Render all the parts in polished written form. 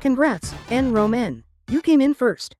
Congrats, and Romain. You came in first.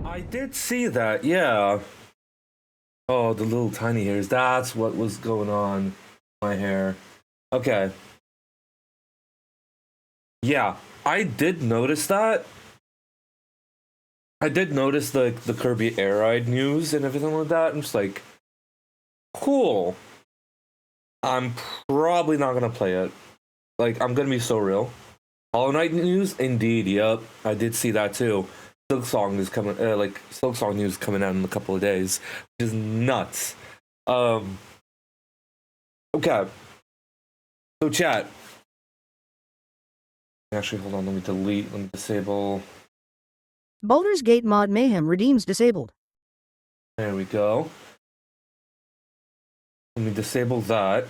I did see that, yeah. Oh, the little tiny hairs. That's what was going on with my hair. Okay. Yeah, I did notice that. I did notice the Kirby Air Ride news and everything like that. I'm just like, cool. I'm probably not gonna play it. Like, I'm gonna be so real. Hollow Knight news, indeed. Yep, I did see that too. Silksong is coming. Silksong news coming out in a couple of days, which is nuts. Okay. So chat. Actually, hold on. Let me disable. Baldur's Gate mod mayhem redeems disabled. There we go. Let me disable that.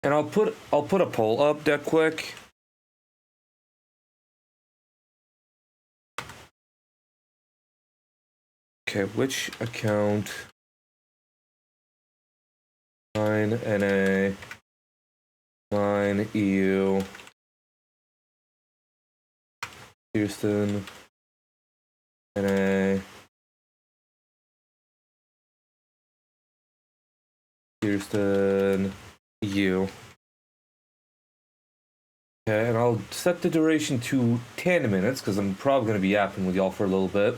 And I'll put a poll up that quick. Okay, which account? 9 NA, 9 EU, Houston, NA, Houston, EU. Okay, and I'll set the duration to 10 minutes because I'm probably going to be yapping with y'all for a little bit.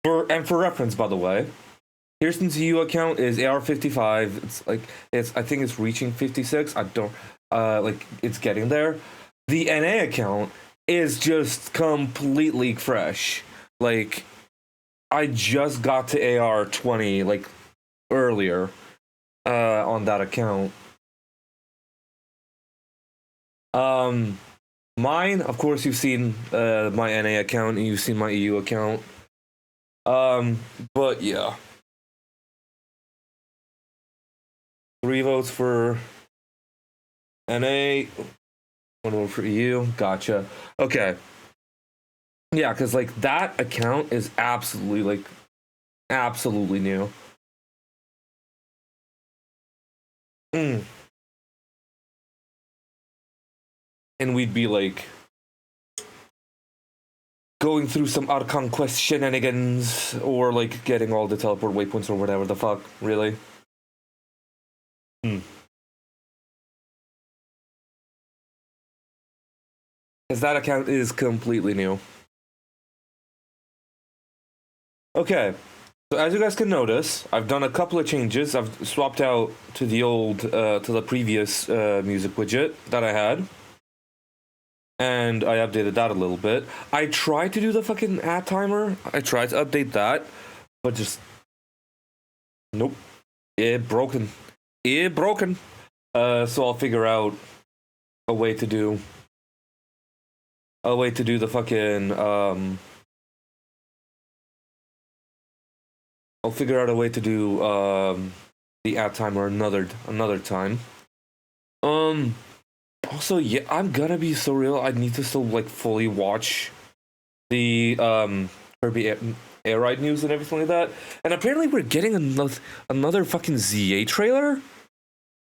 For reference, by the way, Houston's EU account is AR55. I think it's reaching 56. I don't it's getting there. The NA account is just completely fresh. Like, I just got to AR20 like earlier on that account. Mine, of course, you've seen my NA account and you've seen my EU account. But yeah. 3 votes for NA, 1 vote for EU. Gotcha. Okay. Yeah, because like that account is absolutely new. And we'd be like going through some Archon quest shenanigans or like getting all the teleport waypoints or whatever the fuck, really. Because that account is completely new. Okay, so as you guys can notice, I've done a couple of changes. I've swapped out to the previous music widget that I had. And I updated that a little bit. I tried to do the fucking ad timer. I tried to update that, but just nope. It broken. So I'll figure out a way to do the fucking I'll figure out a way to do the ad timer another time. Also, yeah, I'm gonna be so real. I need to still like fully watch the Kirby Air Ride news and everything like that. And apparently, we're getting another fucking ZA trailer,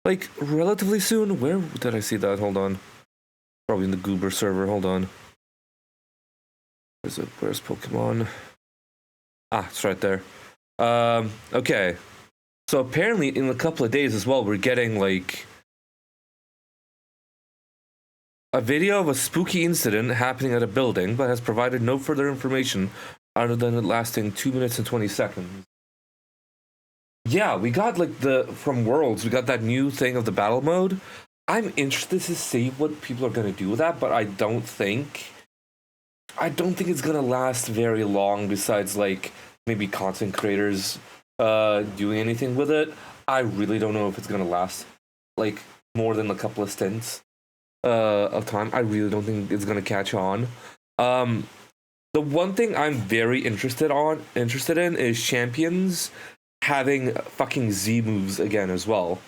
like relatively soon. Where did I see that? Hold on, probably in the Goober server. Hold on. Where's Pokemon? Ah, it's right there. Okay. So apparently, in a couple of days as well, we're getting like a video of a spooky incident happening at a building, but has provided no further information other than it lasting 2 minutes and 20 seconds. Yeah, we got like from Worlds, we got that new thing of the battle mode. I'm interested to see what people are gonna do with that, but I don't think it's gonna last very long. Besides, like maybe content creators doing anything with it. I really don't know if it's gonna last like more than a couple of stints of time. I really don't think it's gonna catch on. The one thing I'm very interested in is champions having fucking Z moves again as well.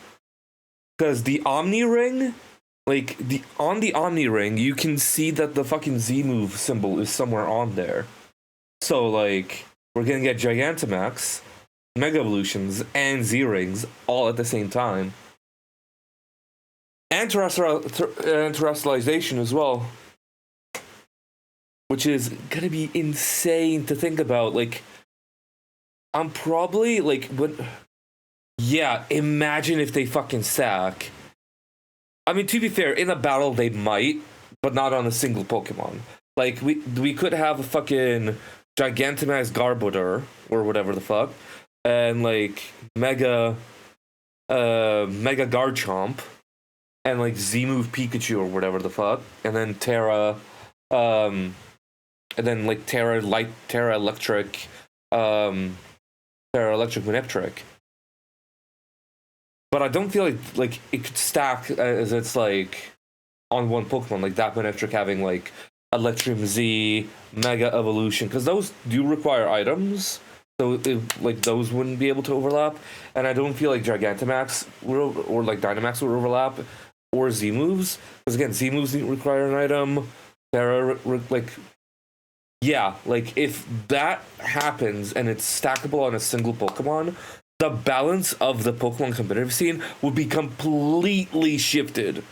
Because the Omni Ring, like on the Omni Ring, you can see that the fucking Z move symbol is somewhere on there. So like we're gonna get Gigantamax, Mega Evolutions, and Z Rings all at the same time. And terrestrialization as well. which is gonna be insane to think about. Like, I'm probably like, what? Yeah, imagine if they fucking sack. I mean, to be fair, in a battle they might, but not on a single Pokemon. Like, we could have a fucking Gigantamax Garbodor or whatever the fuck, and like Mega Garchomp, and like Z-move Pikachu or whatever the fuck, and then Terra, and then like Terra Electric Manectric. But I don't feel like it could stack as it's like on one Pokemon, like that Manectric having like Electrum Z, Mega Evolution, because those do require items, so like those wouldn't be able to overlap. And I don't feel like Gigantamax or like Dynamax would overlap, or Z moves, because again, Z moves didn't require an item. Yeah, like if that happens and it's stackable on a single Pokemon, the balance of the Pokemon competitive scene would be completely shifted.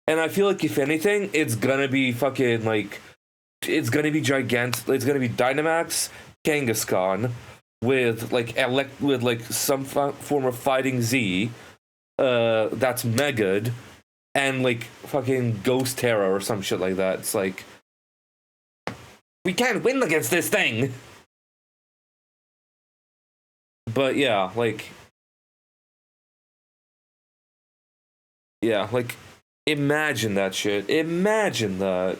And I feel like if anything, it's gonna be fucking like, it's gonna be it's gonna be Dynamax, Kangaskhan with like some form of fighting Z, that's Megad, and like fucking Ghost Terra or some shit like that. It's like, we can't win against this thing. But yeah, like imagine that shit. Imagine that.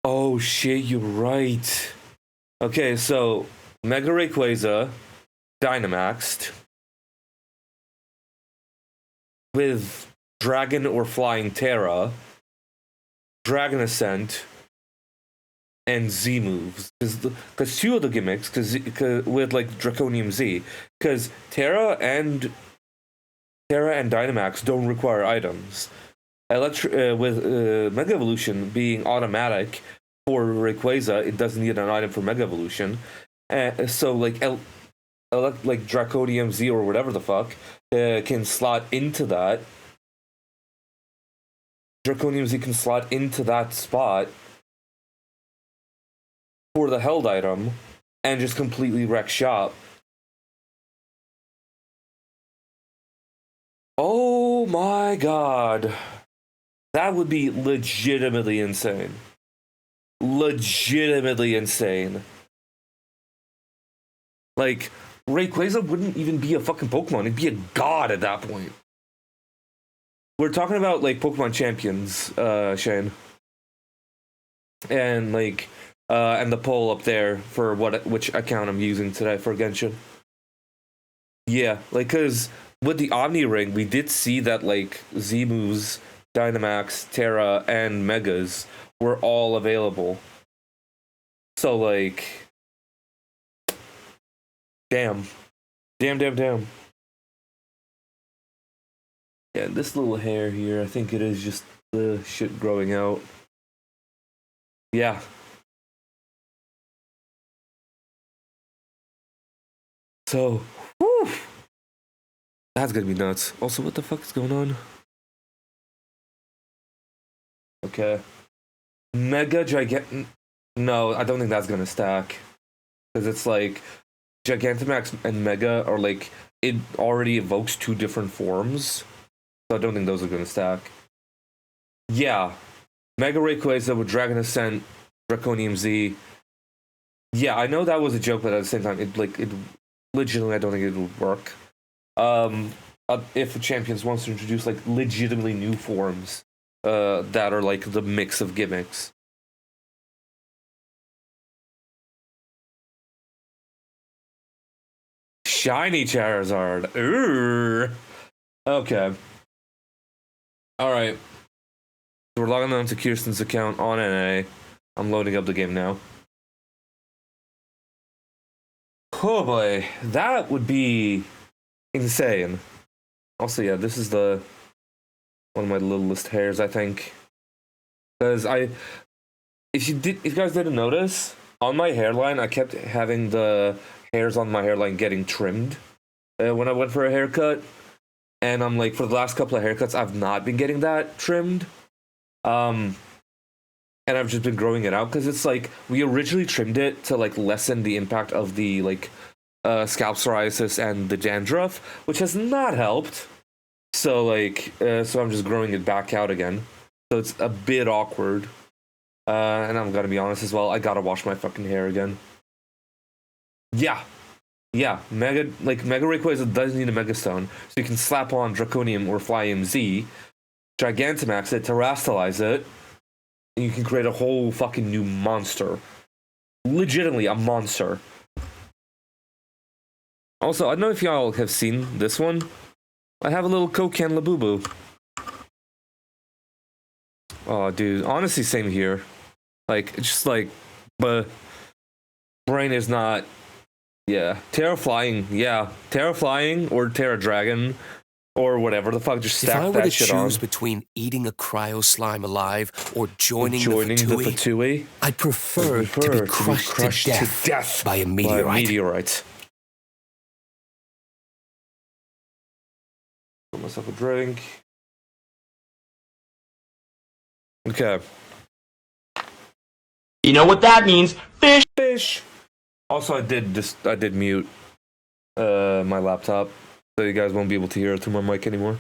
Oh shit, you're right. Okay, so Mega Rayquaza Dynamaxed with Dragon or Flying Terra, Dragon Ascent, and Z moves, because two of the gimmicks, because with like Draconium Z, because Terra and Dynamax don't require items. With Mega Evolution being automatic for Rayquaza, it doesn't need an item for Mega Evolution. So like Draconium Z or whatever the fuck can slot into that. Draconium Z can slot into that spot for the held item and just completely wreck shop. Oh my god. That would be legitimately insane. Legitimately insane. Like, Rayquaza wouldn't even be a fucking Pokemon. It'd be a god at that point. We're talking about, like, Pokemon champions, Shane. And, like, and the poll up there for which account I'm using today for Genshin. Yeah, like, because with the Omni Ring, we did see that, like, Z moves, Dynamax, Terra, and Megas were all available. So, like, damn. Damn. Yeah, this little hair here, I think it is just the shit growing out. Yeah. So, whew. That's gonna be nuts. Also, what the fuck is going on? Okay. Mega Gigant... No, I don't think that's gonna stack. Because it's like, Gigantamax and Mega are like, it already evokes two different forms. So I don't think those are gonna stack. Yeah. Mega Rayquaza with Dragon Ascent, Draconium Z. Yeah, I know that was a joke, but at the same time, it legitimately, I don't think it would work. If Champions wants to introduce like legitimately new forms that are like the mix of gimmicks. Shiny Charizard. Urgh. Okay. Alright. So we're logging on to Kirsten's account on NA. I'm loading up the game now. Oh boy, that would be insane. Also, yeah, this is one of my littlest hairs, I think. Because if you guys didn't notice, on my hairline, I kept having the hairs on my hairline getting trimmed when I went for a haircut. And I'm like, for the last couple of haircuts, I've not been getting that trimmed. and I've just been growing it out because it's like we originally trimmed it to like lessen the impact of the like scalp psoriasis and the dandruff, which has not helped. So like, so I'm just growing it back out again. So it's a bit awkward. And I'm gonna be honest as well, I gotta wash my fucking hair again. Yeah. Yeah, Mega Rayquaza does need a Mega Stone, so you can slap on Draconium or Flying Z, Gigantamax it, Terrastalize it, and you can create a whole fucking new monster. Legitimately a monster. Also, I don't know if y'all have seen this one. I have a little Kokan Labubu. Oh, dude, honestly, same here. Like, it's just like, but brain is not. Yeah, Terra Flying, yeah, Terra Flying or Terra Dragon or whatever the fuck. Just stack that shit on. If I were to choose between eating a cryo slime alive or joining the Fatui, I'd prefer to be crushed to death by a meteorite. Put myself a drink. Okay. You know what that means? Fish. Fish. Also, I did mute my laptop, so you guys won't be able to hear it through my mic anymore.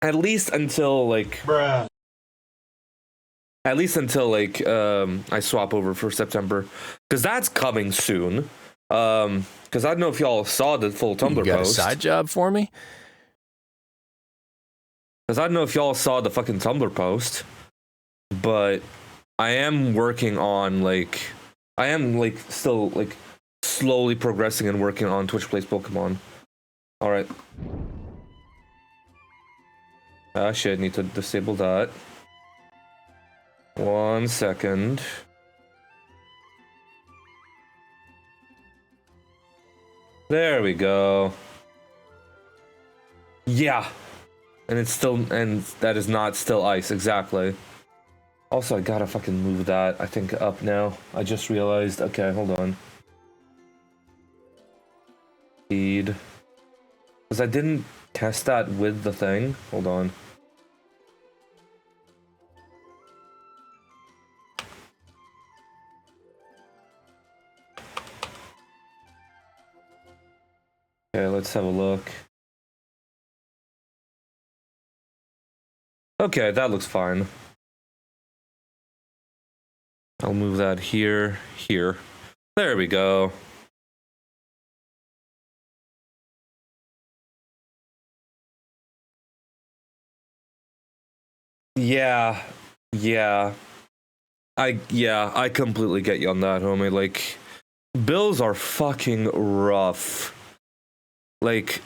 At least until like, I swap over for September, because that's coming soon. Because I don't know if y'all saw the full Tumblr post. You got a side job for me? Because I don't know if y'all saw the fucking Tumblr post, but I am working on like. I am like still like slowly progressing and working on Twitch Plays Pokemon. All right. Ah shit, need to disable that. 1 second. There we go. Yeah. And it's still, and that is not still ice, exactly. Also, I gotta fucking move that, I think, up now. I just realized. Okay, hold on. Speed. Because I didn't test that with the thing. Hold on. Okay, let's have a look. Okay, that looks fine. I'll move that here, here. There we go. Yeah. I completely get you on that, homie. Like, bills are fucking rough. Like,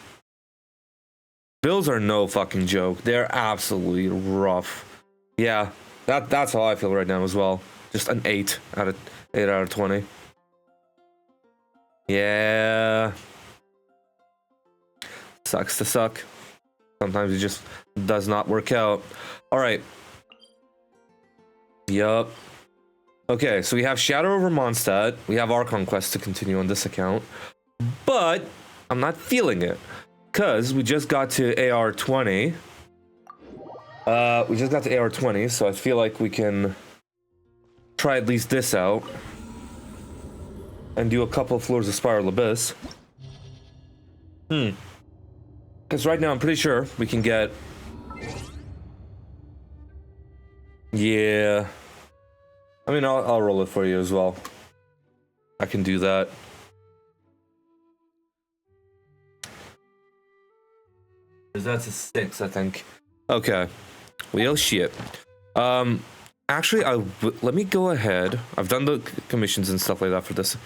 bills are no fucking joke. They're absolutely rough. Yeah, that's how I feel right now as well. Just an 8 out of 20. Yeah. Sucks to suck. Sometimes it just does not work out. All right. Yup. Okay, so we have Shadow over Mondstadt. We have Archon Quest to continue on this account. But I'm not feeling it. Because we just got to AR20. So I feel like we can try at least this out. And do a couple of floors of Spiral Abyss. Because right now I'm pretty sure we can get... Yeah. I mean, I'll roll it for you as well. I can do that. That's a 6, I think. Okay. Well, shit. Actually, let me go ahead. I've done the commissions and stuff like that for this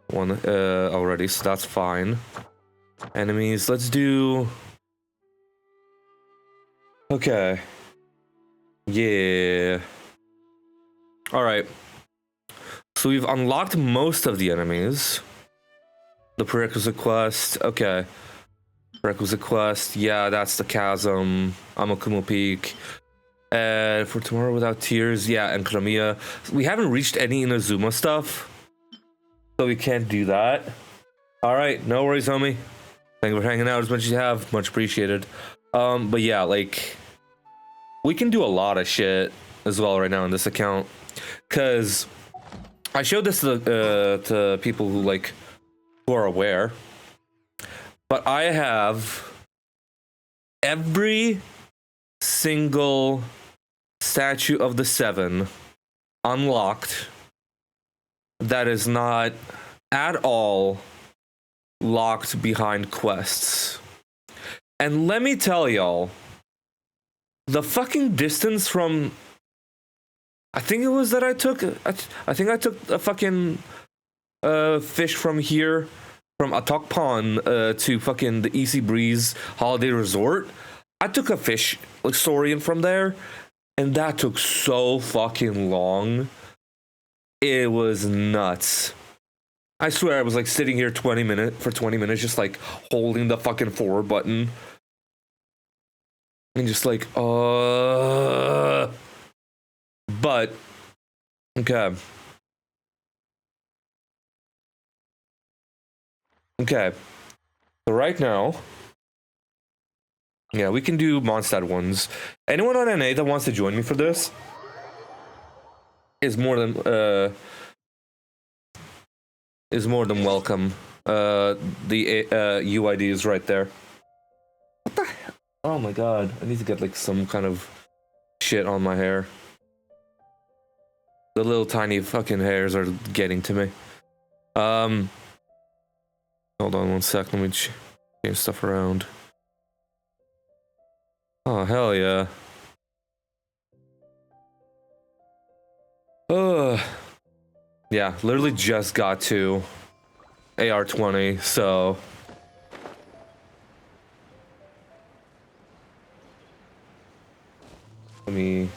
one already, so that's fine. Enemies, let's do... Okay. Yeah. Alright. So we've unlocked most of the enemies. The prerequisite quest. Okay. Prerequisite quest. Yeah, that's the chasm. Amakumo Peak. For Tomorrow Without Tears. Yeah, and Kramiya. We haven't reached any Inazuma stuff. So we can't do that. Alright, no worries, homie. Thank you for hanging out as much as you have. Much appreciated. But yeah, like... We can do a lot of shit. as well right now on this account, because I showed this to people who are aware, but I have every single statue of the 7 unlocked that is not at all locked behind quests. And let me tell y'all, the fucking distance from, I think it was that I took a fucking fish from here, from Atok Pond to fucking the Easy Breeze Holiday Resort. I took a fish saurian from there, and that took so fucking long. It was nuts. I swear I was like sitting here 20 minutes just like holding the fucking forward button. And just like, but, okay. Okay. So right now, yeah, we can do Mondstadt ones. Anyone on NA that wants to join me for this is more than welcome. The UID is right there. What the hell? Oh my god, I need to get like some kind of shit on my hair. The little tiny fucking hairs are getting to me. Hold on one sec, let me change stuff around. Oh, hell yeah. Yeah, literally just got to AR-20, so... Let me...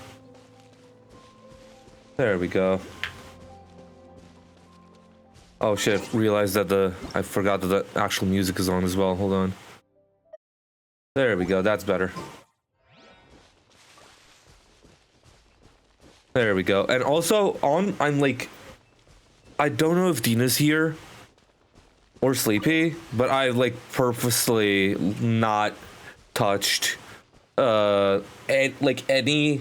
There we go. Oh shit, realized that I forgot that the actual music is on as well, hold on. There we go, that's better. There we go. And also, I'm like... I don't know if Dina's here or Sleepy, but I like purposely not touched like any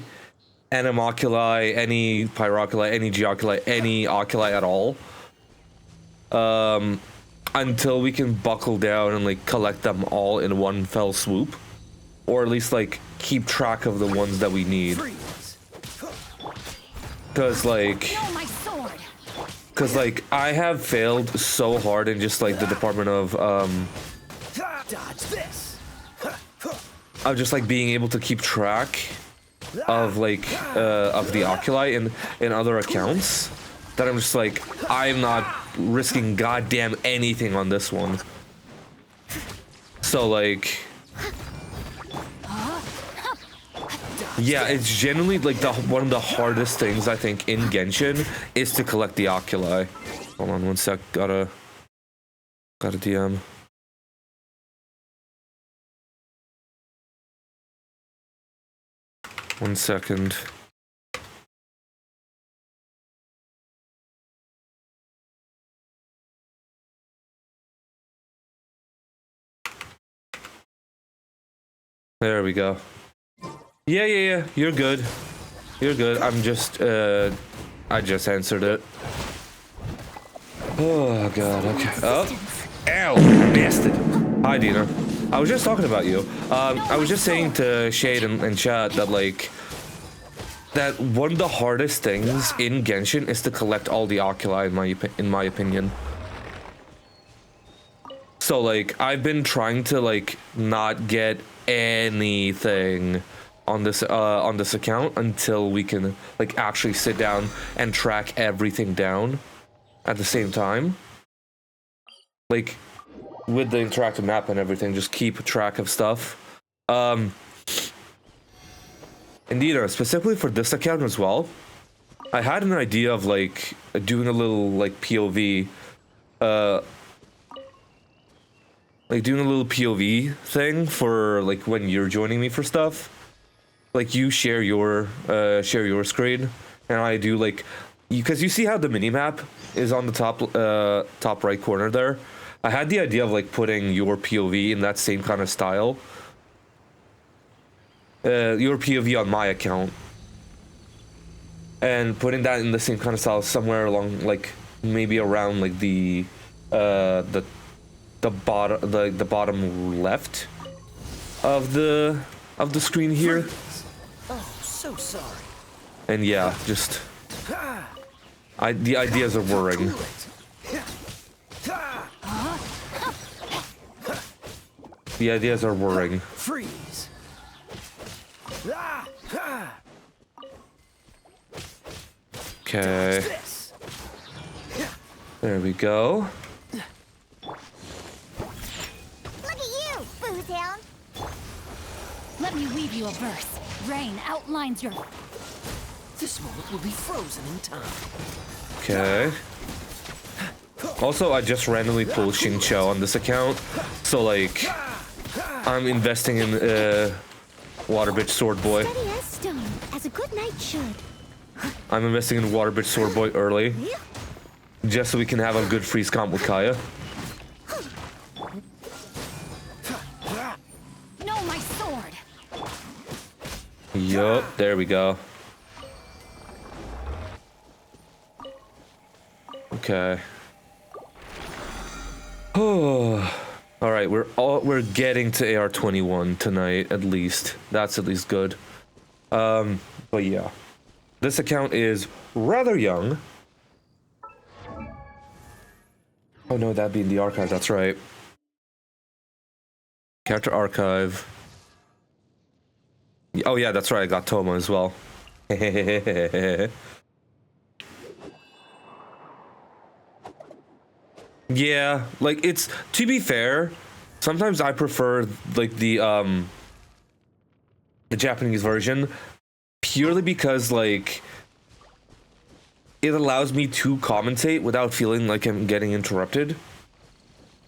animoculi, any pyroculi, any geoculi, any oculi at all. Until we can buckle down and like collect them all in one fell swoop. Or at least like keep track of the ones that we need. Cause like I have failed so hard in just like the department of just like being able to keep track of like of the oculi in other accounts that I'm just like, I'm not risking goddamn anything on this one. So like, yeah, it's generally like one of the hardest things I think in Genshin is to collect the oculi. Hold on one sec, got a DM. One second. There we go. Yeah, you're good. You're good. I'm just, I just answered it. Oh, God, okay. Oh, ow, bastard. Hi, Dina. I was just talking about you. I was just saying to Shade and chat that, like, that one of the hardest things in Genshin is to collect all the oculi, in my opinion. So, like, I've been trying to, like, not get anything on this account until we can like actually sit down and track everything down at the same time, like with the interactive map and everything, just keep track of stuff. Indeed, specifically for this account as well, I had an idea of like doing a little like POV like doing a little POV thing for like when you're joining me for stuff. Like you share your screen, and I do like, because you see how the minimap is on the top right corner there. I had the idea of like putting your POV in that same kind of style. Your POV on my account, and putting that in the same kind of style somewhere along, like maybe around like the bottom left of the screen here. Oh, so sorry. And yeah, just the ideas are whirring. The ideas are whirring. Freeze. Okay. There we go. Look at you, Boozehound. Let me weave you a verse. Rain outlines your... This moment will be frozen in time. Okay. Also, I just randomly pulled Xingqiu on this account, so like, I'm investing in Water Bitch Sword Boy. Steady as stone, as a good knight should. I'm investing in Water Bitch Sword Boy early, just so we can have a good freeze comp with Kaya. No, my sword. Yup, there we go. Okay. Oh. All right, we're getting to AR-21 tonight at least. That's at least good. But yeah. This account is rather young. Oh no, that'd be in the archive, that's right. Character archive. Oh yeah, that's right, I got Toma as well. Yeah, like it's, to be fair, sometimes I prefer like the Japanese version purely because like it allows me to commentate without feeling like I'm getting interrupted.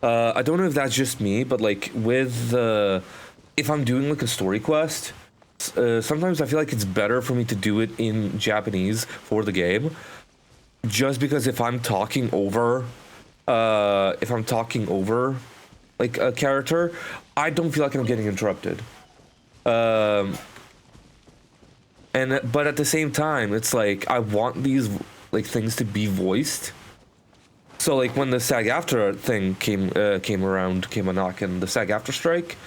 I don't know if that's just me, but like with if I'm doing like a story quest, sometimes I feel like it's better for me to do it in Japanese for the game, just because if I'm talking over like a character, I don't feel like I'm getting interrupted. But at the same time, it's like I want these like things to be voiced. So like when the SAG-AFTRA thing came a knock, and the SAG-AFTRA strike,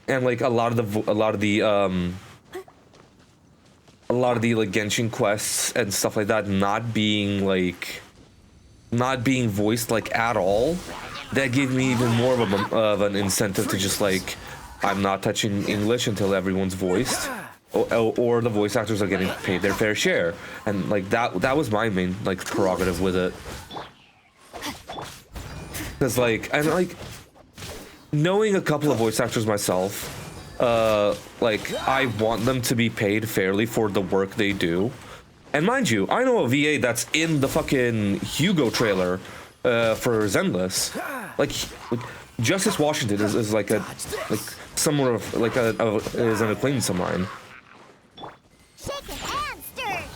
and like a lot of the like Genshin quests and stuff like that not being voiced like at all, that gave me even more of an incentive to just like, I'm not touching English until everyone's voiced, or the voice actors are getting paid their fair share, and like that was my main like prerogative with it. Because like, and like knowing a couple of voice actors myself, like I want them to be paid fairly for the work they do. And mind you, I know a VA that's in the fucking Hugo trailer for Zenless. Like Justice Washington is like a somewhat of like is an acquaintance of mine.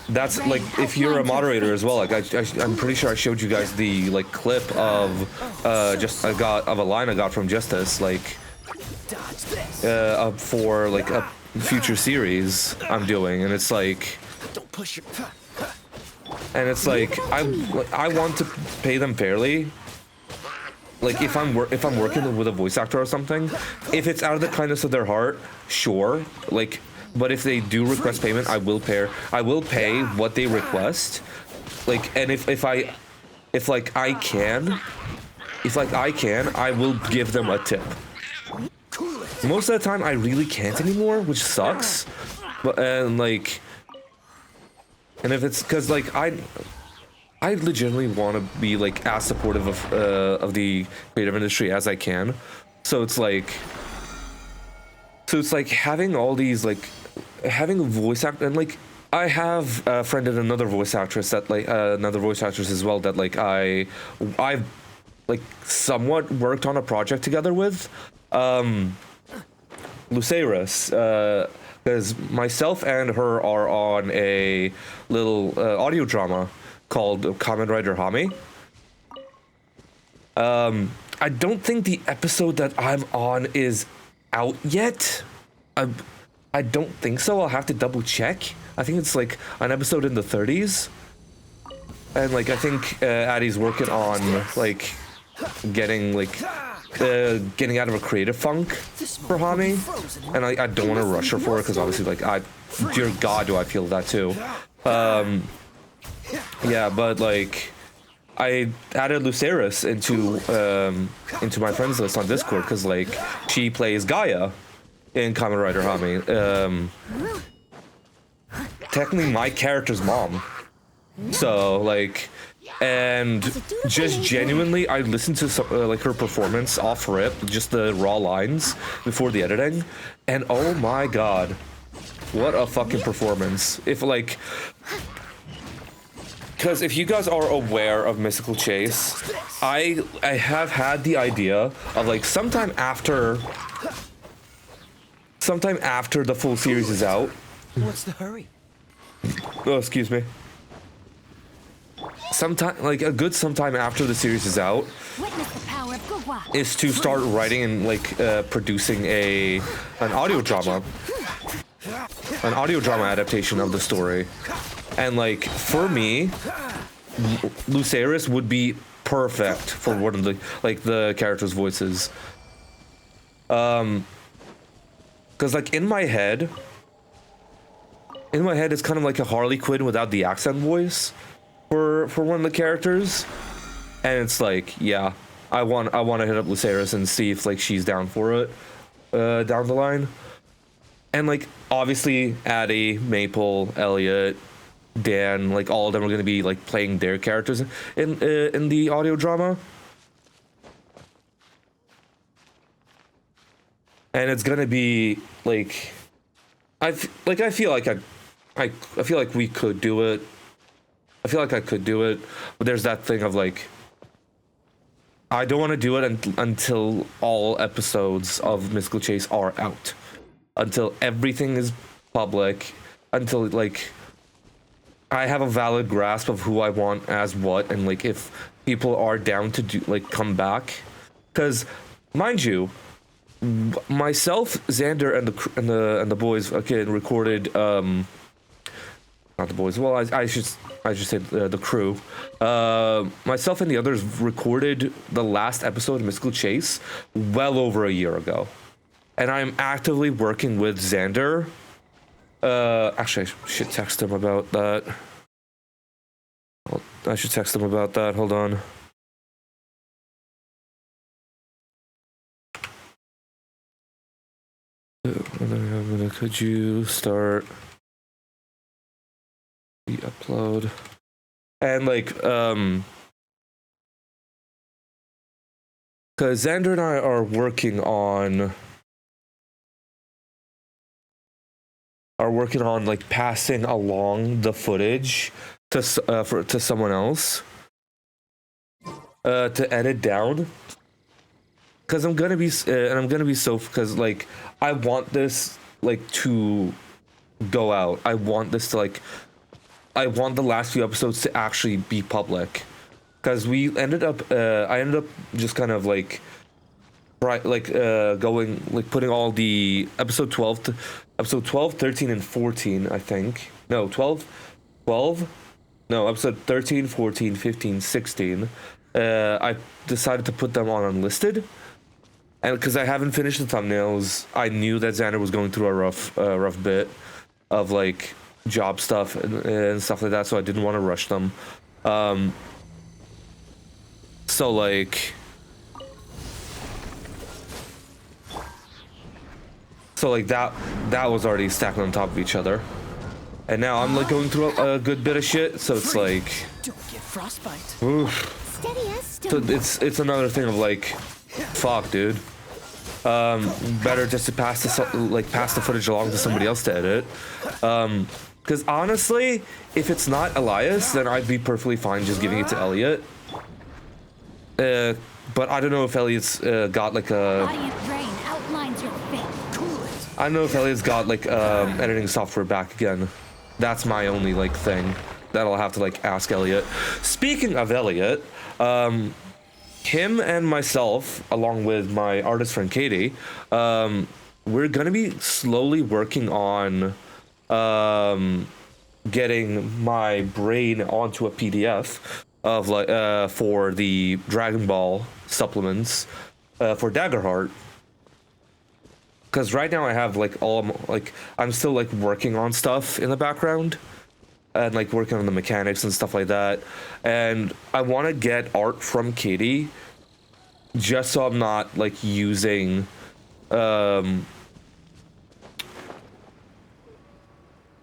That's like, if you're a moderator as well, like I'm pretty sure I showed you guys the like clip of a line I got from Justice, like for like a future series I'm doing, and it's like, and it's like I want to pay them fairly. Like if I'm working with a voice actor or something, if it's out of the kindness of their heart, sure. Like, but if they do request payment, I will pay what they request. Like, and if I can, I will give them a tip. Most of the time, I really can't anymore, which sucks. But and if it's because like I legitimately want to be like as supportive of the creative industry as I can. So it's like having all these like having a voice actor, and like I have a friend and another voice actress that like another voice actress as well that like I've like somewhat worked on a project together with, Luceris, because myself and her are on a little audio drama called Kamen Rider Hame. I don't think the episode that I'm on is out yet. I don't think so. I'll have to double check. I think it's like an episode in the 30s. And like I think Addie's working on like getting getting out of a creative funk for Hami, and I don't want to rush her for it because obviously like dear God, do I feel that too. Yeah, but like I added Lucerys into my friends list on Discord because like she plays Gaia in Kamen Rider Hami. Technically my character's mom. So like, and just genuinely, I listened to some, like her performance off rip, just the raw lines before the editing, and oh my God, what a fucking performance! If like, because if you guys are aware of Mystical Chase, I have had the idea of like sometime after the full series is out. What's the hurry? Oh, excuse me. Sometime after the series is out is to start writing and like producing an audio drama adaptation of the story. And like for me, Lucerys would be perfect for one of the characters' voices. Because like in my head it's kind of like a Harley Quinn without the accent voice for one of the characters, and it's like, yeah, I want to hit up Lucerys and see if like she's down for it down the line. And like obviously Addie, Maple, Elliot, Dan, like all of them are going to be like playing their characters in the audio drama, and it's going to be like I feel like we could do it. I feel like I could do it, but there's that thing of like, I don't want to do it until all episodes of Mystical Chase are out, until everything is public, until like I have a valid grasp of who I want as what, and like if people are down to do like come back, because mind you, myself, Xander, and the boys recorded not the boys. Well, I should say the crew. Myself and the others recorded the last episode of Mystical Chase well over a year ago, and I'm actively working with Xander. Actually, I should text him about that. Hold on. Could you start the upload? And like because Xander and I are working on like passing along the footage to someone else to edit down, because I'm gonna be because like I want this like to go out. I want the last few episodes to actually be public, because I ended up just kind of like going like putting all the episode 12, 13 and 14, I think. No, 12, no, episode 13, 14, 15, 16. I decided to put them on unlisted. And because I haven't finished the thumbnails, I knew that Xander was going through a rough bit of like job stuff and stuff like that, so I didn't want to rush them. So like that was already stacked on top of each other, and now I'm like going through a good bit of shit. So it's like, don't get frostbite. Oof. Steady as So it's another thing of like, fuck, dude. Better just to pass the footage along to somebody else to edit. Because honestly, if it's not Elias, then I'd be perfectly fine just giving it to Elliot. But I don't know if Elliot's got like a. I don't know if Elliot's got like editing software back again. That's my only like thing that I'll have to like ask Elliot. Speaking of Elliot, him and myself, along with my artist friend Katie, we decided to put together a we're gonna be slowly working on getting my brain onto a PDF of like for the Dragon Ball supplements for Daggerheart. Because right now I have like I'm still like working on stuff in the background and like working on the mechanics and stuff like that, and I want to get art from Katie just so I'm not like using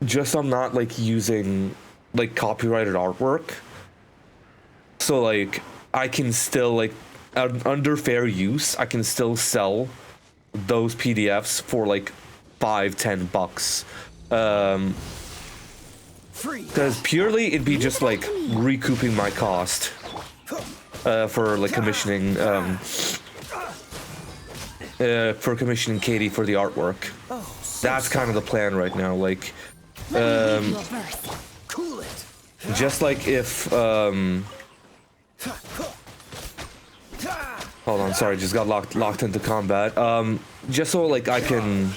just so I'm not like using like copyrighted artwork, so like I can still like under fair use I can still sell those PDFs for like $5-10 because purely it'd be just like recouping my cost for like commissioning Katie for the artwork. That's kind of the plan right now, like just like if hold on, sorry, just got locked into combat. Just so like I can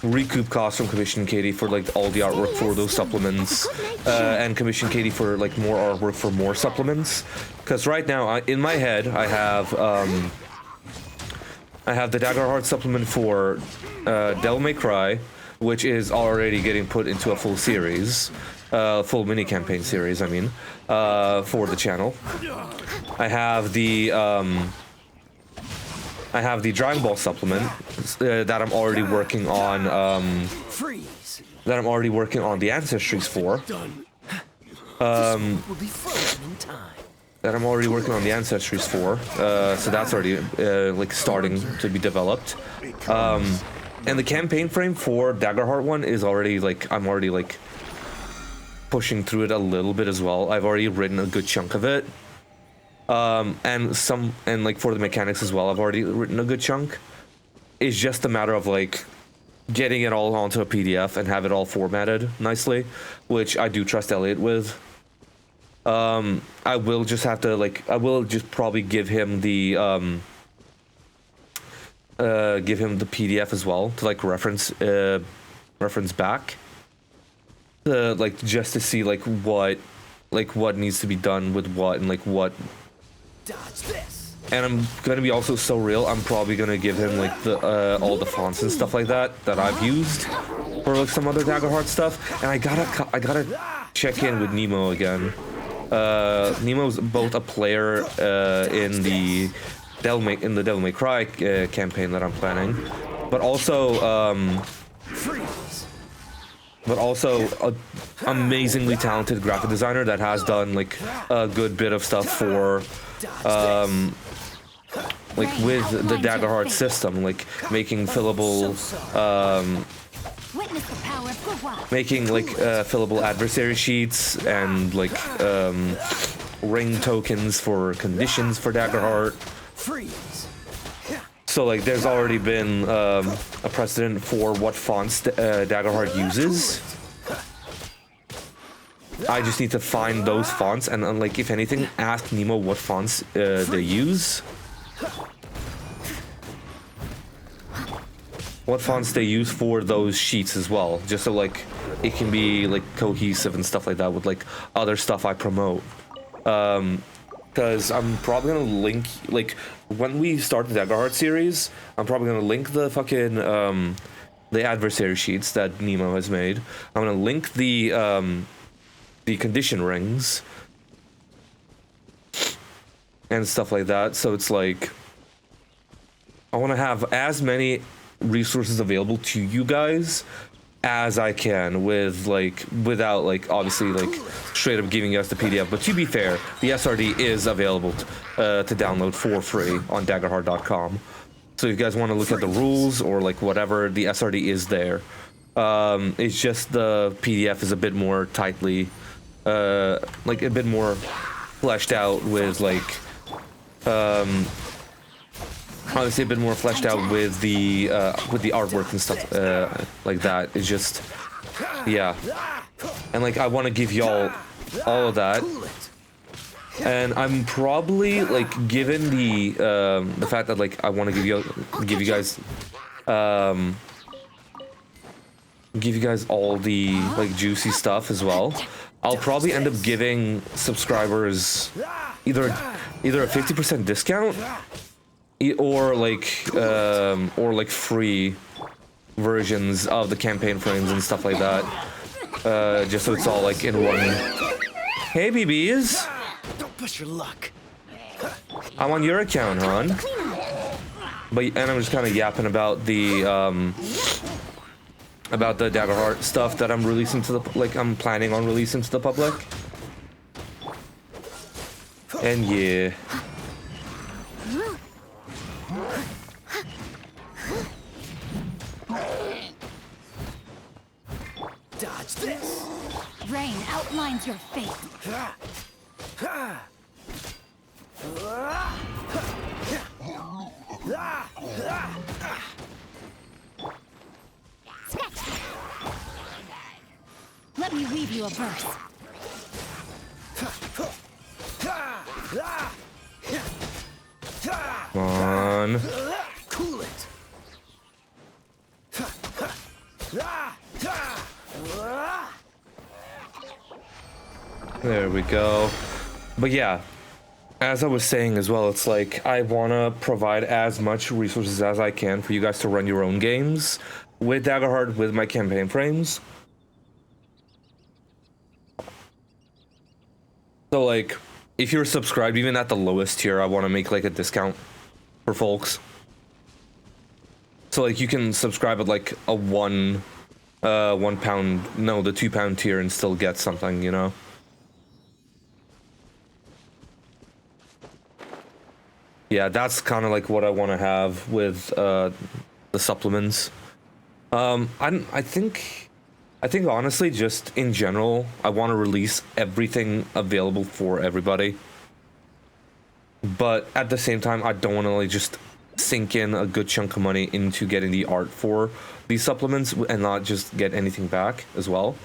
recoup costs from commissioning Katie for like all the artwork for those supplements, and commission Katie for like more artwork for more supplements. Because right now, in my head, I have the Daggerheart supplement for Devil May Cry, which is already getting put into a full series, full mini campaign series. I mean, for the channel. I have the Dragon Ball supplement that I'm already working on. That I'm already working on the ancestries for. That I'm already working on the ancestries for. So that's already like starting to be developed. And the campaign frame for Daggerheart one is already like I'm already like pushing through it a little bit as well. I've already written a good chunk of it. And like for the mechanics as well, I've already written a good chunk. It's just a matter of like getting it all onto a PDF and have it all formatted nicely, which I do trust Elliot with. I will just have to like I will just probably give him the PDF as well to like reference back, like just to see like what needs to be done with what and like what. And I'm gonna be also so real. I'm probably gonna give him like the all the fonts and stuff like that I've used for like some other Daggerheart stuff. And I gotta check in with Nemo again. Nemo's both a player in the Devil May Cry campaign that I'm planning, but also an amazingly talented graphic designer that has done like a good bit of stuff for like with the Daggerheart system, like making fillable fillable adversary sheets and like ring tokens for conditions for Daggerheart. So like there's already been a precedent for what fonts Daggerheart uses. I just need to find those fonts and like if anything ask Nemo what fonts they use. What fonts they use for those sheets as well, just so like it can be like cohesive and stuff like that with like other stuff I promote. Because I'm probably gonna link, like when we start the Daggerheart series, I'm probably gonna link the fucking the adversary sheets that Nemo has made. I'm gonna link the condition rings and stuff like that. So it's like I want to have as many resources available to you guys as I can without like obviously like straight up giving us the PDF. But to be fair, the SRD is available to download for free on daggerheart.com. So if you guys want to look at the rules or like whatever, the SRD is there. It's just the PDF is a bit more tightly like a bit more fleshed out with like obviously a bit more fleshed out with the artwork and stuff like that. It's just, yeah. And like I want to give y'all all of that. And I'm probably like given the fact that like I want to give you guys give you guys all the like juicy stuff as well. I'll probably end up giving subscribers either a 50% discount or like free versions of the campaign frames and stuff like that. Just so it's all like in one. Hey, BBs. Don't push your luck. I'm on your account, hon. And I'm just kind of yapping about the Daggerheart stuff that I'm releasing to the I'm planning on releasing to the public. And yeah. Dodge this. Rain outlines your fate. Let me weave you a verse. Come on. Cool it. There we go. But yeah, as I was saying as well, it's like I want to provide as much resources as I can for you guys to run your own games with Daggerheart, with my campaign frames. So like, if you're subscribed, even at the lowest tier, I want to make like a discount for folks. So like, you can subscribe at like a the £2 tier and still get something, you know? Yeah, that's kind of like what I want to have with the supplements. I think honestly, just in general, I want to release everything available for everybody. But at the same time, I don't want to like just sink in a good chunk of money into getting the art for these supplements and not just get anything back as well.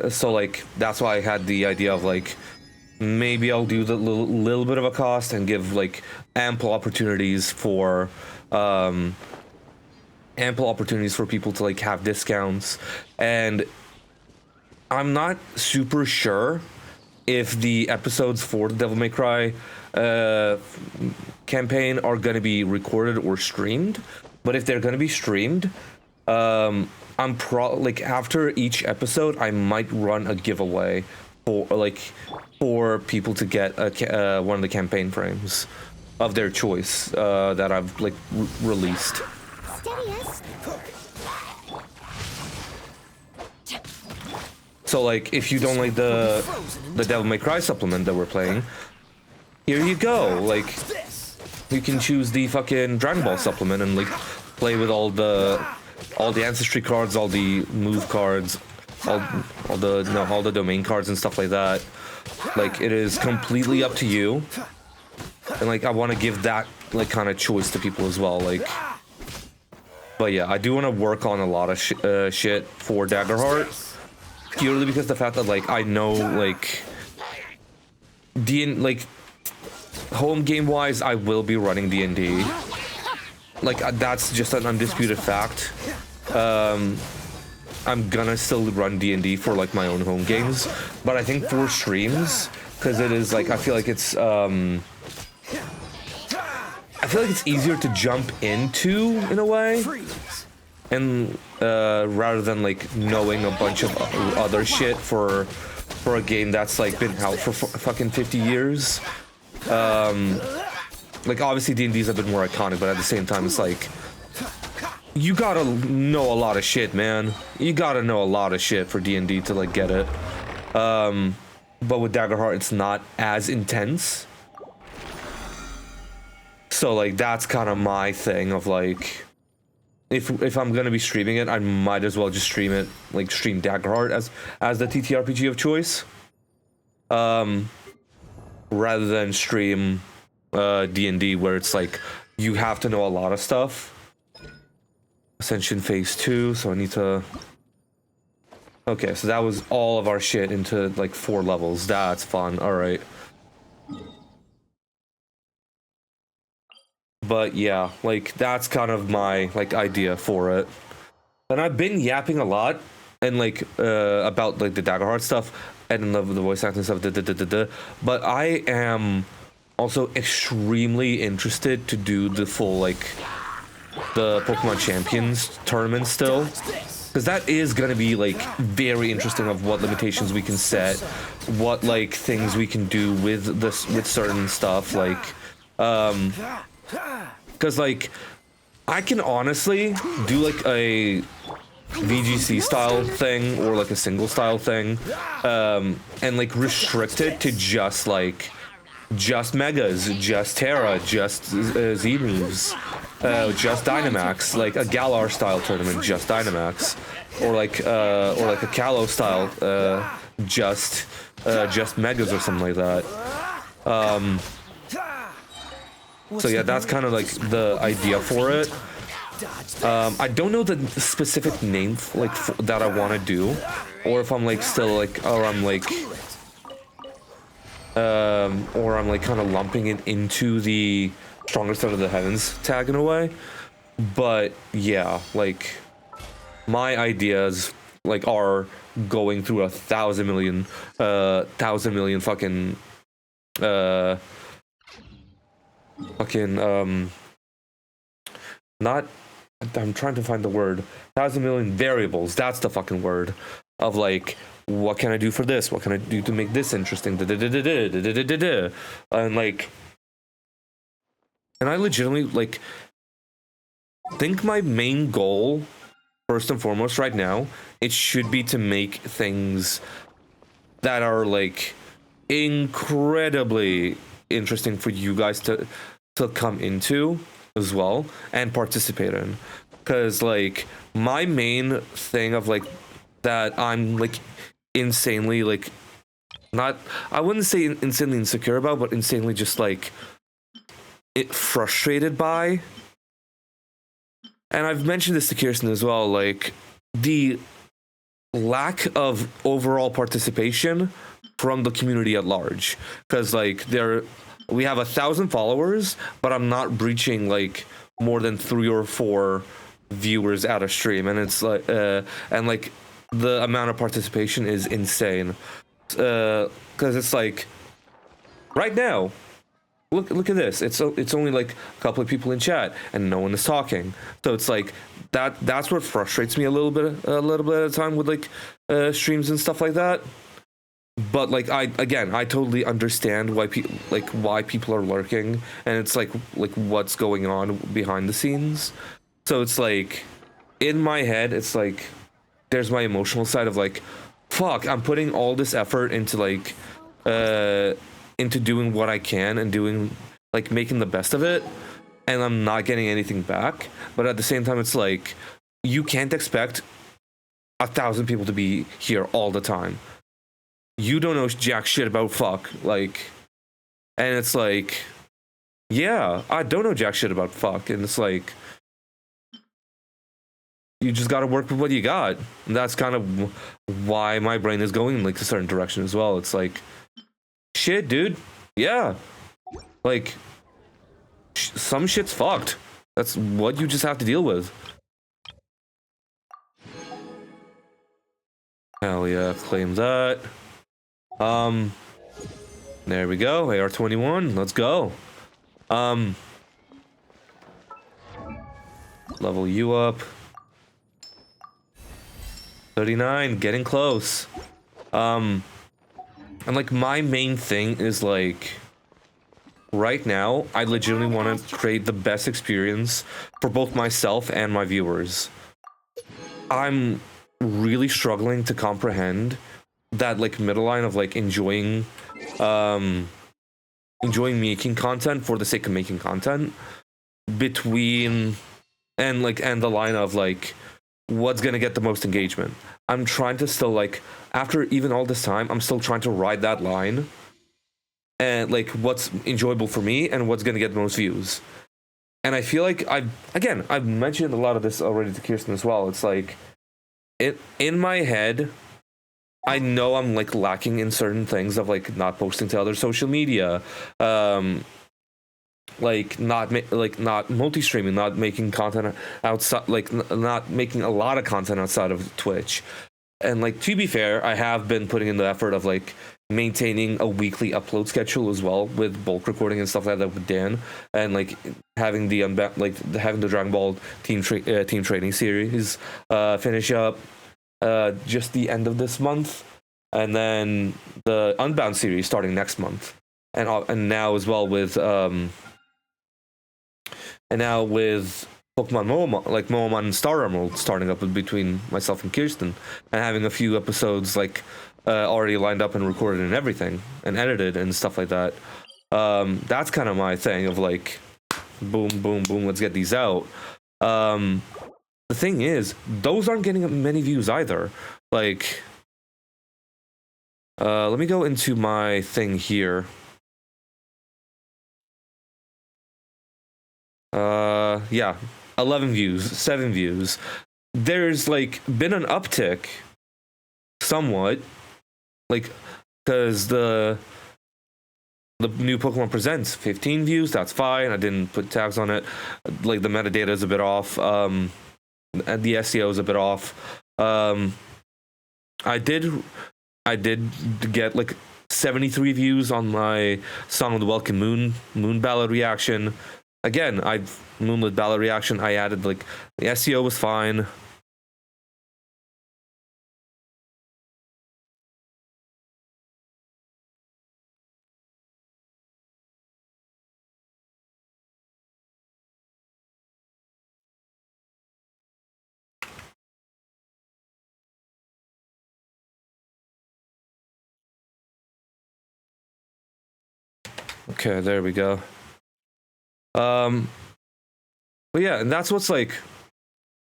So like, that's why I had the idea of like, maybe I'll do the little bit of a cost and give like ample opportunities for people to like have discounts. And I'm not super sure if the episodes for the Devil May Cry campaign are going to be recorded or streamed, but if they're going to be streamed, I'm after each episode I might run a giveaway for people to get one of the campaign frames of their choice that I've like released. So like, if you don't like the Devil May Cry supplement that we're playing, here you go. Like, you can choose the fucking Dragon Ball supplement and like play with all the ancestry cards, all the move cards, all the domain cards and stuff like that. Like, it is completely up to you. And like, I want to give that like kind of choice to people as well. Like, but yeah, I do want to work on a lot of shit for Daggerheart, purely because the fact that like I know like home game wise, I will be running D&D. Like, that's just an undisputed fact. I'm gonna still run D&D for like my own home games, but I think for streams, because it is like, I feel like it's easier to jump into in a way, and rather than like knowing a bunch of other shit for a game that's like been out for fucking 50 years. Like, obviously D&D is a bit more iconic, but at the same time, it's like, you gotta know a lot of shit, man. You gotta know a lot of shit for D&D to like get it. But with Daggerheart, it's not as intense. So like, that's kind of my thing of like, if I'm gonna be streaming it, I might as well just stream Daggerheart as the TTRPG of choice, rather than stream D&D, where it's like you have to know a lot of stuff. Ascension Phase 2, so I need to... Okay, so that was all of our shit into like 4 levels. That's fun. Alright. But yeah, like that's kind of my like idea for it. And I've been yapping a lot and like about like the Daggerheart stuff and the voice acting stuff. But I am also extremely interested to do the full like the Pokemon Champions tournament still, because that is gonna be like very interesting of what limitations we can set, what like things we can do with this with certain stuff, like because like I can honestly do like a VGC style thing or like a single style thing, and like restrict it to just Megas, just Terra, just Z moves, just Dynamax, like a Galar style tournament, just Dynamax, or like a Kalos style, just Megas or something like that. So yeah, that's kind of like the idea for it. I don't know the specific name like that I want to do, or if I'm like still like, or I'm like kind of lumping it into the strongest out of the heavens tag in a way. But yeah, like my ideas like are going through 1,000 million fucking not, I'm trying to find the word, 1,000 million variables, that's the fucking word, of like, what can I do for this, what can I do to make this interesting, and like, and I legitimately like think my main goal first and foremost right now, it should be to make things that are like incredibly interesting for you guys to come into as well and participate in, because like my main thing of like that I'm like insanely like, not, I wouldn't say insanely insecure about, but insanely just like frustrated by, and I've mentioned this to Kirsten as well, like the lack of overall participation from the community at large, because like we have 1,000 followers, but I'm not breaching like more than 3 or 4 viewers at a stream, and it's like and like the amount of participation is insane, because it's like right now, look at this, it's only like a couple of people in chat and no one is talking, so it's like that's what frustrates me a little bit at a time with like streams and stuff like that. But like I totally understand why people are lurking, and it's like what's going on behind the scenes. So it's like in my head, it's like there's my emotional side of like, fuck, I'm putting all this effort into like into doing what I can and doing like making the best of it, and I'm not getting anything back. But at the same time, it's like you can't expect 1,000 people to be here all the time. You don't know jack shit about fuck, like, and it's like, yeah, I don't know jack shit about fuck, and it's like, you just gotta work with what you got, and that's kind of why my brain is going in like a certain direction as well. It's like, shit, dude, yeah, like, some shit's fucked. That's what you just have to deal with. Hell yeah, claim that. There we go, AR-21, let's go. Level you up. 39, getting close. And like my main thing is like, right now, I legitimately want to create the best experience for both myself and my viewers. I'm really struggling to comprehend that like middle line of like enjoying making content for the sake of making content, between and the line of like what's gonna get the most engagement. I'm trying to still like, after even all this time, I'm still trying to ride that line, and like what's enjoyable for me and what's gonna get the most views. And I feel like I've mentioned a lot of this already to Kirsten as well. It's like in my head, I know I'm like lacking in certain things of like not posting to other social media, like not multi-streaming, not making content outside, like not making a lot of content outside of Twitch. And like, to be fair, I have been putting in the effort of like maintaining a weekly upload schedule as well, with bulk recording and stuff like that with Dan, and like having the having the Dragon Ball team training series finish up just the end of this month, and then the Unbound series starting next month, and now as well with Pokemon Moomon, like Moomon and Star Emerald starting up between myself and Kirsten, and having a few episodes like already lined up and recorded and everything, and edited and stuff like that. That's kind of my thing of like, boom, boom, boom, let's get these out. The thing is, those aren't getting many views either. Like, let me go into my thing here. Yeah, 11 views, 7 views. There's like been an uptick somewhat, like, because the new Pokemon Presents 15 views, that's fine. I didn't put tags on it. Like, the metadata is a bit off, and the SEO is a bit off. I did get like 73 views on my Song of the Welcome Moon ballad reaction. Again, Moonlit ballad reaction, I added, like, the SEO was fine. Okay, there we go. But yeah, and that's what's like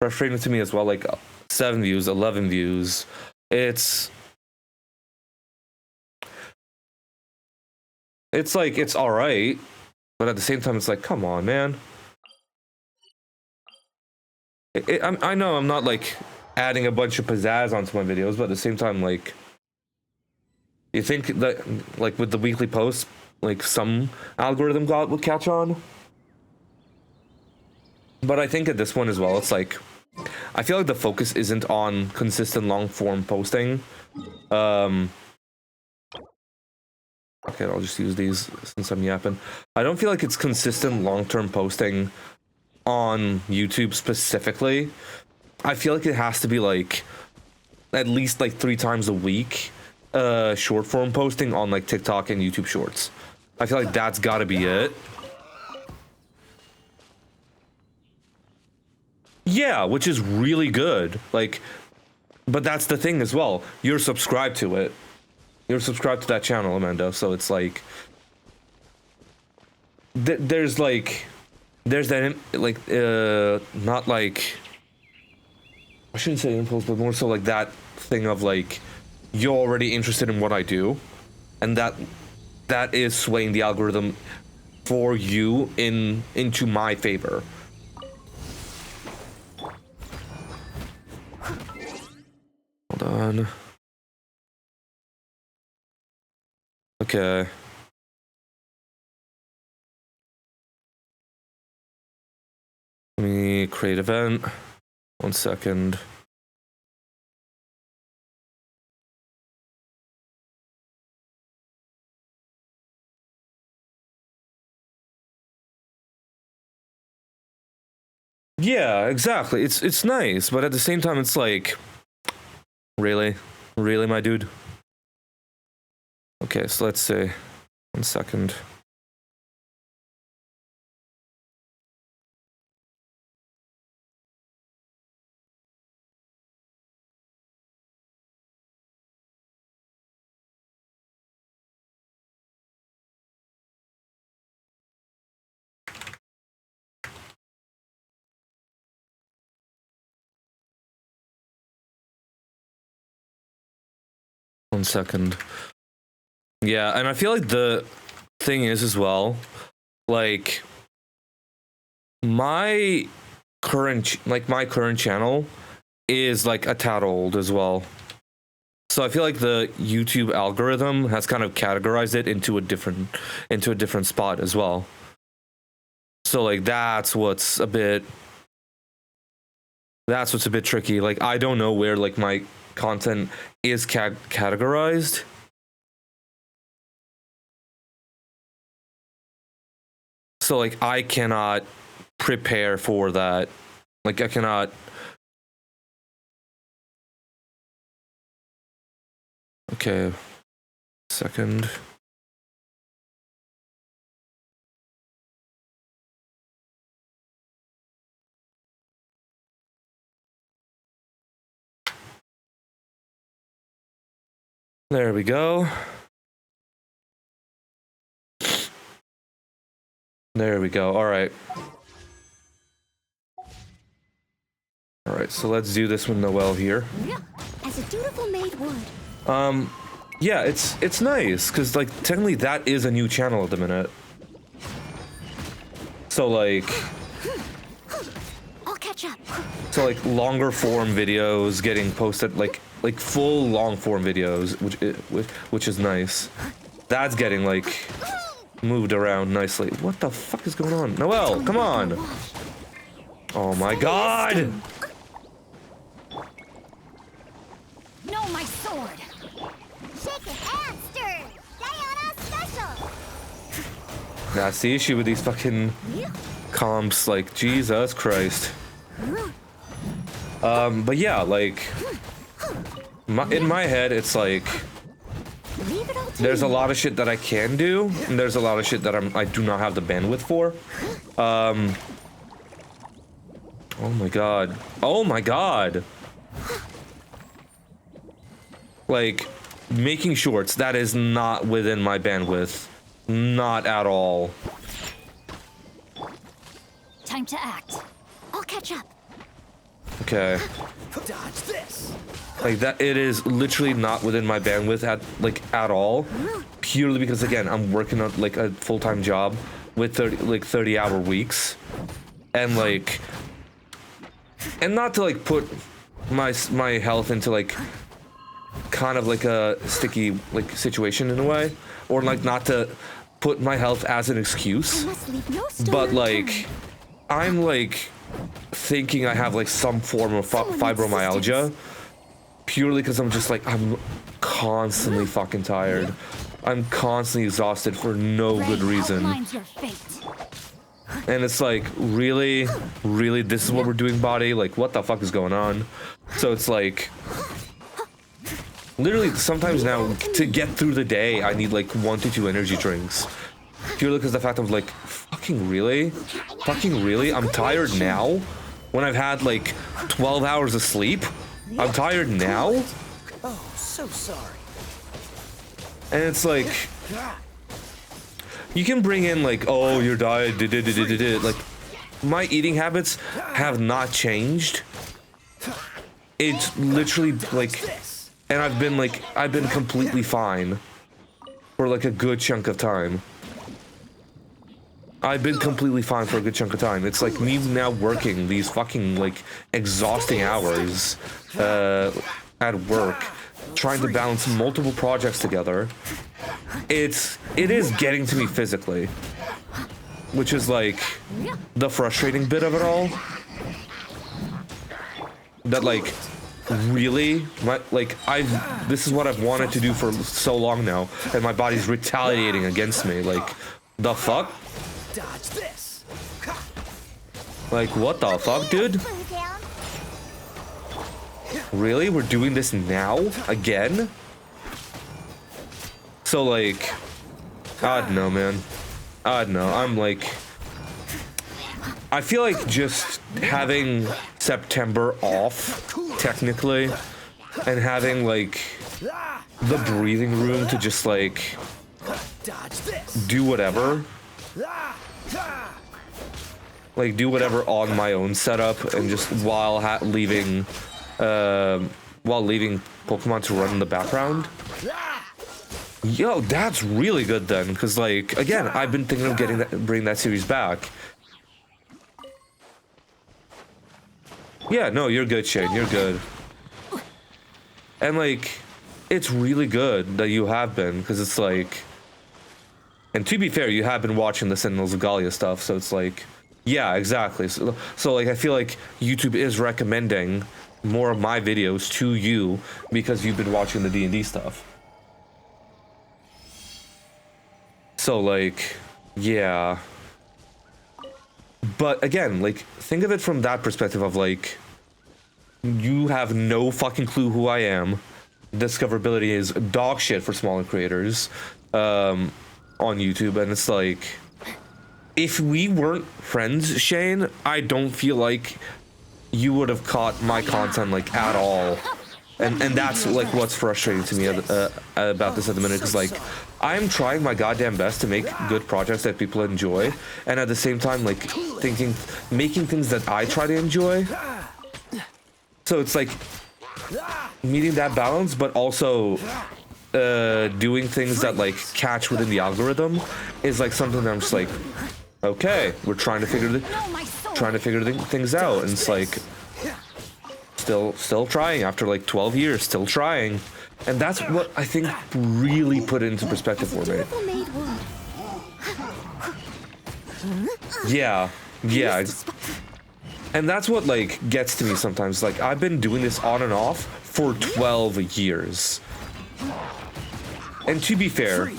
frustrating to me as well. Like 7 views, 11 views. It's like, it's all right, but at the same time, it's like, come on, man. I know I'm not like adding a bunch of pizzazz onto my videos, but at the same time, like, you think that like with the weekly posts, like some algorithm would catch on? But I think at this one as well, it's like, I feel like the focus isn't on consistent long form posting. Okay, I'll just use these since I'm yapping. I don't feel like it's consistent long-term posting on YouTube specifically. I feel like it has to be like at least like 3 times a week, short form posting on like TikTok and YouTube Shorts. I feel like that's gotta be it. Yeah, which is really good. Like, but that's the thing as well. You're subscribed to it. You're subscribed to that channel, Amanda. So it's like, there's that, like, not like, I shouldn't say impulse, but more so like that thing of like, you're already interested in what I do, and that is swaying the algorithm for you into my favor. Hold on. Okay. Let me create event. 1 second. Yeah, exactly. It's nice, but at the same time, it's like, really, my dude. Okay, so let's see. 1 second. One second. Yeah, and I feel like the thing is as well, like, my current channel is like a tad old as well. So I feel like the YouTube algorithm has kind of categorized it into a different spot as well. So like that's what's a bit tricky. Like I don't know where like my content is categorized. So like I cannot prepare for that. Like I cannot. Okay. Second. There we go. There we go. All right. All right, so let's do this with Noelle here. As a dutiful maid would. Yeah, it's nice because like technically that is a new channel at the minute. So like I'll catch up. So like longer form videos getting posted, like full long form videos, which is nice. That's getting like moved around nicely. What the fuck is going on? Noelle, come on! Oh my god! No, my sword. Shake it and stir. Diana special. That's the issue with these fucking comps. Like Jesus Christ. But yeah, like in my head, it's like there's a lot of shit that I can do, and there's a lot of shit that I do not have the bandwidth for. Oh my god. Oh my god. Like making shorts, that is not within my bandwidth. Not at all. Time to act. I'll catch up. Okay. Dodge this. Like that, it is literally not within my bandwidth at all. Purely because again, I'm working on like a full-time job with 30-hour weeks, and like, and not to like put my health into like kind of like a sticky like situation in a way, or like not to put my health as an excuse, but like I'm like thinking I have like some form of fibromyalgia purely because I'm just like I'm constantly fucking tired. I'm constantly exhausted for no good reason. And it's like, really, this is what we're doing, body? Like, what the fuck is going on? So it's like, literally, sometimes now, to get through the day, I need like 1 to 2 energy drinks. Purely because the fact I'm like, fucking really? Fucking really? I'm tired now? When I've had like 12 hours of sleep? I'm tired now? Oh, so sorry. And it's like, you can bring in like, oh, your diet, like, my eating habits have not changed. It's literally like, and I've been completely fine for like a good chunk of time. I've been completely fine for a good chunk of time. It's like me now working these fucking like exhausting hours at work, trying to balance multiple projects together. It is getting to me physically, which is like the frustrating bit of it all. That like really this is what I've wanted to do for so long now, and my body's retaliating against me. Like, the fuck? Dodge this. Like, what the fuck, dude? Really? We're doing this now? Again? So, like, I don't know, man. I don't know. I'm like, I feel like just having September off, technically, and having, like, the breathing room to just, like, do whatever. Like, do whatever on my own setup, and just while leaving Pokemon to run in the background. Yo, that's really good then, because like again, I've been thinking of bring that series back. Yeah, no, you're good, Shane. You're good. And like, it's really good that you have been, because it's like, and to be fair, you have been watching the Sentinels of Gallia stuff, so it's like, Yeah, exactly. So like I feel like YouTube is recommending more of my videos to you because you've been watching the D&D stuff. So like, yeah. But again, like, think of it from that perspective of like, you have no fucking clue who I am. Discoverability is dog shit for smaller creators on YouTube, and it's like, if we weren't friends, Shane, I don't feel like you would have caught my content like at all. And that's like what's frustrating to me about this at the minute, because like I'm trying my goddamn best to make good projects that people enjoy, and at the same time like making things that I try to enjoy. So it's like meeting that balance, but also doing things that like catch within the algorithm is like something that I'm just like, okay, we're trying to figure things out, and it's like still trying after like 12 years, still trying, and that's what I think really put it into perspective for me. Yeah, and that's what like gets to me sometimes. Like I've been doing this on and off for 12 years, and to be fair,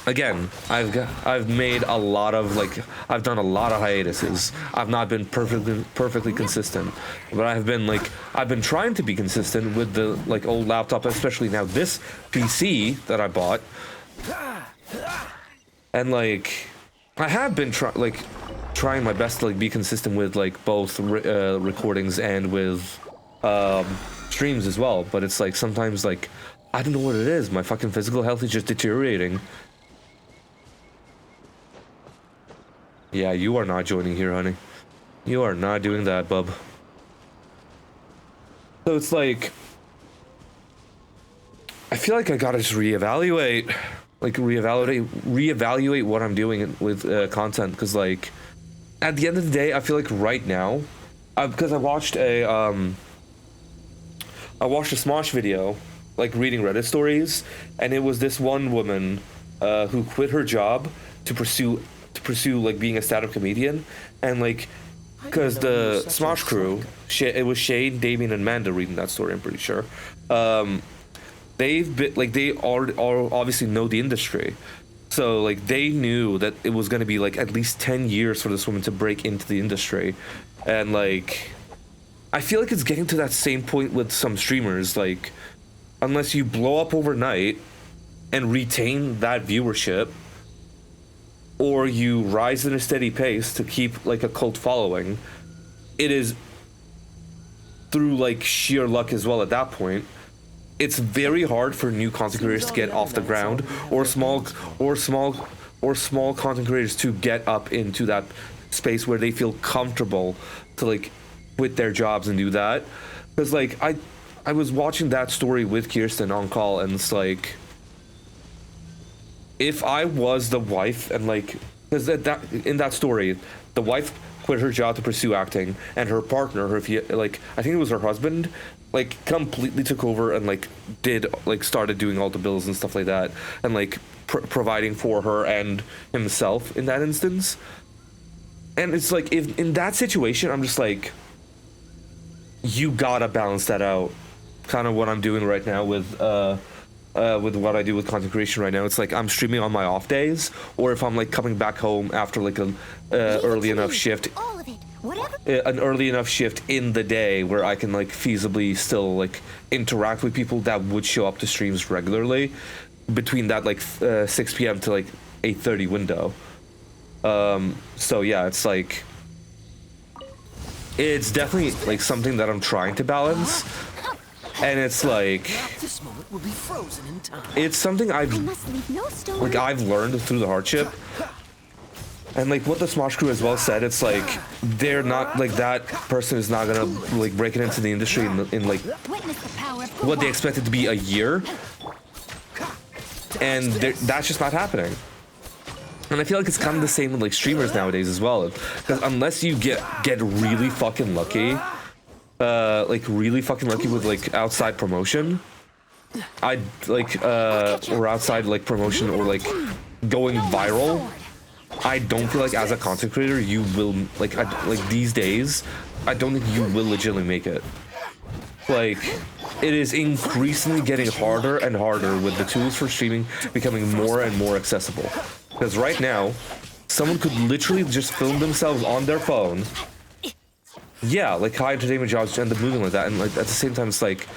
again, I've made a lot of like, I've done a lot of hiatuses. I've not been perfectly consistent, but I've been trying to be consistent with the like old laptop, especially now this PC that I bought, and like I have been trying my best to like be consistent with like both recordings and with streams as well. But it's like sometimes like I don't know what it is. My fucking physical health is just deteriorating. Yeah, you are not joining here, honey. You are not doing that, bub. So it's like, I feel like I gotta just reevaluate what I'm doing with content, because like, at the end of the day, I feel like right now, because I watched a Smosh video, like reading Reddit stories, and it was this one woman who quit her job to pursue like being a stand-up comedian, and like because the Smosh crew, it was Shane, Damien, and Manda reading that story, I'm pretty sure. They've been like, they are obviously know the industry, so like they knew that it was going to be like at least 10 years for this woman to break into the industry, and like I feel like it's getting to that same point with some streamers. Like, unless you blow up overnight and retain that viewership, or you rise at a steady pace to keep like a cult following, it is through like sheer luck as well. At that point, it's very hard for new content creators to get off the ground, or small content creators to get up into that space where they feel comfortable to like quit their jobs and do that. Because like I was watching that story with Kirsten on call, and it's like, if I was the wife, and like, because in that story, the wife quit her job to pursue acting, and her partner, I think it was her husband, like completely took over and like started doing all the bills and stuff like that, and like providing for her and himself in that instance. And it's like, if in that situation, I'm just like, you gotta balance that out. Kind of what I'm doing right now with what I do with content creation right now. It's like I'm streaming on my off days, or if I'm like coming back home after like an early enough shift, an early enough shift in the day where I can like feasibly still like interact with people that would show up to streams regularly between that like 6 p.m. to like 8:30 window. So yeah, it's like, it's definitely like something that I'm trying to balance. And it's like, This moment will be frozen in time. It's something I've learned through the hardship. And like what the Smosh crew as well said, it's like, they're not like, that person is not gonna like break it into the industry in like what they expected to be a year, and that's just not happening. And I feel like it's kind of the same with like streamers nowadays as well, because unless you get really fucking lucky, with like outside promotion, or outside like promotion, or like going viral, I don't feel like as a content creator you will like these days. I don't think you will legitimately make it. Like, it is increasingly getting harder and harder with the tools for streaming becoming more and more accessible. Because right now, someone could literally just film themselves on their phone. Yeah, like high entertainment jobs end up moving like that, and like at the same time, it's like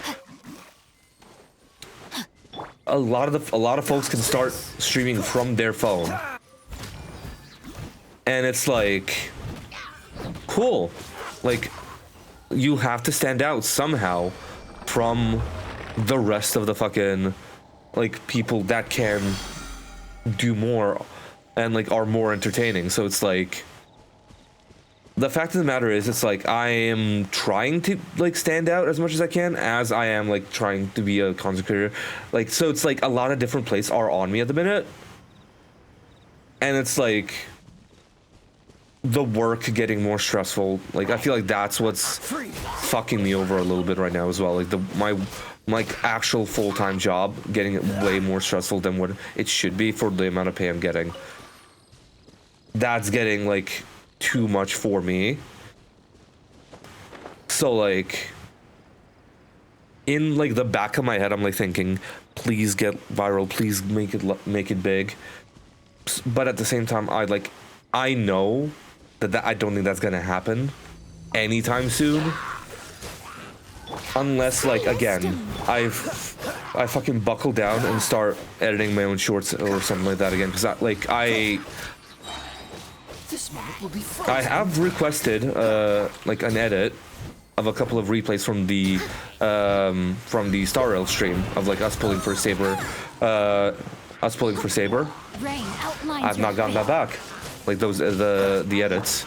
a lot of folks can start streaming from their phone, and it's like cool. Like, you have to stand out somehow from the rest of the fucking like people that can do more and like are more entertaining. So it's like, the fact of the matter is, it's like I am trying to like stand out as much as I can, as I am like trying to be a content creator. Like, so it's like a lot of different plates are on me at the minute, and it's like the work getting more stressful. Like, I feel like that's what's fucking me over a little bit right now as well. Like my actual full-time job getting it way more stressful than what it should be for the amount of pay I'm getting. That's getting like too much for me. So like, in like the back of my head, I'm like thinking, please get viral, please make it big. But at the same time, I know that I don't think that's gonna happen anytime soon, unless like, again, I fucking buckle down and start editing my own shorts or something like that again, because I have requested like an edit of a couple of replays from the Star Rail stream of like us pulling for Saber. I've not gotten that back. Like those the edits,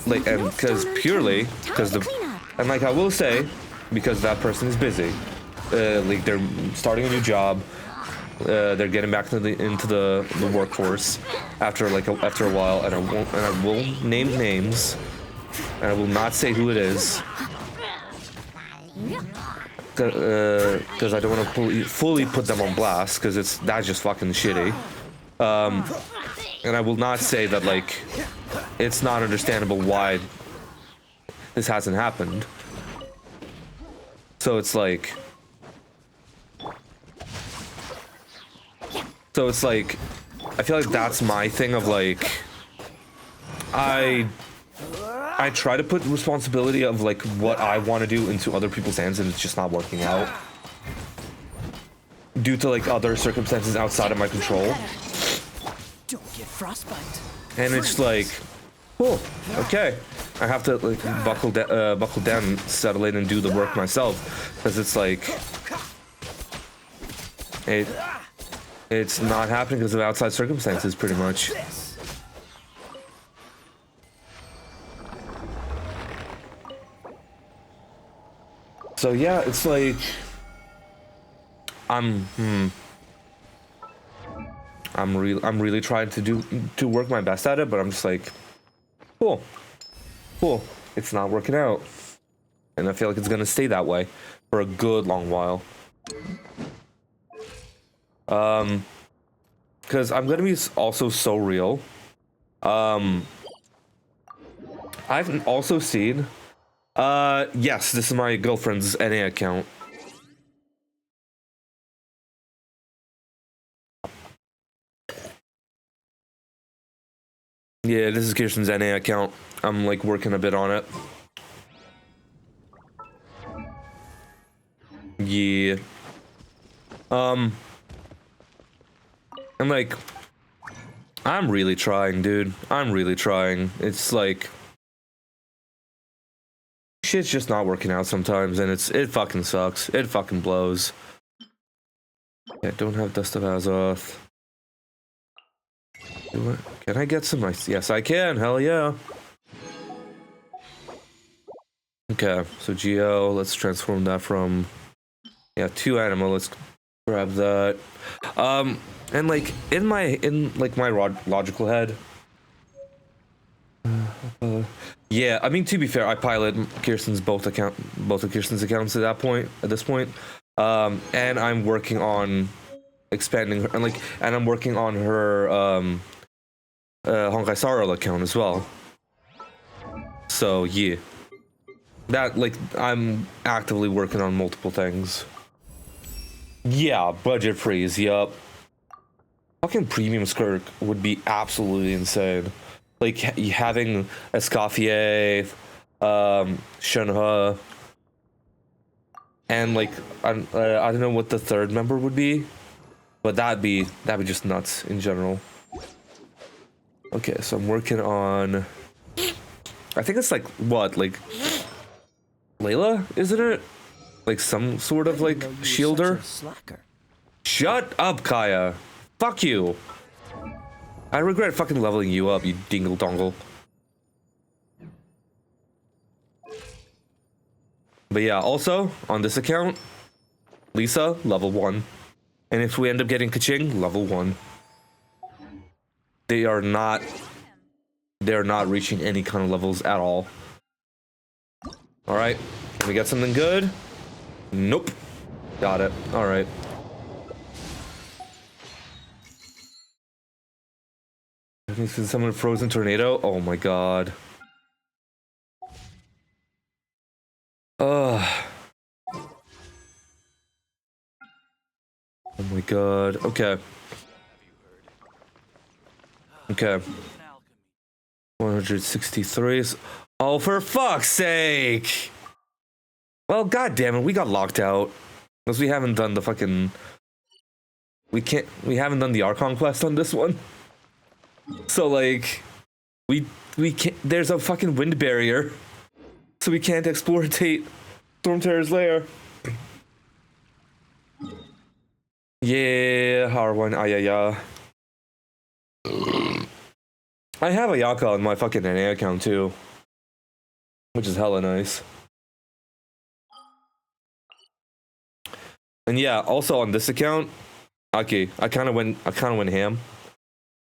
like, and and like I will say, because that person is busy, like they're starting a new job, they're getting back into the workforce after a while, and I will name names, and I will not say who it is, because I don't want to fully put them on blast, because that's just fucking shitty. And I will not say that like it's not understandable why this hasn't happened. So it's like, I feel like that's my thing of like, I try to put responsibility of like what I want to do into other people's hands, and it's just not working out due to like other circumstances outside of my control. Don't get frostbite. And it's like, cool, okay, I have to like buckle down, settle in, and do the work myself, because it's like it's not happening because of outside circumstances, pretty much. So yeah, it's like I'm really trying to work my best at it, but I'm just like, cool, it's not working out, and I feel like it's gonna stay that way for a good long while. Because I'm gonna be also so real. I've also seen, yes, this is my girlfriend's NA account. Yeah, this is Kirsten's NA account. I'm like working a bit on it. Yeah. I'm like, I'm really trying, dude. I'm really trying. It's like, shit's just not working out sometimes, and it fucking sucks. It fucking blows. Yeah, don't have Dust of Azoth. Can I get some ice? Yes, I can. Hell yeah. Okay, so Geo, let's transform that from, yeah, 2 animal. Let's grab that. And like in my logical head, yeah, I mean, to be fair, I pilot Kirsten's both of Kirsten's accounts at this point, and I'm working on expanding her, and I'm working on her Honkai Star Rail account as well. So yeah, that like I'm actively working on multiple things. Yeah, budget freeze. Yup. Fucking premium Skirk would be absolutely insane. Like having Escoffier, Shenhe, and like I don't know what the third member would be, but that'd be just nuts in general. Okay, so I'm working on. I think it's like what, like Layla, isn't it? Like some sort of like shielder. Shut up, Kaya. Fuck you. I regret fucking leveling you up, you dingle dongle. But yeah, also on this account, Lisa level 1, and if we end up getting Kaching, level 1. They're not reaching any kind of levels at all. All right, can we get something good? Nope. Got it. All right. Someone frozen tornado. Oh my god. Oh my god. Okay. Okay. 163. Oh, for fuck's sake! Well, god damn it, we got locked out because we haven't done the fucking. We haven't done the Archon quest on this one. So like, we can't. There's a fucking wind barrier, so we can't exploitate Stormterror's lair. Yeah, R1, yeah. I have a Yaka on my fucking NA account too, which is hella nice. And yeah, also on this account, okay, I kind of went ham.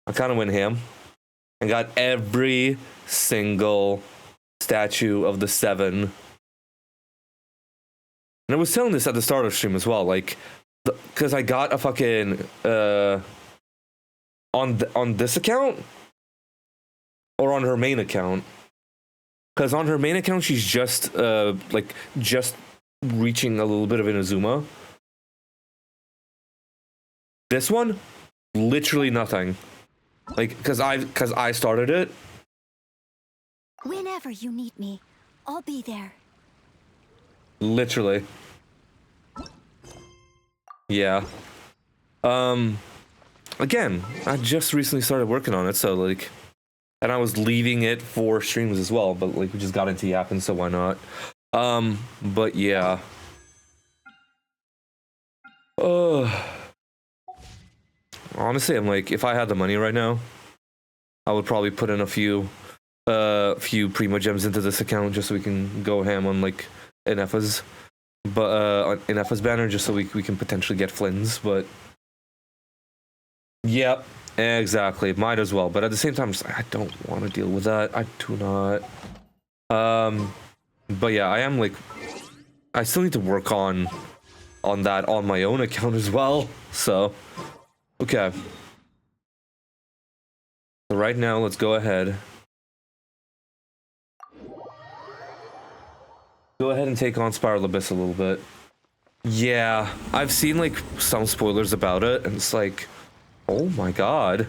And got every single statue of the 7. And I was telling this at the start of stream as well, like, because I got a fucking on this account or on her main account. Because on her main account, she's just just reaching a little bit of Inazuma. This one, literally nothing. Like, because I started it. Whenever you need me, I'll be there. Literally. Yeah. Again, I just recently started working on it, so like, and I was leaving it for streams as well, but like we just got into yapping, so why not? But yeah. Honestly, I'm like, if I had the money right now, I would probably put in a few Primo Gems into this account just so we can go ham on like Ineffa's, but on Ineffa's banner, just so we can potentially get Flynn's. But yep, exactly, might as well. But at the same time, I don't want to deal with that. I do not. But yeah, I am like, I still need to work on that on my own account as well. So. Okay. So right now, let's go ahead. Go ahead and take on Spiral Abyss a little bit. Yeah, I've seen like some spoilers about it, and it's like, oh my god.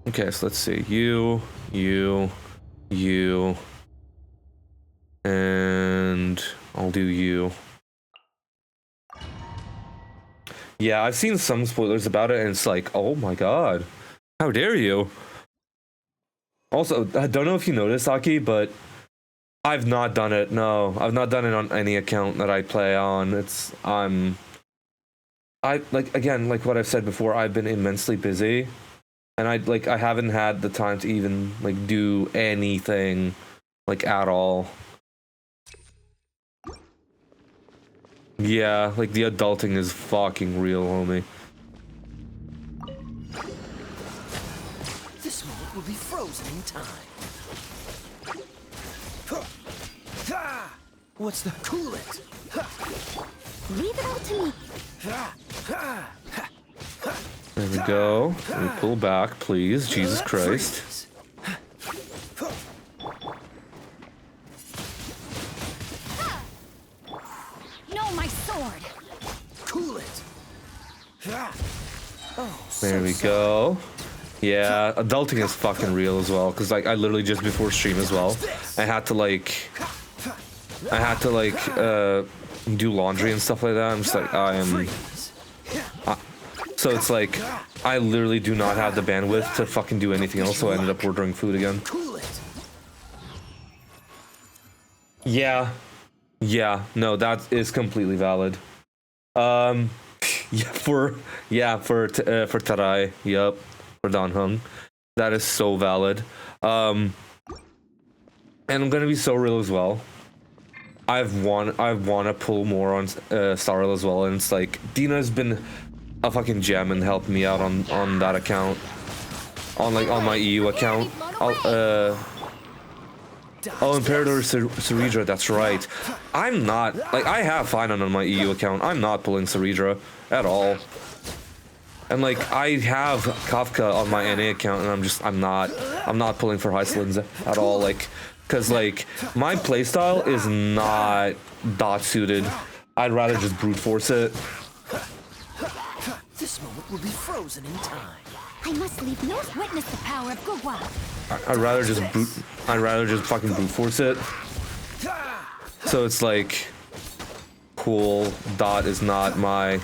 Okay, so let's see. You, and I'll do you. Yeah, I've seen some spoilers about it, and it's like, oh my god, how dare you? Also, I don't know if you noticed, Aki, but I've not done it. No, I've not done it on any account that I play on. I like, again, like what I've said before, I've been immensely busy, and I haven't had the time to even like do anything like at all. Yeah, like the adulting is fucking real, homie. This moment will be frozen in time. What's the coolant? Leave it all to me. There we go. Let me pull back, please. Jesus Christ. No, my sword. Cool it. Oh, There we go. Yeah, adulting is fucking real as well. Cause like I literally just before stream as well, I had to do laundry and stuff like that. I'm just like so it's like I literally do not have the bandwidth to fucking do anything else. So I ended up ordering food again. Yeah, no, that is completely valid. For Tarai, yep, for Dan Hung, that is so valid. And I'm gonna be so real as well. I want to pull more on Starl as well, and it's like Dina's been a fucking gem and helped me out on that account, on my EU account. Oh, Imperator Ceridra, that's right. I'm not, like, I have Finon on my EU account. I'm not pulling Ceridra at all. And, like, I have Kafka on my NA account, and I'm not pulling for Hyslins at all, like, because, like, my playstyle is not dot suited. I'd rather just brute force it. This moment will be frozen in time. I must leave no witness the power of Gugwa. I'd rather just fucking brute force it. So it's like, cool, dot is not my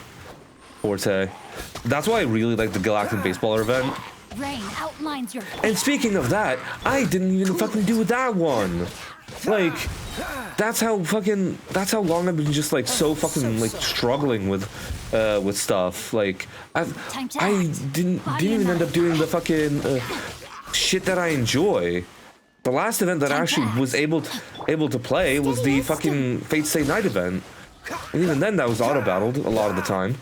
forte. That's why I really like the Galactic Baseballer event. Rain outlines your. And speaking of that, I didn't even fucking do that one. Like, that's how long I've been just like so fucking like struggling with stuff. Like, I didn't even end up doing the fucking shit that I enjoy. The last event that I actually was able to play was the fucking Fate Stay Night event, and even then that was auto battled a lot of the time.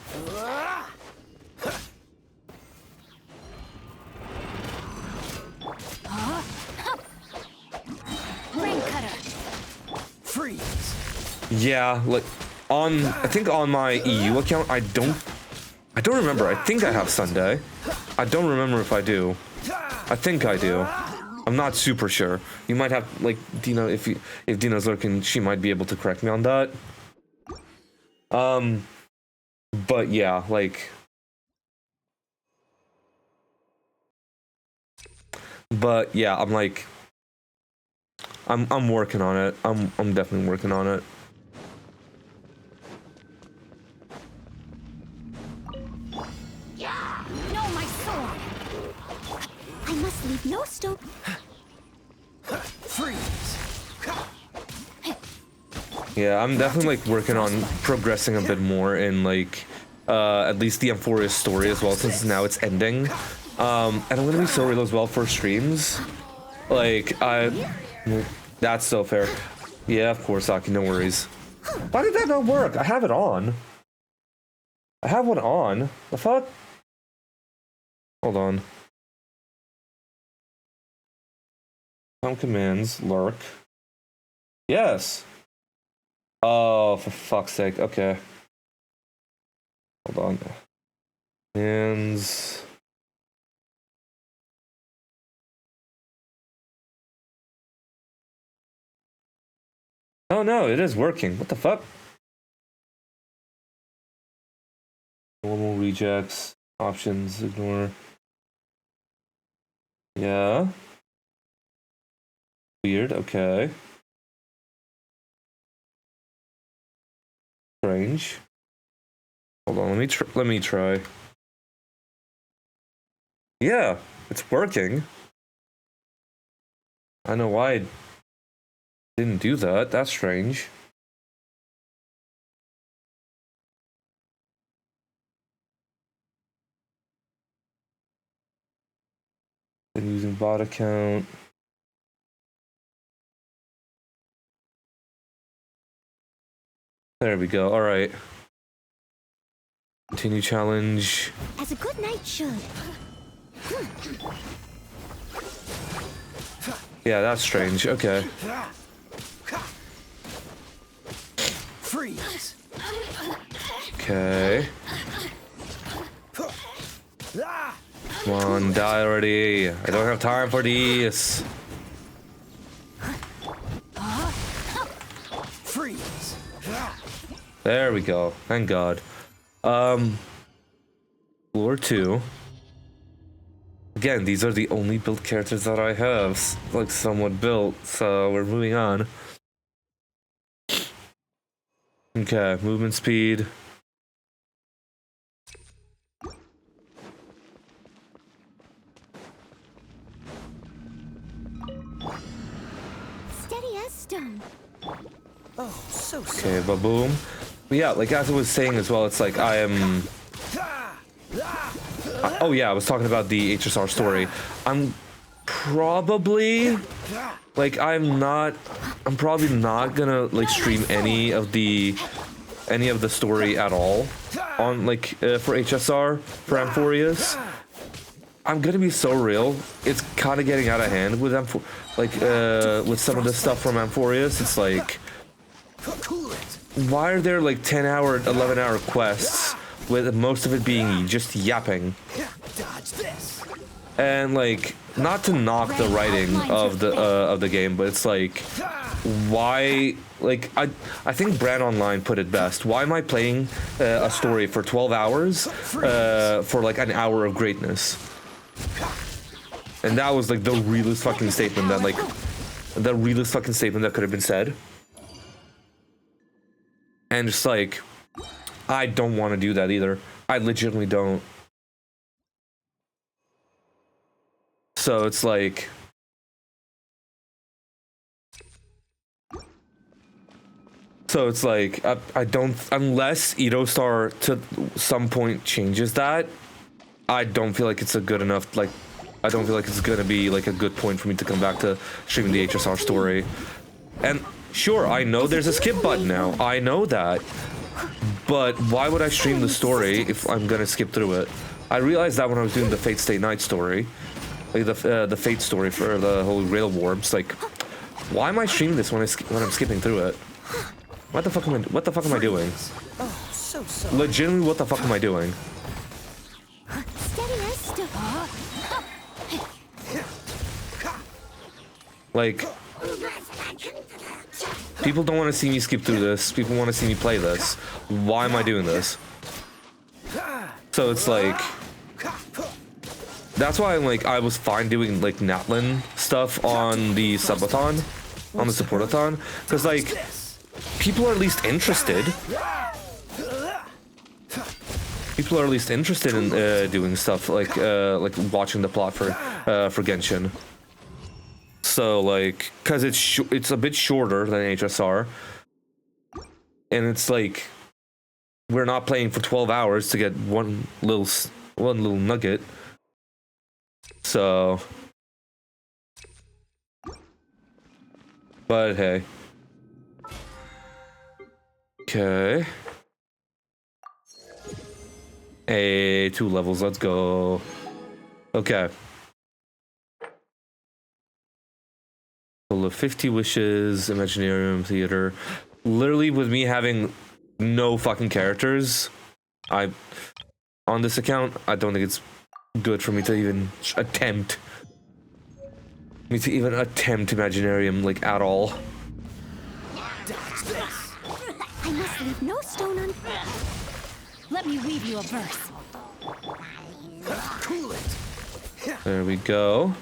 Yeah, like I think on my EU account I don't remember. I think I have Sunday. I don't remember if I do. I think I do. I'm not super sure. You might have, like, Dina, if Dina's lurking, she might be able to correct me on that. But yeah, like, but yeah, I'm like, I'm working on it. I'm definitely working on it. No, my sword. I must leave no stone. Freeze. Yeah, I'm definitely like working on progressing a bit more in like at least the Amphoria's story as well, since now it's ending. And I'm gonna be so real as well for streams. Like that's so fair. Yeah, of course, Aki, no worries. Why did that not work? I have it on. I have one on. The fuck? Hold on. Some commands, lurk. Yes. Oh, for fuck's sake. Okay. Hold on. Hands. Oh no, it is working. What the fuck? Normal rejects. Options, ignore. Yeah. Weird, okay. Strange. Hold on, let me try. Yeah, it's working. I know why I didn't do that. That's strange. Been using bot account. There we go. All right. Continue challenge. As a good knight should. Yeah, that's strange. Okay. Freeze. Okay. Come on, die already. I don't have time for these. Freeze. There we go. Thank God. Floor 2. Again, these are the only built characters that I have, like, somewhat built, so we're moving on. Okay, movement speed. Steady as stone. Oh, so Okay, ba-boom. But yeah, like as I was saying as well, it's like I am... oh yeah, I was talking about the HSR story. I'm probably... like, I'm probably not gonna, like, stream any of the story at all on, like, for HSR, for Amphoreus. I'm gonna be so real. It's kind of getting out of hand with with some of the stuff from Amphoreus. It's like, why are there like 10-hour, 11-hour quests with most of it being just yapping? And like, not to knock the writing of the game, but it's like, why? Like, I think Brand Online put it best. Why am I playing a story for 12 hours for like an hour of greatness? And that was like the realest fucking statement that could have been said. And just like, I don't want to do that either. I legitimately don't. So it's like, I don't, unless Edo-Star to some point changes that, I don't feel like it's a good enough, like, I don't feel like it's gonna be like a good point for me to come back to streaming the HSR story. And sure, I know there's a skip button now. I know that. But why would I stream the story if I'm gonna skip through it? I realized that when I was doing the Fate Stay Night story, like the Fate story for the whole Rail War. It's like, why am I streaming this when I'm skipping through it? What the fuck am I doing? Legitimately, what the fuck am I doing? Like, people don't want to see me skip through this. People want to see me play this. Why am I doing this? So it's like, that's why I'm like, I was fine doing like Natlin stuff on the subathon, on the supportathon, because like, people are at least interested. People are at least interested in doing stuff like watching the plot for Genshin. So like, cause it's a bit shorter than HSR, and it's like, we're not playing for 12 hours to get one little nugget. So, but hey. Okay. Hey, 2 levels, let's go. Okay. Full of 50 wishes, Imaginarium, Theater. Literally, with me having no fucking characters, on this account, I don't think it's good for me to even attempt. Imaginarium, like, at all. I must leave no stone unturned. Let me weave you a verse. Cool it. There we go.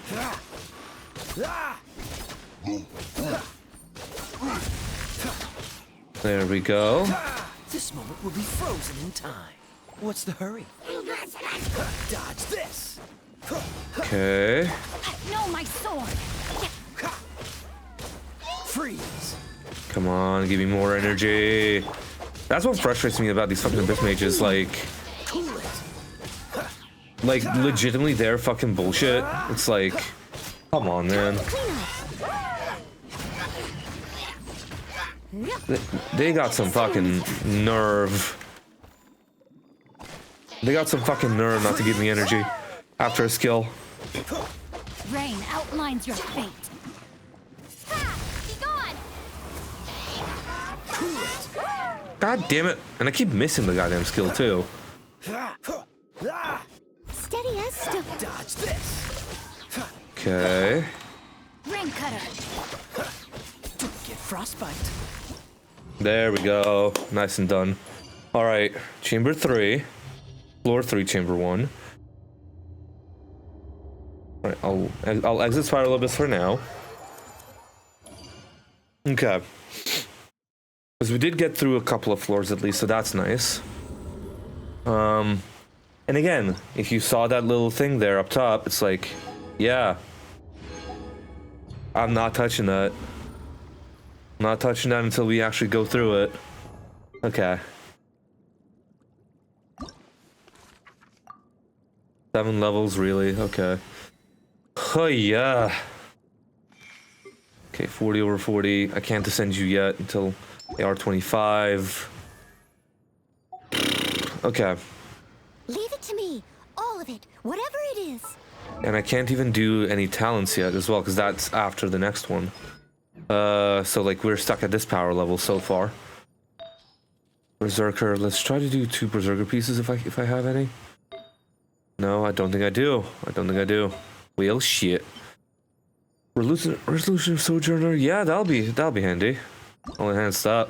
There we go. This moment will be frozen in time. What's the hurry? Dodge this. Okay. No, my sword. Freeze. Come on, give me more energy. That's what frustrates me about these fucking abyss mages. Like, legitimately, they're fucking bullshit. It's like, come on, man. They got some fucking nerve. They got some fucking nerve not to give me energy after a skill. Rain outlines your fate. God damn it. And I keep missing the goddamn skill, too. Steady as stone. Dodge this. Okay. Rain cutter. Don't get frostbite. There we go. Nice and done. All right. Chamber 3. Floor 3, chamber 1. All right. I'll exit Spiral Abyss for now. Okay. Because we did get through a couple of floors at least, so that's nice. And again, if you saw that little thing there up top, it's like, yeah. I'm not touching that. I'm not touching that until we actually go through it. Okay. 7 levels, really? Okay. Oh, yeah. Okay, 40 over 40. I can't descend you yet until AR-25. Okay. Leave it to me. All of it. Whatever it is. And I can't even do any talents yet as well, because that's after the next one. So, like, we're stuck at this power level so far. Berserker. Let's try to do 2 Berserker pieces if I have any. No, I don't think I do. I don't think I do. Well, shit. Resolution of Sojourner. Yeah, that'll be handy. I'll enhance that.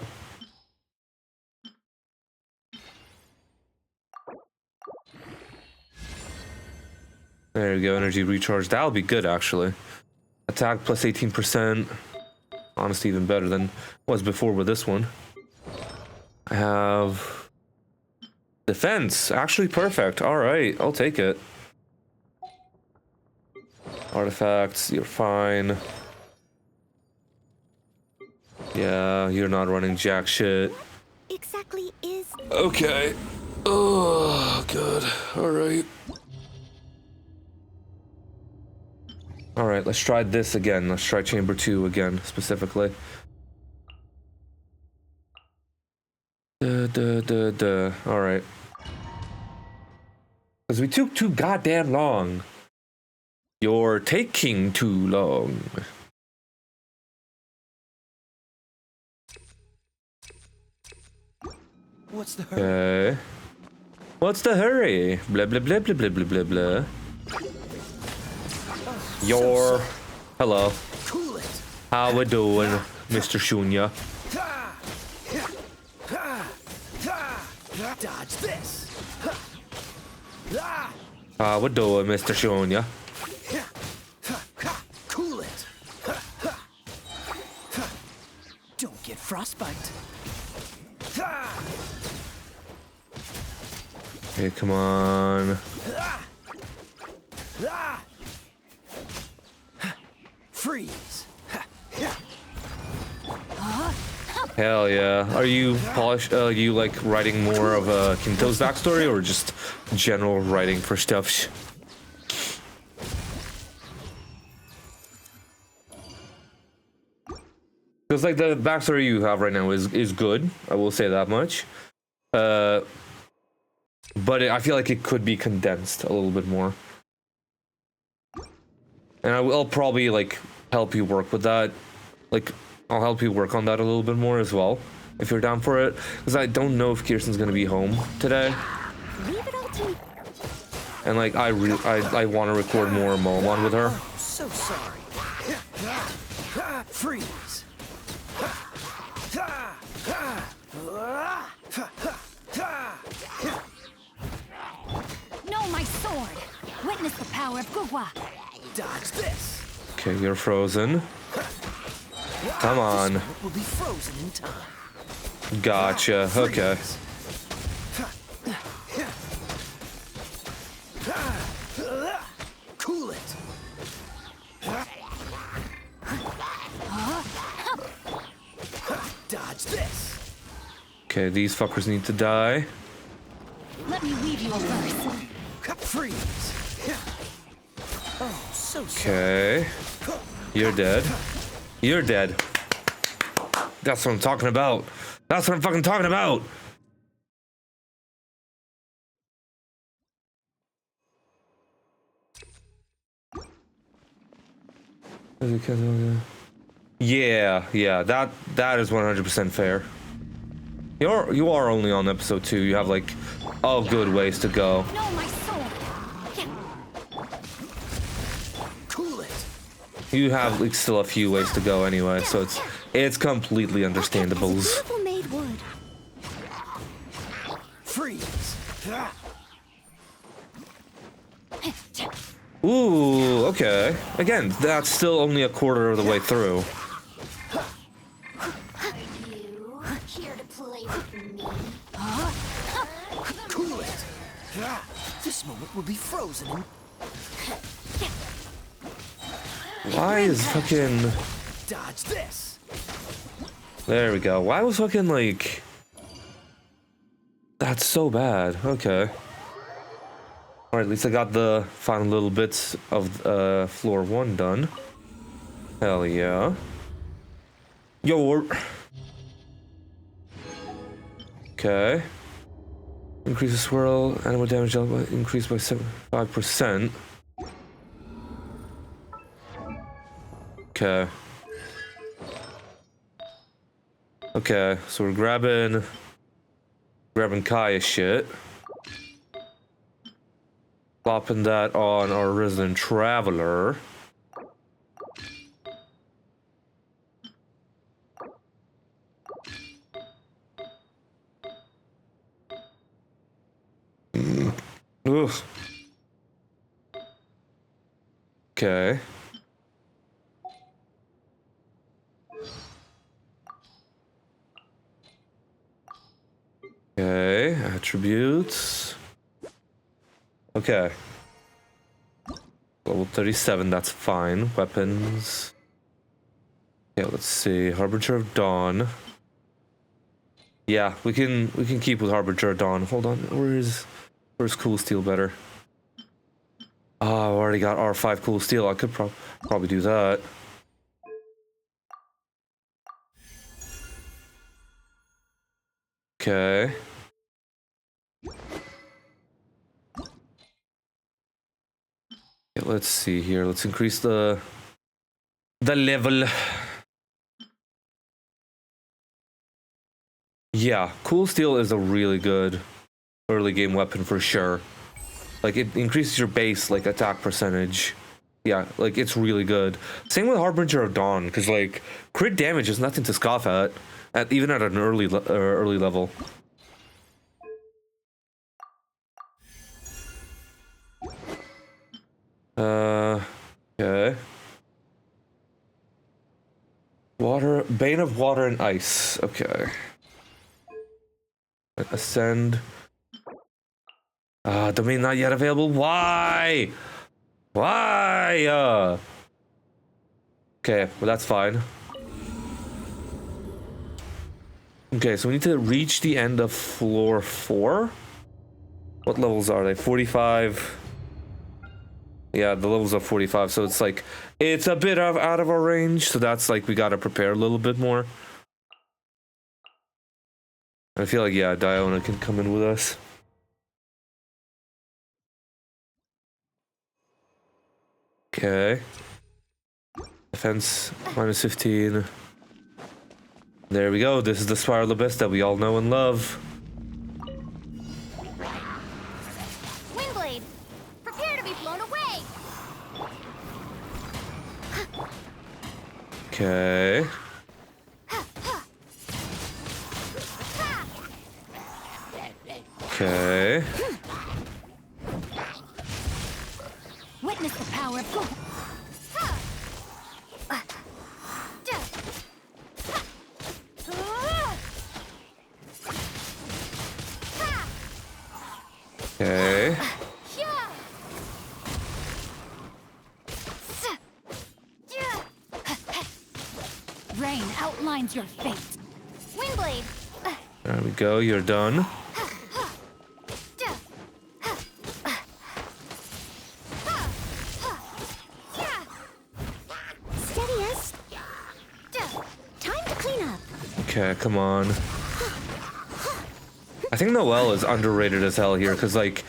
There you go. Energy recharge. That'll be good, actually. Attack plus 18%. Honestly, even better than was before with this one. I have defense. Actually, perfect. All right, I'll take it. Artifacts, you're fine. Yeah, you're not running jack shit. Exactly is. Okay. Oh, good. All right. All right, let's try this again. Let's try chamber 2 again, specifically. All right. Because we took too goddamn long. You're taking too long. What's the hurry? Okay. What's the hurry? Blah blah blah blah blah blah blah blah. Your hello. Cool it. How we doing, Mr. Shunya? Dodge this. How we doing, Mr. Shunya? Cool it. Don't get frostbite. Okay, come on. Freeze. Hell yeah. Are you you like writing more of a Kinto's backstory or just general writing for stuff? Because like the backstory you have right now is good. I will say that much. But I feel like it could be condensed a little bit more. And I'll probably like help you work with that. Like I'll help you work on that a little bit more as well, if you're down for it. Because I don't know if Kirsten's gonna be home today. Leave it all to me. And like I want to record more Molon with her. Oh, so sorry. Freeze. No, my sword. Witness the power of 𝐵𝑒𝑎𝑡𝑏𝑜𝑥𝑖𝑛𝑔. Dodge this. Okay, you're frozen. Come on. This will be frozen in time. Gotcha. Okay. Cool it. Dodge this. Okay, these fuckers need to die. Let me weave you a verse. Freeze. Oh, so sorry. Okay. You're dead. You're dead. That's what I'm talking about. That's what I'm fucking talking about. Yeah, that is 100% fair. You are only on episode 2. You have like all good ways to go. No, my sword. You have like still a few ways to go anyway, so it's completely understandable. Beautiful made wood. Freeze. Ooh, okay. Again, that's still only a quarter of the way through. You here to play with me? Cool it. This moment will be frozen in... Why is fucking... Dodge this. There we go. Why was fucking like... That's so bad. Okay. Alright, at least I got the final little bits of floor 1 done. Hell yeah. Yo. Okay. Increase the swirl, animal damage increased by 75%. Okay. Okay, so we're grabbing Kaya's shit. Plopping that on our resident traveler. Ugh. Okay. Okay, attributes. Okay. Level 37, that's fine. Weapons. Yeah, let's see. Harbinger of Dawn. Yeah, we can keep with Harbinger of Dawn. Hold on, where's Cool Steel better? Oh, I already got R5 Cool Steel. I could probably do that. Okay. Yeah, let's see here. Let's increase the level. Yeah, Cool Steel is a really good early game weapon for sure. Like, it increases your base, like, attack percentage. Yeah, like, it's really good. Same with Harbinger of Dawn, because, like, crit damage is nothing to scoff at even at an early level. Okay. Water, Bane of Water and Ice. Okay. Ascend. Domain not yet available. Why? Why? Okay, well that's fine. Okay, so we need to reach the end of floor 4. What levels are they? 45. Yeah, the levels are 45, so it's like, it's a bit out of our range, so that's like, we gotta prepare a little bit more. I feel like, yeah, Diona can come in with us. Okay. Defense, minus 15. There we go, this is the Spiral Abyss that we all know and love. Windblade, prepare to be blown away. Okay. Okay. Witness the power of God. Okay. Rain outlines your fate. Windblade. There we go, you're done. Steady us. Time to clean up. Okay, come on. I think Noelle is underrated as hell here, because, like,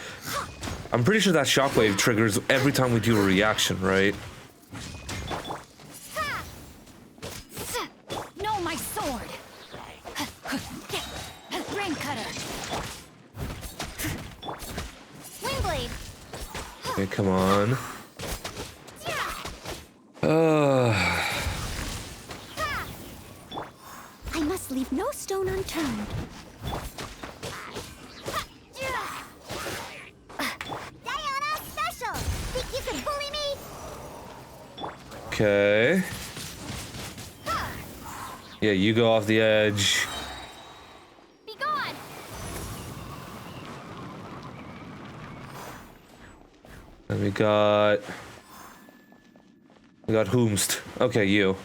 I'm pretty sure that shockwave triggers every time we do a reaction, right? No, my sword. Rain cutter. Windblade. Okay, come on. turn. Diana special! Think you can bully me? Okay. Yeah, you go off the edge. Be gone! And we got Whomst. Okay, you.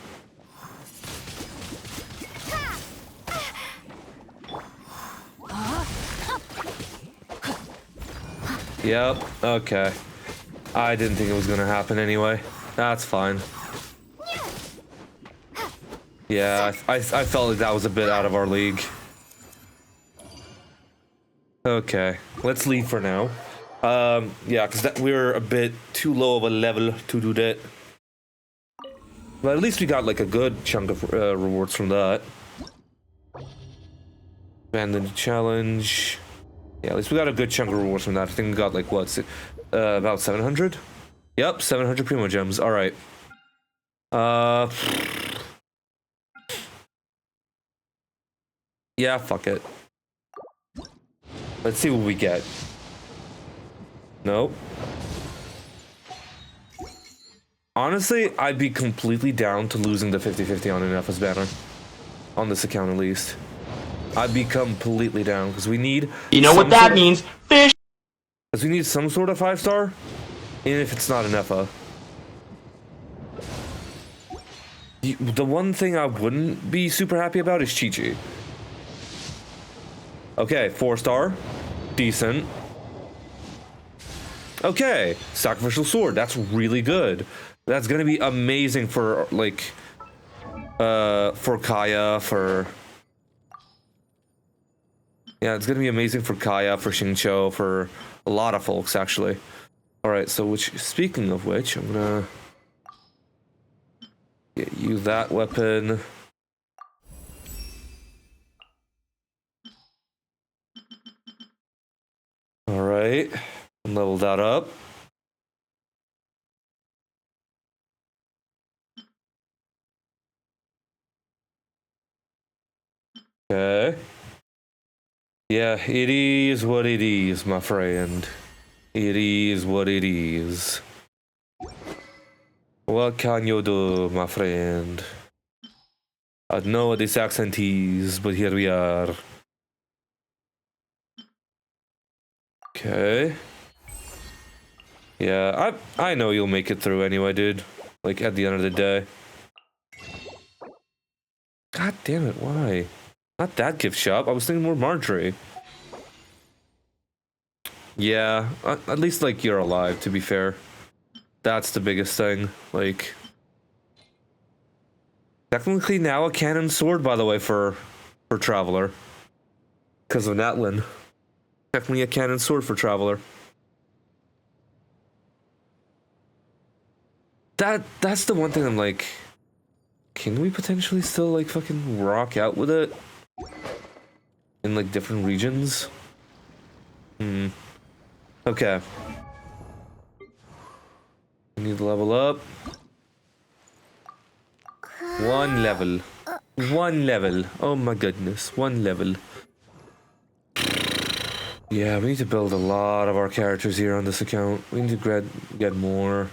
Yep, okay. I didn't think it was gonna happen anyway. That's fine. Yeah, I felt like that was a bit out of our league. Okay, let's leave for now. Yeah, because we're a bit too low of a level to do that. But at least we got like a good chunk of rewards from that. Abandoned challenge. Yeah, at least we got a good chunk of rewards from that. I think we got like what, about 700? Yep, 700 Primo Gems. All right. Yeah, fuck it. Let's see what we get. Nope. Honestly, I'd be completely down to losing the 50-50 on an FS banner. On this account, at least. I'd be completely down, because we need... You know what that means? Fish! Because we need some sort of 5-star, even if it's not an FA. The one thing I wouldn't be super happy about is Chi-Chi. Okay, 4-star. Decent. Okay, Sacrificial Sword. That's really good. That's gonna be amazing for, like... for Kaya, for... Yeah, it's gonna be amazing for Kaya, for Xingqiu, for a lot of folks, actually. Alright, so speaking of which, I'm gonna... get you that weapon. Alright, level that up. Okay. Yeah, it is what it is, my friend. It is what it is. What can you do, my friend? I don't know what this accent is, but here we are. Okay. Yeah, I know you'll make it through anyway, dude. Like, at the end of the day. God damn it, why? Not that gift shop. I was thinking more Marjorie. Yeah, at least, like, you're alive, to be fair. That's the biggest thing. Like... Technically now a cannon sword, by the way, for Traveler. Because of Natlin. Technically a cannon sword for Traveler. That's the one thing I'm like... Can we potentially still, like, fucking rock out with it? In, like, different regions? Okay. We need to level up. One level. One level. Oh my goodness. One level. Yeah, we need to build a lot of our characters here on this account. We need to get more.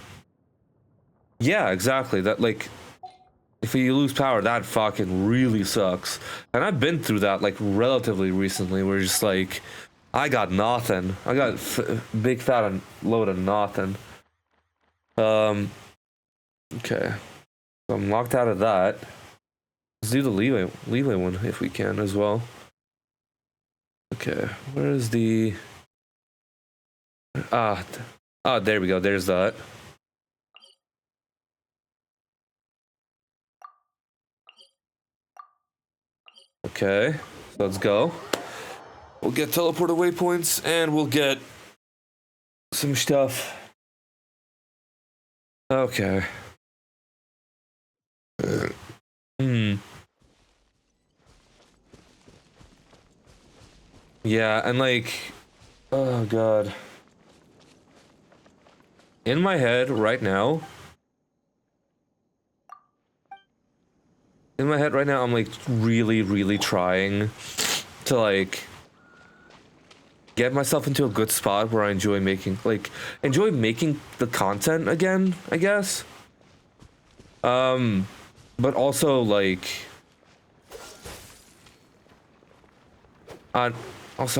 Yeah, exactly. That, like... If you lose power, that fucking really sucks. And I've been through that, like, relatively recently, where just, like... I got nothing. I got big fat load of nothing. Okay. So I'm locked out of that. Let's do the leeway one if we can as well. Okay, where is the... there we go. There's that. Okay, so let's go. We'll get teleporter waypoints and we'll get some stuff. Okay. Yeah, and like, oh god. In my head right now, in my head right now, I'm like really trying to like get myself into a good spot where I enjoy making the content again, I guess. But also like I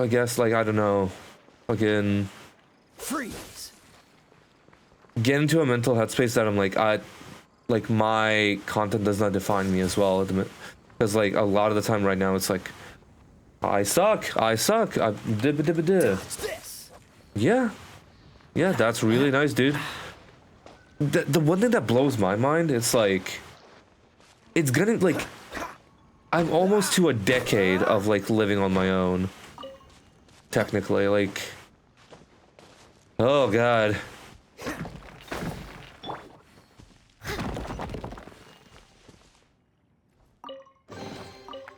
guess like I don't know, fucking Freeze. get into a mental headspace that I'm like my content does not define me as well, because like a lot of the time right now it's like I suck. Yeah, that's really nice, dude. The one thing that blows my mind, it's like it's gonna like I'm almost to a decade of like living on my own, technically. Like, oh god.